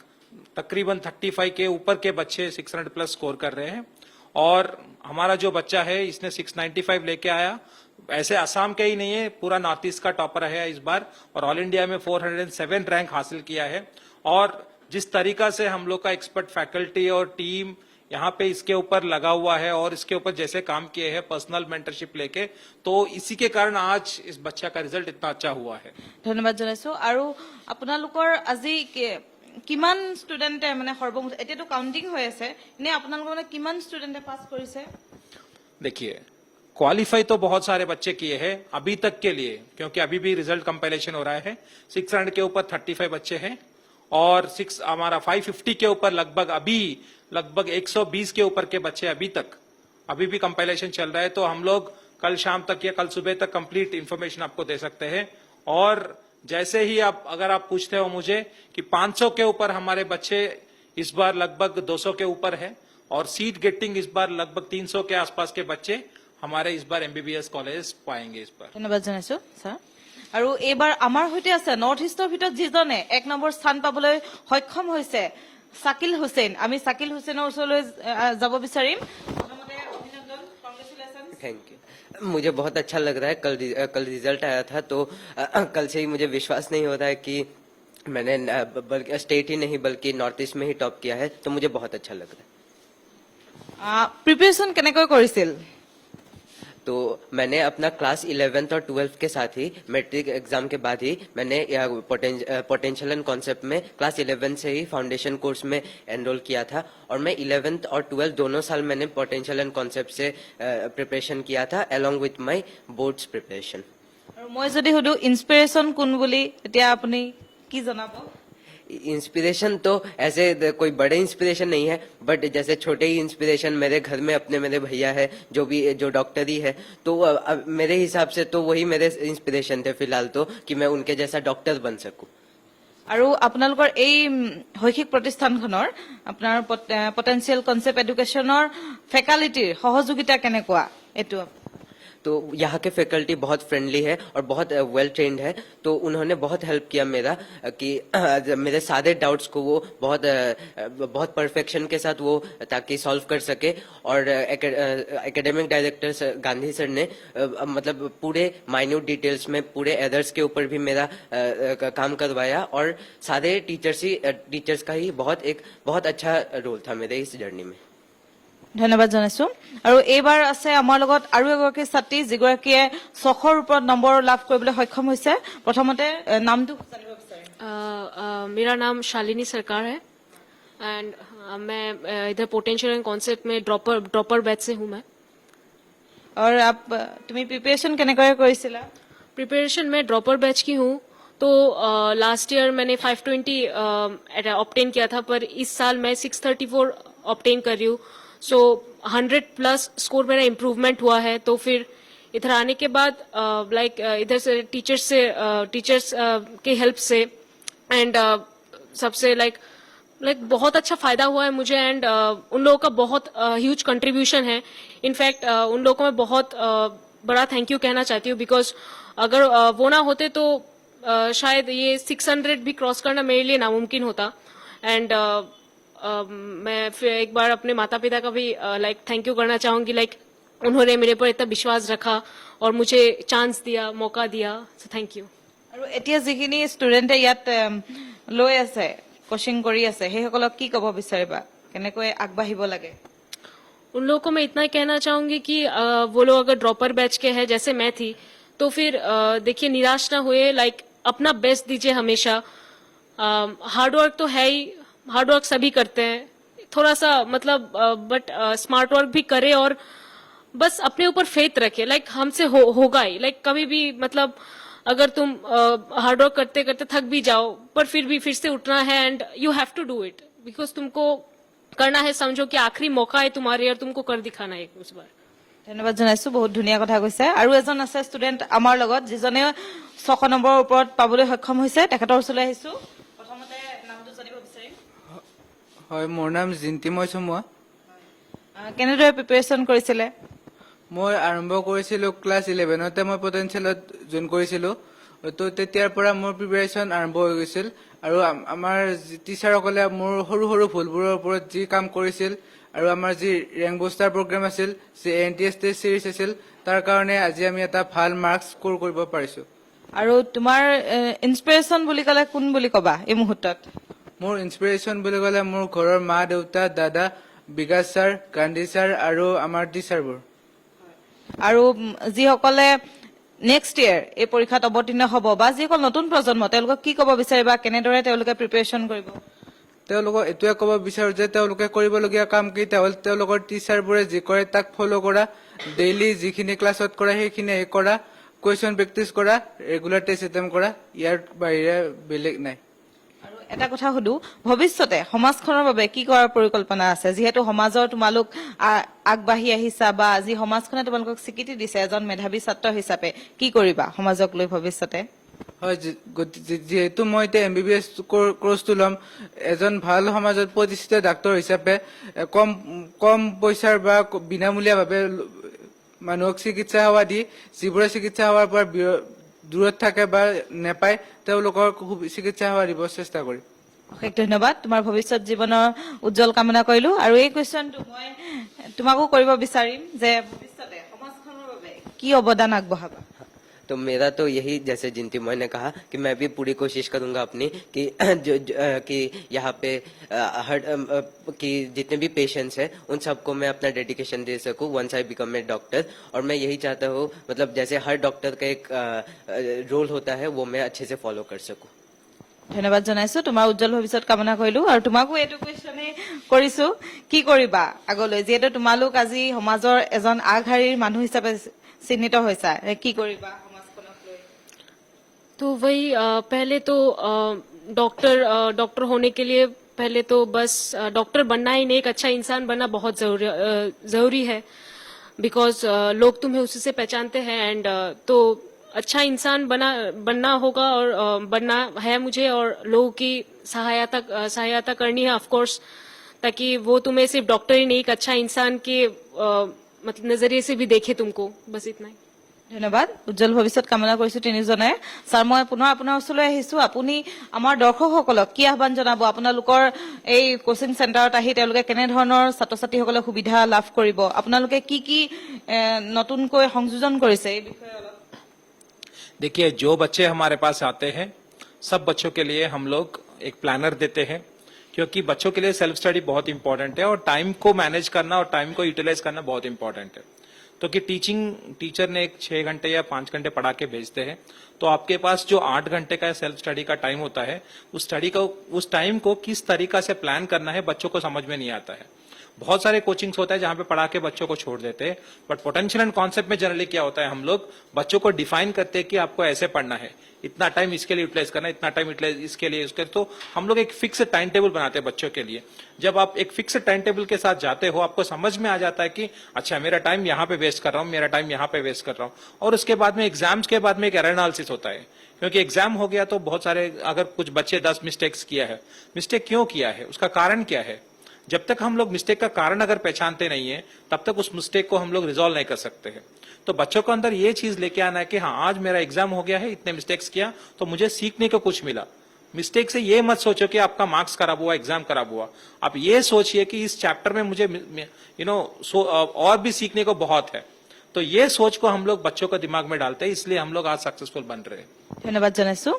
तकरीबन 35 के ऊपर के बच्चे 600 प्लस स्कोर कर रहे हैं और हमारा जो बच्चा है इसने 695 लेके आया ऐसे असम के ही नहीं है पूरा नॉर्थ ईस्ट का टॉपर है इस बार और ऑल इंडिया में 407 रैंक हासिल किया है और जिस तरीका से हम लोग का एक्सपर्ट फैकल्टी और टीम यहाँ पे इसके ऊपर लगा हुआ है और इसके ऊपर जैसे काम किए हैं पर्सनल मेंटरशिप लेके तो इसी के कारण आज इस बच्चा का रिजल्ट इतना अच्छा हुआ है ধন্যবাদ জনাইছো আৰু আপোনালোকৰ আজি কিমান ষ্টুডেণ্টে মানে সৰ্বমুঠ এতিয়াতো কাউন্টিং হৈ আছে নে আপোনালোকৰ মানে কিমান ষ্টুডেণ্টে পাছ কৰিছে देखिए क्वालिफाई तो बहुत सारे बच्चे किए हैं अभी तक के लिए क्योंकि अभी भी रिजल्ट कंपाइलेशन हो रहा है 600 के ऊपर 35 बच्चे हैं और 6 हमारा 550 के ऊपर लगभग 120 के ऊपर के बच्चे अभी भी कंपाइलेशन चल रहा है तो हम लोग कल शाम तक या कल सुबह तक कंप्लीट इन्फॉर्मेशन आपको दे सकते हैं और जैसे ही अगर आप पूछते हो मुझे कि 500 के ऊपर हमारे बच्चे इस बार लगभग 200 के ऊपर है और सीट गेटिंग इस बार लगभग 300 के आसपास के बच्चे हमारे इस बार MBBS कॉलेज पाएंगे इस बार ধন্যবাদ জনাইছো স্যার আৰু এইবাৰ আমাৰ হৈতে আছে নৰ্থ ইষ্টৰ ভিতৰত যিজনে 1 নম্বৰ স্থান পাবলৈ সক্ষম হৈছে শাকিল হুছেইন আমি শাকিল হুছেইনৰ ওচৰলৈ যাব বিচাৰিম প্ৰথমতে অভিনন্দন কংগ্ৰেচুলেশন थैंक यू मुझे बहुत अच्छा लग रहा है कल रिजल्ट आया था तो कल से ही मुझे विश्वास नहीं हो रहा है कि मैंने बल्कि स्टेट ही नहीं बल्कि नॉर्थ ईस्ट में ही टॉप किया है तो मुझे बहुत अच्छा लग रहा है প্ৰিপাৰেচন কেনেকৈ কৰিছিল तो मैंने अपना क्लास 11th और 12th के साथ ही मैट्रिक एग्जाम के बाद ही मैंने पोटेंशियल एंड कॉन्सेप्ट में क्लास 11 से ही फाउंडेशन कोर्स में एनरोल किया था और मैं 11th और 12th दोनों साल मैंने पोटेंशियल एंड कॉन्सेप्ट से प्रिपरेशन किया था along with my boards preparation আৰু মই যদি সুধো ইনস্পিৰেচন কোন বুলি এতিয়া আপুনি কি জনাব इंस्पिरेशन तो ऐसे कोई बड़े इंस्पिरेशन नहीं है बट जैसे छोटे ही इंस्पिरेशन मेरे घर में अपने मेरे भैया है जो डॉक्टर ही है तो मेरे हिसाब से तो वही मेरे इंस्पिरेशन थे फिलहाल तो कि मैं उनके जैसा डॉक्टर बन सकूं আৰু আপোনালোকৰ এই শৈক্ষিক প্ৰতিষ্ঠানখনৰ আপোনাৰ পটেনচিয়েল কনসেপ্ট এডুকেশ্যনৰ ফেকাল্টিৰ সহযোগিতা কেনেকুৱা এটো तो यहाँ के फैकल्टी बहुत फ्रेंडली है और बहुत वेल ट्रेन्ड है तो उन्होंने बहुत हेल्प किया मेरा कि मेरे सारे डाउट्स को वो बहुत परफेक्शन के साथ वो ताकि सॉल्व कर सके और एकेडमिक डायरेक्टर गांधी सर ने मतलब पूरे माइन्यूट डिटेल्स में पूरे एरर्स के ऊपर भी मेरा काम करवाया और सारे टीचर्स का ही बहुत अच्छा रोल था मेरे इस जर्नी में ধন্যবাদ জনাইছো আৰু এইবাৰ আছে আমাৰ লগত আৰু এগৰাকী ছাত্ৰী যিগৰাকীয়ে 600ৰ ওপৰত নম্বৰ লাভ কৰিবলৈ সক্ষম হৈছে প্ৰথমতে নামটো জানিব বিচাৰিম मेरा नाम शालिनी सरकार है एंड मैं इधर पोटेंशियल एंड कॉन्सेप्ट में ड्रॉपर बैच से हूँ मैं और आप তুমি প্ৰিপাৰেচন কেনেকৈ কৰিছিলা प्रिपरेशन में ड्रॉपर बैच की हूँ तो लास्ट ईयर मैंने 520 ऑब्टेन किया था पर इस साल मैं 634 ऑब्टेन कर रही हूँ सो 100 प्लस स्कोर मेरा इम्प्रूवमेंट हुआ है तो फिर इधर आने के बाद इधर से टीचर्स के हेल्प से एंड सबसे बहुत अच्छा फायदा हुआ है मुझे एंड उन लोगों का बहुत ह्यूज कंट्रीब्यूशन है इनफैक्ट उन लोगों को मैं बहुत बड़ा थैंक यू कहना चाहती हूँ बिकॉज अगर वो ना होते तो शायद ये 600 भी क्रॉस करना मेरे लिए नामुमकिन होता एंड मैं फिर एक बार अपने माता पिता का भी थैंक यू करना चाहूंगी उन्होंने मेरे पर इतना विश्वास रखा और मुझे चांस दिया, मौका दिया, सो थैंक यू। আৰু এতিয়া যিখিনি ষ্টুডেণ্টে ইয়াত লৈ আছে কোচিং কৰি আছে সেইসকলক কি ক'ব বিচাৰিবা কেনেকৈ আগবাঢ়িব লাগে? उन लोगों को मैं इतना ही कहना चाहूंगी कि वो लोग अगर ड्रॉपर बैच के हैं जैसे मैं थी तो फिर देखिए निराश ना हुए, लाइक अपना बेस्ट दीजिए हमेशा। हार्ड वर्क तो है ही, हार्ड वर्क सभी करते हैं, थोड़ा सा मतलब बट स्मार्ट वर्क भी करे और बस अपने ऊपर फेथ रखे, लाइक हमसे होगा ही। लाइक कभी भी मतलब अगर तुम हार्ड वर्क करते करते थक भी जाओ पर फिर भी फिर से उठना है and you have to do it because तुमको करना है, समझो कि आखिरी मौका है तुम्हारे और तुमको कर दिखाना है उस बार। ধন্যবাদ জনাইছো, বহুত ধুনীয়া কথা কৈছে। আৰু এজন আছে ষ্টুডেণ্ট আমাৰ লগত যিজনে 600 নম্বৰৰ ওপৰত পাবলৈ সক্ষম হৈছে, তেখেতৰ ওচৰলৈ আহিছো। প্ৰথমতে নামটো জানিব বিচাৰিম। হয়, মোৰ নাম জিন্তিময় চমুৱা। কেনেদৰে প্ৰিপেৰেশ্যন কৰিছিলে? মই আৰম্ভ কৰিছিলোঁ ক্লাছ 11তে মই পটেনচিয়েলত জইন কৰিছিলোঁ, তো তেতিয়াৰ পৰা মোৰ প্ৰিপেৰেশ্যন আৰম্ভ হৈ গৈছিল। আৰু আমাৰ টিচাৰসকলে মোৰ সৰু সৰু ভুলবোৰৰ ওপৰত যি কাম কৰিছিল আৰু আমাৰ যি ৰেংক বুষ্টাৰ প্ৰগ্ৰেম আছিল, যি NTS টেষ্ট চিৰিজ আছিল, তাৰ কাৰণে আজি আমি এটা ভাল মাৰ্কছ স্ক'ৰ কৰিব পাৰিছোঁ। আৰু তোমাৰ ইনস্পিৰেশ্যন বুলি ক'লে কোন বুলি ক'বা এই মুহূৰ্তত? মোৰ ইনস্পিৰেশ্যন বুলি ক'লে মোৰ ঘৰৰ মা দেউতা, দাদা, বিকাশ ছাৰ, গান্ধী ছাৰ আৰু আমাৰ টিচাৰবোৰ। আৰু যিসকলে নেক্সট ইয়েৰ এই পৰীক্ষাত অৱতীৰ্ণ হ'ব বা যিসকল নতুন প্ৰজন্ম তেওঁলোকক কি ক'ব বিচাৰিবা, কেনেদৰে তেওঁলোকে প্ৰিপেৰেশ্যন কৰিব? তেওঁলোকক এইটোৱে ক'ব বিচাৰো যে তেওঁলোকে কৰিবলগীয়া কাম কেইটা হ'ল তেওঁলোকৰ টিচাৰবোৰে যি কৰে তাক ফ'ল' কৰা, ডেইলি যিখিনি ক্লাছত কৰা সেইখিনি কৰা, কুৱেশ্যন প্ৰেক্টিচ কৰা, ৰেগুলাৰ টেষ্ট এটেম্প কৰা, ইয়াৰ বাহিৰে বেলেগ নাই। আৰু এটা কথা সুধো, ভৱিষ্যতে সমাজখনৰ বাবে কি কৰাৰ পৰিকল্পনা আছে? যিহেতু সমাজৰ তোমালোক আগবাঢ়ি আহিছা বা আজি সমাজখনে তোমালোকক স্বীকৃতি দিছে এজন মেধাৱী ছাত্ৰ হিচাপে, কি কৰিবা সমাজক লৈ ভৱিষ্যতে? হয়, যিহেতু মই এতিয়া MBBS কোৰ্চটো ল'ম, এজন ভাল সমাজত প্ৰতিষ্ঠিত ডাক্তৰ হিচাপে কম পইচাৰ বা বিনামূলীয়াভাৱে মানুহক চিকিৎসা সেৱা দি যিবোৰে চিকিৎসা সেৱাৰ পৰা দূৰত থাকে বা নেপায় তেওঁলোকৰ চিকিৎসা সেৱা দিব চেষ্টা কৰিম। অশেষ ধন্যবাদ, তোমাৰ ভৱিষ্যত জীৱনৰ উজ্জ্বল কামনা কৰিলো। আৰু এই কুৱেশ্যনটো মই তোমাকো কৰিব বিচাৰিম যে ভৱিষ্যতে সমাজখনৰ বাবে কি অৱদান আগবঢ়াবা? तो मेरा तो यही, जैसे जिंतीमय ने कहा कि मैं भी पूरी कोशिश करूंगा अपनी कि कि यहाँ पे कि जितने भी पेशेंट्स हैं उन सबको मैं अपना डेडिकेशन दे सकूं once I become a doctor. और मैं यही चाहता हूँ मतलब जैसे हर डॉक्टर का एक रोल होता है वो मैं अच्छे से फॉलो कर सकूं। ধন্যবাদ জনাইছো, তোমাৰ উজ্জ্বল ভৱিষ্যত কামনা কৰিলো। আৰু তোমাকো এইটো কুৱেশ্যনে কৰিছো, কি কৰিবা আগলৈ? যিহেতু তোমালোক আজি সমাজৰ এজন আগশাৰীৰ মানুহ হিচাপে চিহ্নিত হৈছা, কি কৰিবা? तो वही पहले तो डॉक्टर होने के लिए पहले तो बस डॉक्टर बनना ही नहीं, एक अच्छा इंसान बनना बहुत जरूरी है बिकॉज लोग तुम्हें उसी से पहचानते हैं एंड तो अच्छा इंसान बनना होगा और बनना है मुझे और लोगों की सहायता करनी है ऑफ कोर्स, ताकि वो तुम्हें सिर्फ डॉक्टर ही नहीं एक अच्छा इंसान के मतलब नजरिए से भी देखे तुमको, बस इतना ही। ধন্যবাদ, উজ্জ্বল ভৱিষ্যত কামনা কৰিছো তিনিজনে। ছাৰ, মই পুনৰ আপোনাৰ ওচৰলৈ আহিছো। আপুনি আমাৰ দৰ্শকসকলক কি আহ্বান জনাব? আপোনালোকৰ এই কোচিং চেণ্টাৰত আহি তেওঁলোকে কেনেধৰণৰ ছাত্ৰ ছাত্ৰীসকলে সুবিধা লাভ কৰিব? আপোনালোকে কি কি নতুনকৈ সংযোজন কৰিছে এই বিষয়ে অলপ? देखिए, जो बच्चे हमारे पास आते हैं सब बच्चों के लिए हम लोग एक प्लानर देते हैं, क्योंकि बच्चों के लिए सेल्फ स्टडी बहुत इंपॉर्टेंट है और टाइम को मैनेज करना और टाइम को यूटिलाइज करना बहुत इंपॉर्टेंट है। तो कि टीचर ने एक 6 घंटे या 5 घंटे पढ़ा के भेजते हैं, तो आपके पास जो 8 घंटे का सेल्फ स्टडी का टाइम होता है उस टाइम को किस तरीका से प्लान करना है बच्चों को समझ में नहीं आता है। बहुत सारे कोचिंग्स होता है जहां पे पढ़ा के बच्चों को छोड़ देते हैं, बट पोटेंशियल एंड कॉन्सेप्ट में जनरली क्या होता है, हम लोग बच्चों को डिफाइन करते हैं कि आपको ऐसे पढ़ना है, इतना टाइम इसके लिए यूटिलाइज करना है, इतना टाइम यूटिलाइज इसके लिए उसके, तो हम लोग एक फिक्स टाइम टेबल बनाते हैं बच्चों के लिए। जब आप एक फिक्स टाइम टेबल के साथ जाते हो आपको समझ में आ जाता है कि अच्छा मेरा टाइम यहाँ पे वेस्ट कर रहा हूँ, मेरा टाइम यहाँ पे वेस्ट कर रहा हूँ। और उसके बाद में एग्जाम्स के बाद में एक एरर एनालिसिस होता है, क्योंकि एग्जाम हो गया तो बहुत सारे अगर कुछ बच्चे 10 मिस्टेक्स किया है, मिस्टेक क्यों किया है, उसका कारण क्या है? जब तक हम लोग मिस्टेक का कारण अगर पहचानते नहीं है तब तक उस मिस्टेक को हम लोग रिजॉल्व नहीं कर सकते हैं। तो बच्चों को अंदर ये चीज लेके आना है कि हाँ आज मेरा एग्जाम हो गया है, इतने मिस्टेक्स किया तो मुझे सीखने को कुछ मिला, मिस्टेक से ये मत सोचो कि आपका मार्क्स खराब हुआ, एग्जाम खराब हुआ। आप ये सोचिए कि इस चैप्टर में मुझे और भी सीखने को बहुत है। तो ये सोच को हम लोग बच्चों को दिमाग में डालते हैं, इसलिए हम लोग आज सक्सेसफुल बन रहे हैं। ধন্যবাদ জানাইছো।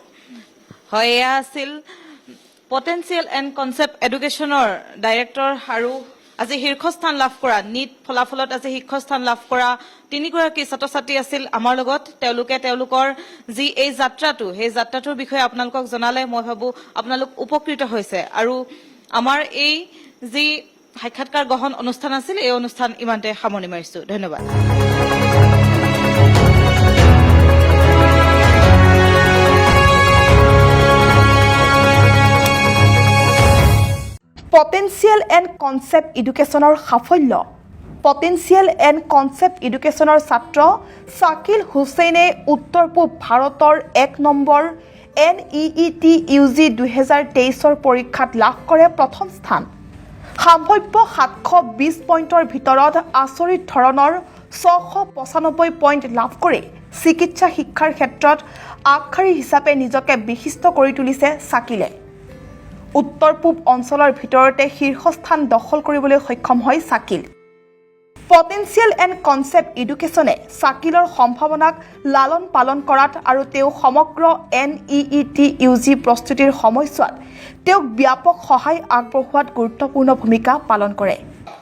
হয় এয়া আছিল পটেনচিয়েল এণ্ড কনচেপ্ট এডুকেশ্যনৰ ডাইৰেক্টৰ আৰু আজি শীৰ্ষস্থান লাভ কৰা নীট ফলাফলত আজি শীৰ্ষস্থান লাভ কৰা তিনিগৰাকী ছাত্ৰ ছাত্ৰী আছিল আমাৰ লগত। তেওঁলোকে তেওঁলোকৰ যি এই যাত্ৰাটো সেই যাত্ৰাটোৰ বিষয়ে আপোনালোকক জনালে মই ভাবো আপোনালোক উপকৃত হৈছে। আৰু আমাৰ এই যি সাক্ষাৎকাৰ গ্ৰহণ অনুষ্ঠান আছিল এই অনুষ্ঠান ইমানতে সামৰণি মাৰিছো। ধন্যবাদ। পটেনচিয়েল এণ্ড কনচেপ্ট এডুকেশ্যনৰ সাফল্য। পটেনচিয়েল এণ্ড কনচেপ্ট এডুকেশ্যনৰ ছাত্ৰ শাকিল হুছেইনে উত্তৰ পূব ভাৰতৰ 1 নম্বৰ NEET UG 2023 পৰীক্ষাত লাভ কৰে প্ৰথম স্থান। সম্ভাৱ্য 720 পইণ্টৰ ভিতৰত আচৰিত ধৰণৰ 695 পইণ্ট লাভ কৰি চিকিৎসা শিক্ষাৰ ক্ষেত্ৰত আগশাৰী হিচাপে নিজকে বিশিষ্ট কৰি তুলিছে শাকিলে। উত্তৰ পূব অঞ্চলৰ ভিতৰতে শীৰ্ষস্থান দখল কৰিবলৈ সক্ষম হয় শাকিল। পটেনচিয়েল এণ্ড কনচেপ্ট এডুকেশ্যনে শাকিলৰ সম্ভাৱনাক লালন পালন কৰাত আৰু তেওঁ সমগ্ৰ NEET UG প্ৰস্তুতিৰ সময়ছোৱাত তেওঁক ব্যাপক সহায় আগবঢ়োৱাত গুৰুত্বপূৰ্ণ ভূমিকা পালন কৰে।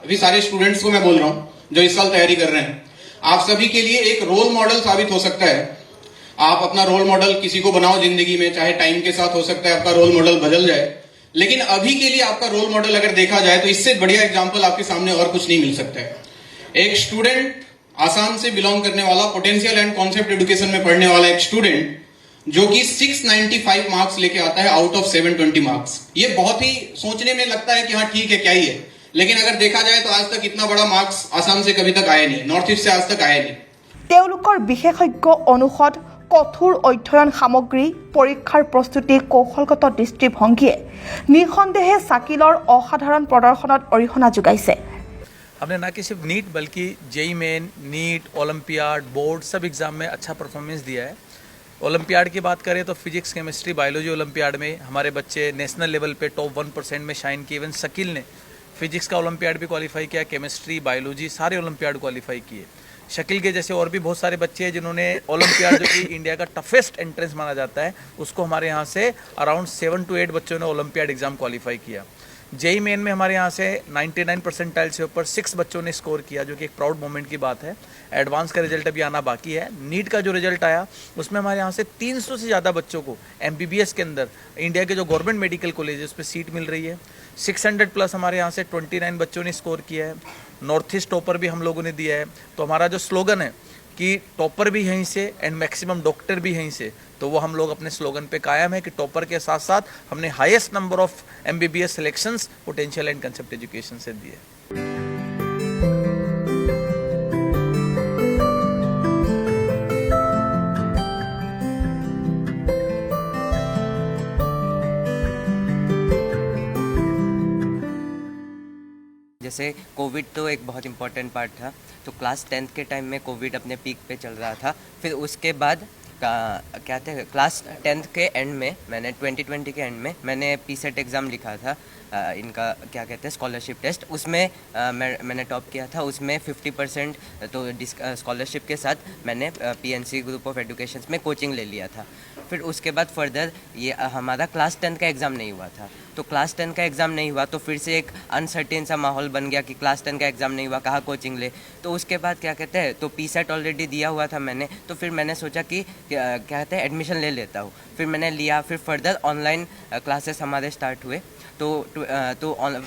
अभी सारे स्टूडेंट्स को मैं बोल रहा हूं जो इस साल तैयारी कर रहे हैं, आप सभी के लिए एक रोल मॉडल साबित हो सकता है। आप अपना रोल मॉडल किसी को बनाओ जिंदगी में, चाहे टाइम के साथ हो सकता है आपका रोल मॉडल बदल जाए, लेकिन अभी के लिए आपका रोल मॉडल अगर देखा जाए तो इससे बढ़िया एग्जाम्पल आपके सामने और कुछ नहीं मिल सकता है। एक स्टूडेंट आसाम से बिलोंग करने वाला, पोटेंशियल एंड कॉन्सेप्ट एडुकेशन में पढ़ने वाला एक स्टूडेंट जो कि 695 मार्क्स लेके आता है आउट ऑफ 720 मार्क्स। ये बहुत ही सोचने में लगता है कि हाँ ठीक है, क्या ही है, लेकिन अगर देखा जाए तो आज तक इतना बड़ा मार्क्स आसाम से कभी तक आया नहीं, नॉर्थ ईस्ट से आज तक आया नहीं। তেওঁলোকৰ বিশেষজ্ঞ অনুষদ, কঠোৰ অধ্যয়ন সামগ্ৰী, পৰীক্ষাৰ প্ৰস্তুতি, কৌশলগত দৃষ্টিভংগীয়ে নিঃসন্দেহে শাকিলৰ অসাধাৰণ প্ৰদৰ্শনত অৰিহণা যোগাইছে। हमने ना कि सिर्फ नीट बल्कि JEE Main, NEET, Olympiad, board सब एग्ज़ाम में अच्छा परफॉर्मेंस दिया है। ओलंपियाड की बात करें तो फिजिक्स, केमिस्ट्री, बायोलॉजी ओलंपियाड में हमारे बच्चे नेशनल लेवल पे टॉप 1% में शाइन किए। इवन शकील ने फिजिक्स का ओलंपियाड भी क्वालिफाई किया, केमिस्ट्री, बायोलॉजी सारे ओलंपियाड क्वालिफाई किए। शकील के जैसे और भी बहुत सारे बच्चे हैं जिन्होंने ओलंपियाड जो कि इंडिया का टफेस्ट एंट्रेंस माना जाता है उसको हमारे यहाँ से अराउंड 7 to 8 बच्चों ने ओलंपियाड एग्जाम क्वालिफाई किया। जेई मेन में हमारे यहाँ से 99 परसेंटाइल से ऊपर 6 बच्चों ने स्कोर किया, जो कि एक प्राउड मोमेंट की बात है। एडवांस का रिजल्ट अभी आना बाकी है। नीट का जो रिजल्ट आया उसमें हमारे यहाँ से 300 से ज़्यादा बच्चों को MBBS के अंदर इंडिया के जो गवर्नमेंट मेडिकल कॉलेज है उस पर सीट मिल रही है। 600 प्लस हमारे यहाँ से 29 बच्चों ने स्कोर किया है। नॉर्थ ईस्ट टॉपर भी हम लोगों ने दिया है। तो हमारा जो स्लोगन है कि टॉपर भी यहीं से एंड मैक्सिमम डॉक्टर भी यहीं से, तो वो हम लोग अपने स्लोगन पे कायम है कि टॉपर के साथ साथ हमने highest number of MBBS selections potential and concept education से दिए। जैसे कोविड तो एक बहुत इम्पोर्टेंट पार्ट था, तो क्लास 10th के टाइम में कोविड अपने पीक पे चल रहा था। फिर उसके बाद क्या थे, क्लास 10th के एंड में मैंने 2020 के एंड में मैंने PSET एग्ज़ाम लिखा था, इनका क्या कहते हैं स्कॉलरशिप टेस्ट। उसमें मैंने टॉप किया था। उसमें 50% तो स्कॉलरशिप के साथ मैंने PNC ग्रुप ऑफ एजुकेशन में कोचिंग ले लिया था। फिर उसके बाद फर्दर ये हमारा क्लास 10 का एग्ज़ाम नहीं हुआ था। तो क्लास 10 का एग्ज़ाम नहीं हुआ तो फिर से एक अनसर्टेन सा माहौल बन गया कि क्लास 10 का एग्ज़ाम नहीं हुआ, कहाँ कोचिंग ले। तो उसके बाद क्या कहते हैं, तो PSET ऑलरेडी दिया हुआ था मैंने, तो फिर मैंने सोचा कि क्या कहते हैं एडमिशन ले लेता हूँ। फिर मैंने लिया। फिर फर्दर ऑनलाइन क्लासेस हमारे स्टार्ट हुए। तो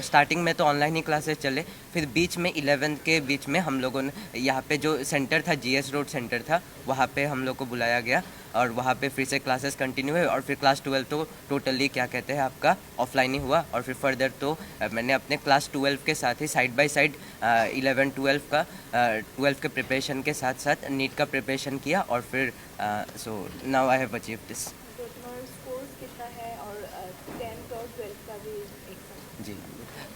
स्टार्टिंग में तो ऑनलाइन ही क्लासेस चले। फिर बीच में 11th के बीच में हम लोगों ने यहाँ पे जो सेंटर था, GS रोड सेंटर था, वहाँ पे हम लोग को बुलाया गया और वहाँ पे फिर से क्लासेस कंटिन्यू हुए। और फिर क्लास 12 तो टोटली क्या कहते हैं आपका ऑफलाइन ही हुआ। और फिर फर्दर तो मैंने अपने क्लास 12 के साथ ही साइड बाय साइड 12 के प्रिपरेशन के साथ साथ नीट का प्रिपरेशन किया। और फिर so now I have achieved this. तो तुम्हारा स्कोर्स कितना है और 10th और 12th का जी,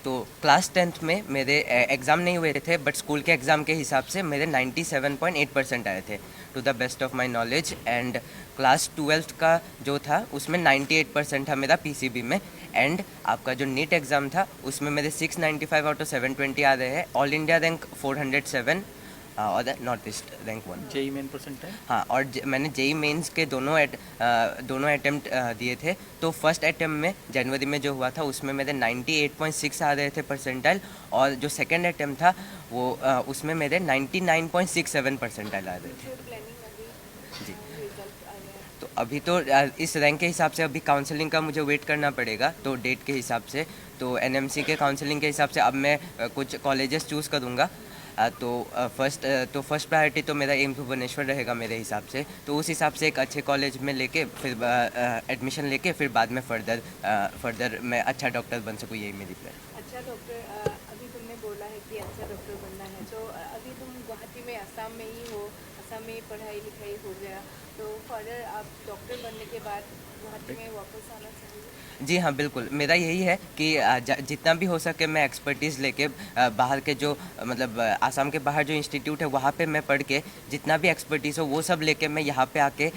तो क्लास 10th में मेरे एग्ज़ाम नहीं हुए थे, बट स्कूल के एग्ज़ाम के हिसाब से मेरे 97.8% आए थे to the best of my knowledge. And class 12th का जो था उसमें 98% था मेरा पीसीबी में। एंड आपका जो नीट एग्ज़ाम था उसमें मेरे 695 आउट ऑफ 720 आ रहे हैं। ऑल इंडिया रैंक 407 और north east rank 1। JEE Main percent है। हाँ, और मैंने जेई मेंस के दोनों अटेम्प्ट दिए थे। तो फर्स्ट अटेम्प्ट में जनवरी में जो हुआ था उसमें मेरे 98.6 आ रहे थे परसेंटाइल, और जो सेकंड अटेम्प्ट था वो उसमें मेरे 99.67 परसेंटाइल आ रहे थे। जी, तो अभी तो इस रैंक के हिसाब से अभी काउंसलिंग का मुझे वेट करना पड़ेगा, तो डेट के हिसाब से। तो एनएमसी के काउंसलिंग के हिसाब से अब मैं कुछ कॉलेजेस चूज़ करूँगा। तो फर्स्ट प्रायोरिटी तो मेरा एम भुवनेश्वर रहेगा मेरे हिसाब से। तो उस हिसाब से एक अच्छे कॉलेज में लेके फिर एडमिशन लेके फिर बाद में फर्दर मैं अच्छा डॉक्टर बन सकूँ, यही मेरी प्लान। अच्छा डॉक्टर, अभी तुमने बोला है कि अच्छा डॉक्टर बनना है, तो अभी तुम गुवाहाटी में असम में ही हो, असम में पढ़ाई लिखाई हो गया, तो फर्दर आप डॉक्टर बनने के बाद गुवाहाटी में वापस आना चाहिए? जी हाँ, बिल्कुल। मेरा यही है कि जितना भी हो सके मैं एक्सपर्टीज़ लेके बाहर के जो मतलब आसाम के बाहर जो इंस्टीट्यूट है वहाँ पे मैं पढ़ के जितना भी एक्सपर्टीज़ हो वो सब लेके मैं यहाँ पे आके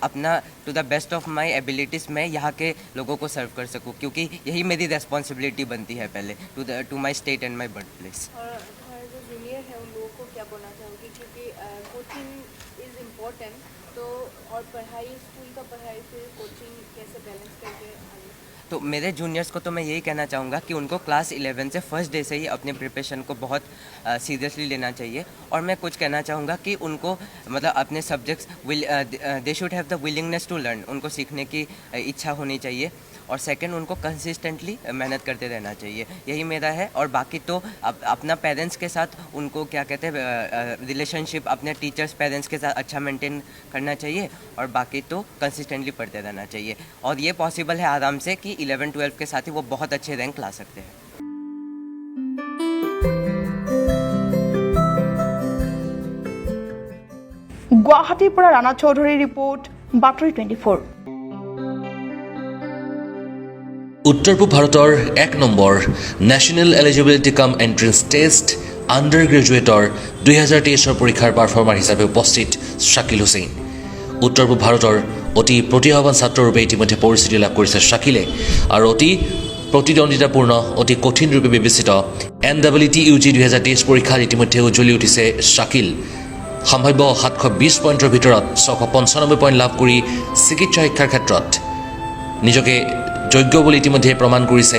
अपना to the best of my abilities मैं यहाँ के लोगों को सर्व कर सकूँ, क्योंकि यही मेरी रिस्पॉन्सिबिलिटी बनती है पहले to my state and my birth place. और हमारे जो जूनियर है उन लोगों को क्या बोलना चाहोगे, क्योंकि कोचिंग इज़ इम्पोर्टेंट, तो और पढ़ाई स्कूल का पढ़ाई फिर कोचिंग कैसे बैलेंस करके आगे? तो मेरे जूनियर्स को तो मैं यही कहना चाहूँगा कि उनको क्लास 11 से फर्स्ट डे से ही अपने प्रिपरेशन को बहुत सीरियसली लेना चाहिए। और मैं कुछ कहना चाहूँगा कि उनको मतलब अपने subjects they should have the willingness to learn, उनको सीखने की इच्छा होनी चाहिए। और सेकंड, उनको कंसिस्टेंटली मेहनत करते रहना चाहिए, यही मेरा है। और बाकी तो अपना पेरेंट्स के साथ उनको क्या कहते हैं रिलेशनशिप अपने टीचर्स पेरेंट्स के साथ अच्छा मेंटेन करना चाहिए, और बाकी तो कंसिस्टेंटली पढ़ते रहना चाहिए। और ये पॉसिबल है आराम से कि 11-12 के साथ ही वो बहुत अच्छे रैंक ला सकते हैं। गुवाहाटीर পৰা ৰাণা চৌধুৰীৰ ৰিপৰ্ট, বাতৰি 24। উত্তৰ পূব ভাৰতৰ 1 number national eligibility cum entrance test under গ্ৰেজুৱেটৰ 2023 পৰীক্ষাৰ পাৰফৰ্মাৰ হিচাপে উপস্থিত শাকিল হুছেইন। উত্তৰ পূব ভাৰতৰ অতি প্ৰতিভাৱান ছাত্ৰৰূপে ইতিমধ্যে পৰিচিতি লাভ কৰিছে শাকিলে, আৰু অতি প্ৰতিদ্বন্দ্বিতাপূৰ্ণ অতি কঠিন ৰূপে বিবেচিত NEET-UG 2023 পৰীক্ষাত ইতিমধ্যে উজ্জ্বলি উঠিছে শাকিল। সম্ভাব্য 720 পইণ্টৰ ভিতৰত 695 পইণ্ট লাভ কৰি চিকিৎসা শিক্ষাৰ ক্ষেত্ৰত নিজকে যোগ্য বুলি ইতিমধ্যে প্ৰমাণ কৰিছে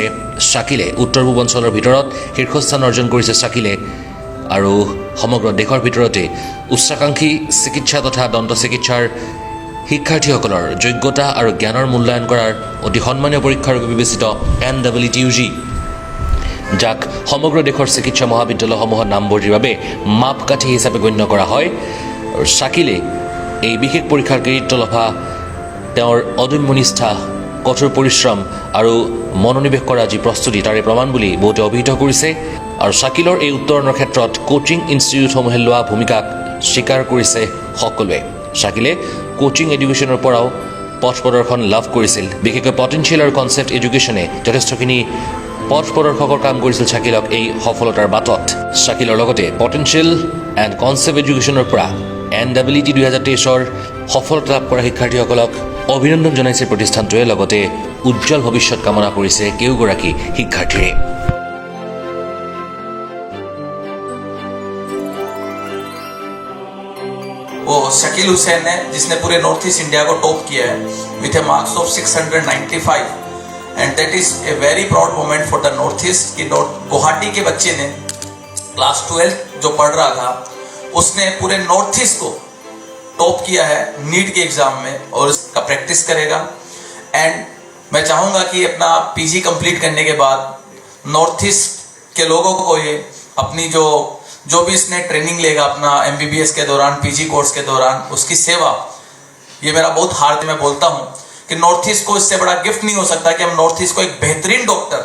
শাকিলে। উত্তৰ পূব অঞ্চলৰ ভিতৰত শীৰ্ষস্থান অৰ্জন কৰিছে শাকিলে, আৰু সমগ্ৰ দেশৰ ভিতৰতে উচ্চাকাংক্ষী চিকিৎসা তথা দন্ত চিকিৎসাৰ শিক্ষাৰ্থীসকলৰ যোগ্যতা আৰু জ্ঞানৰ মূল্যায়ন কৰাৰ অতি সন্মানীয় পৰীক্ষাৰূপে বিবেচিত NEET-UG, যাক সমগ্ৰ দেশৰ চিকিৎসা মহাবিদ্যালয়সমূহত নামভৰ্তিৰ বাবে মাপকাঠি হিচাপে গণ্য কৰা হয়। আৰু শাকিলে এই বিশেষ পৰীক্ষাৰ কৃতিত্ব লভা তেওঁৰ অদম্য নিষ্ঠা, কঠোৰ পৰিশ্ৰম আৰু মনোনিৱেশ কৰা যি প্ৰস্তুতি তাৰে প্ৰমাণ বুলি বহুতে অভিহিত কৰিছে। আৰু শাকিলৰ এই উত্তৰণৰ ক্ষেত্ৰত কোচিং ইনষ্টিটিউটসমূহে লোৱা ভূমিকাক স্বীকাৰ কৰিছে সকলোৱে। শাকিলে কোচিং এডুকেশ্যনৰ পৰাও পথ প্ৰদৰ্শন লাভ কৰিছিল, বিশেষকৈ পটেঞ্চিয়েল আৰু কনচেপ্ট এডুকেশ্যনে যথেষ্টখিনি পথ প্ৰদৰ্শকৰ কাম কৰিছিল শাকিলক এই সফলতাৰ বাটত। শাকিলৰ লগতে পটেঞ্চিয়েল এণ্ড কনচেপ্ট এডুকেশ্যনৰ পৰা NEET 2023 সফলতা লাভ কৰা শিক্ষাৰ্থীসকলক অভিনন্দন জনাইছে প্ৰতিষ্ঠানটোৱে, লগতে উজ্জ্বল ভৱিষ্যত কামনা কৰিছে কেউগৰাকী শিক্ষাৰ্থীয়ে। वो शकील हुसैन है जिसने पूरे नॉर्थ ईस्ट इंडिया को टॉप किया है with A marks of 695, and that is a very proud moment for the north east कि गुवाहाटी के बच्चे ने क्लास 12 जो पढ़ रहा था उसने पूरे नॉर्थ ईस्ट को टॉप किया है नीट के एग्जाम में, और इसका प्रैक्टिस करेगा। एंड मैं चाहूँगा कि अपना पीजी कंप्लीट करने के बाद नॉर्थ ईस्ट के लोगों को ये अपनी जो भी इसने ट्रेनिंग लेगा अपना MBBS के दौरान, पीजी कोर्स के दौरान, उसकी सेवा, ये मेरा बहुत हार्द मैं बोलता हूँ कि नॉर्थ ईस्ट को इससे बड़ा गिफ्ट नहीं हो सकता कि हम नॉर्थ ईस्ट को एक बेहतरीन डॉक्टर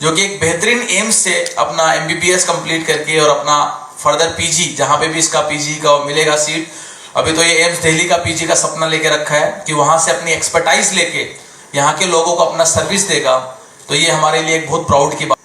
जो कि एक बेहतरीन एम्स से अपना MBBS कंप्लीट करके और अपना फर्दर पीजी, जहाँ पे भी इसका पीजी का मिलेगा सीट, अभी तो ये एम्स दिल्ली का पीजी का सपना लेके रखा है कि वहाँ से अपनी एक्सपर्टाइज लेके यहाँ के लोगों को अपना सर्विस देगा। तो ये हमारे लिए एक बहुत प्राउड की बात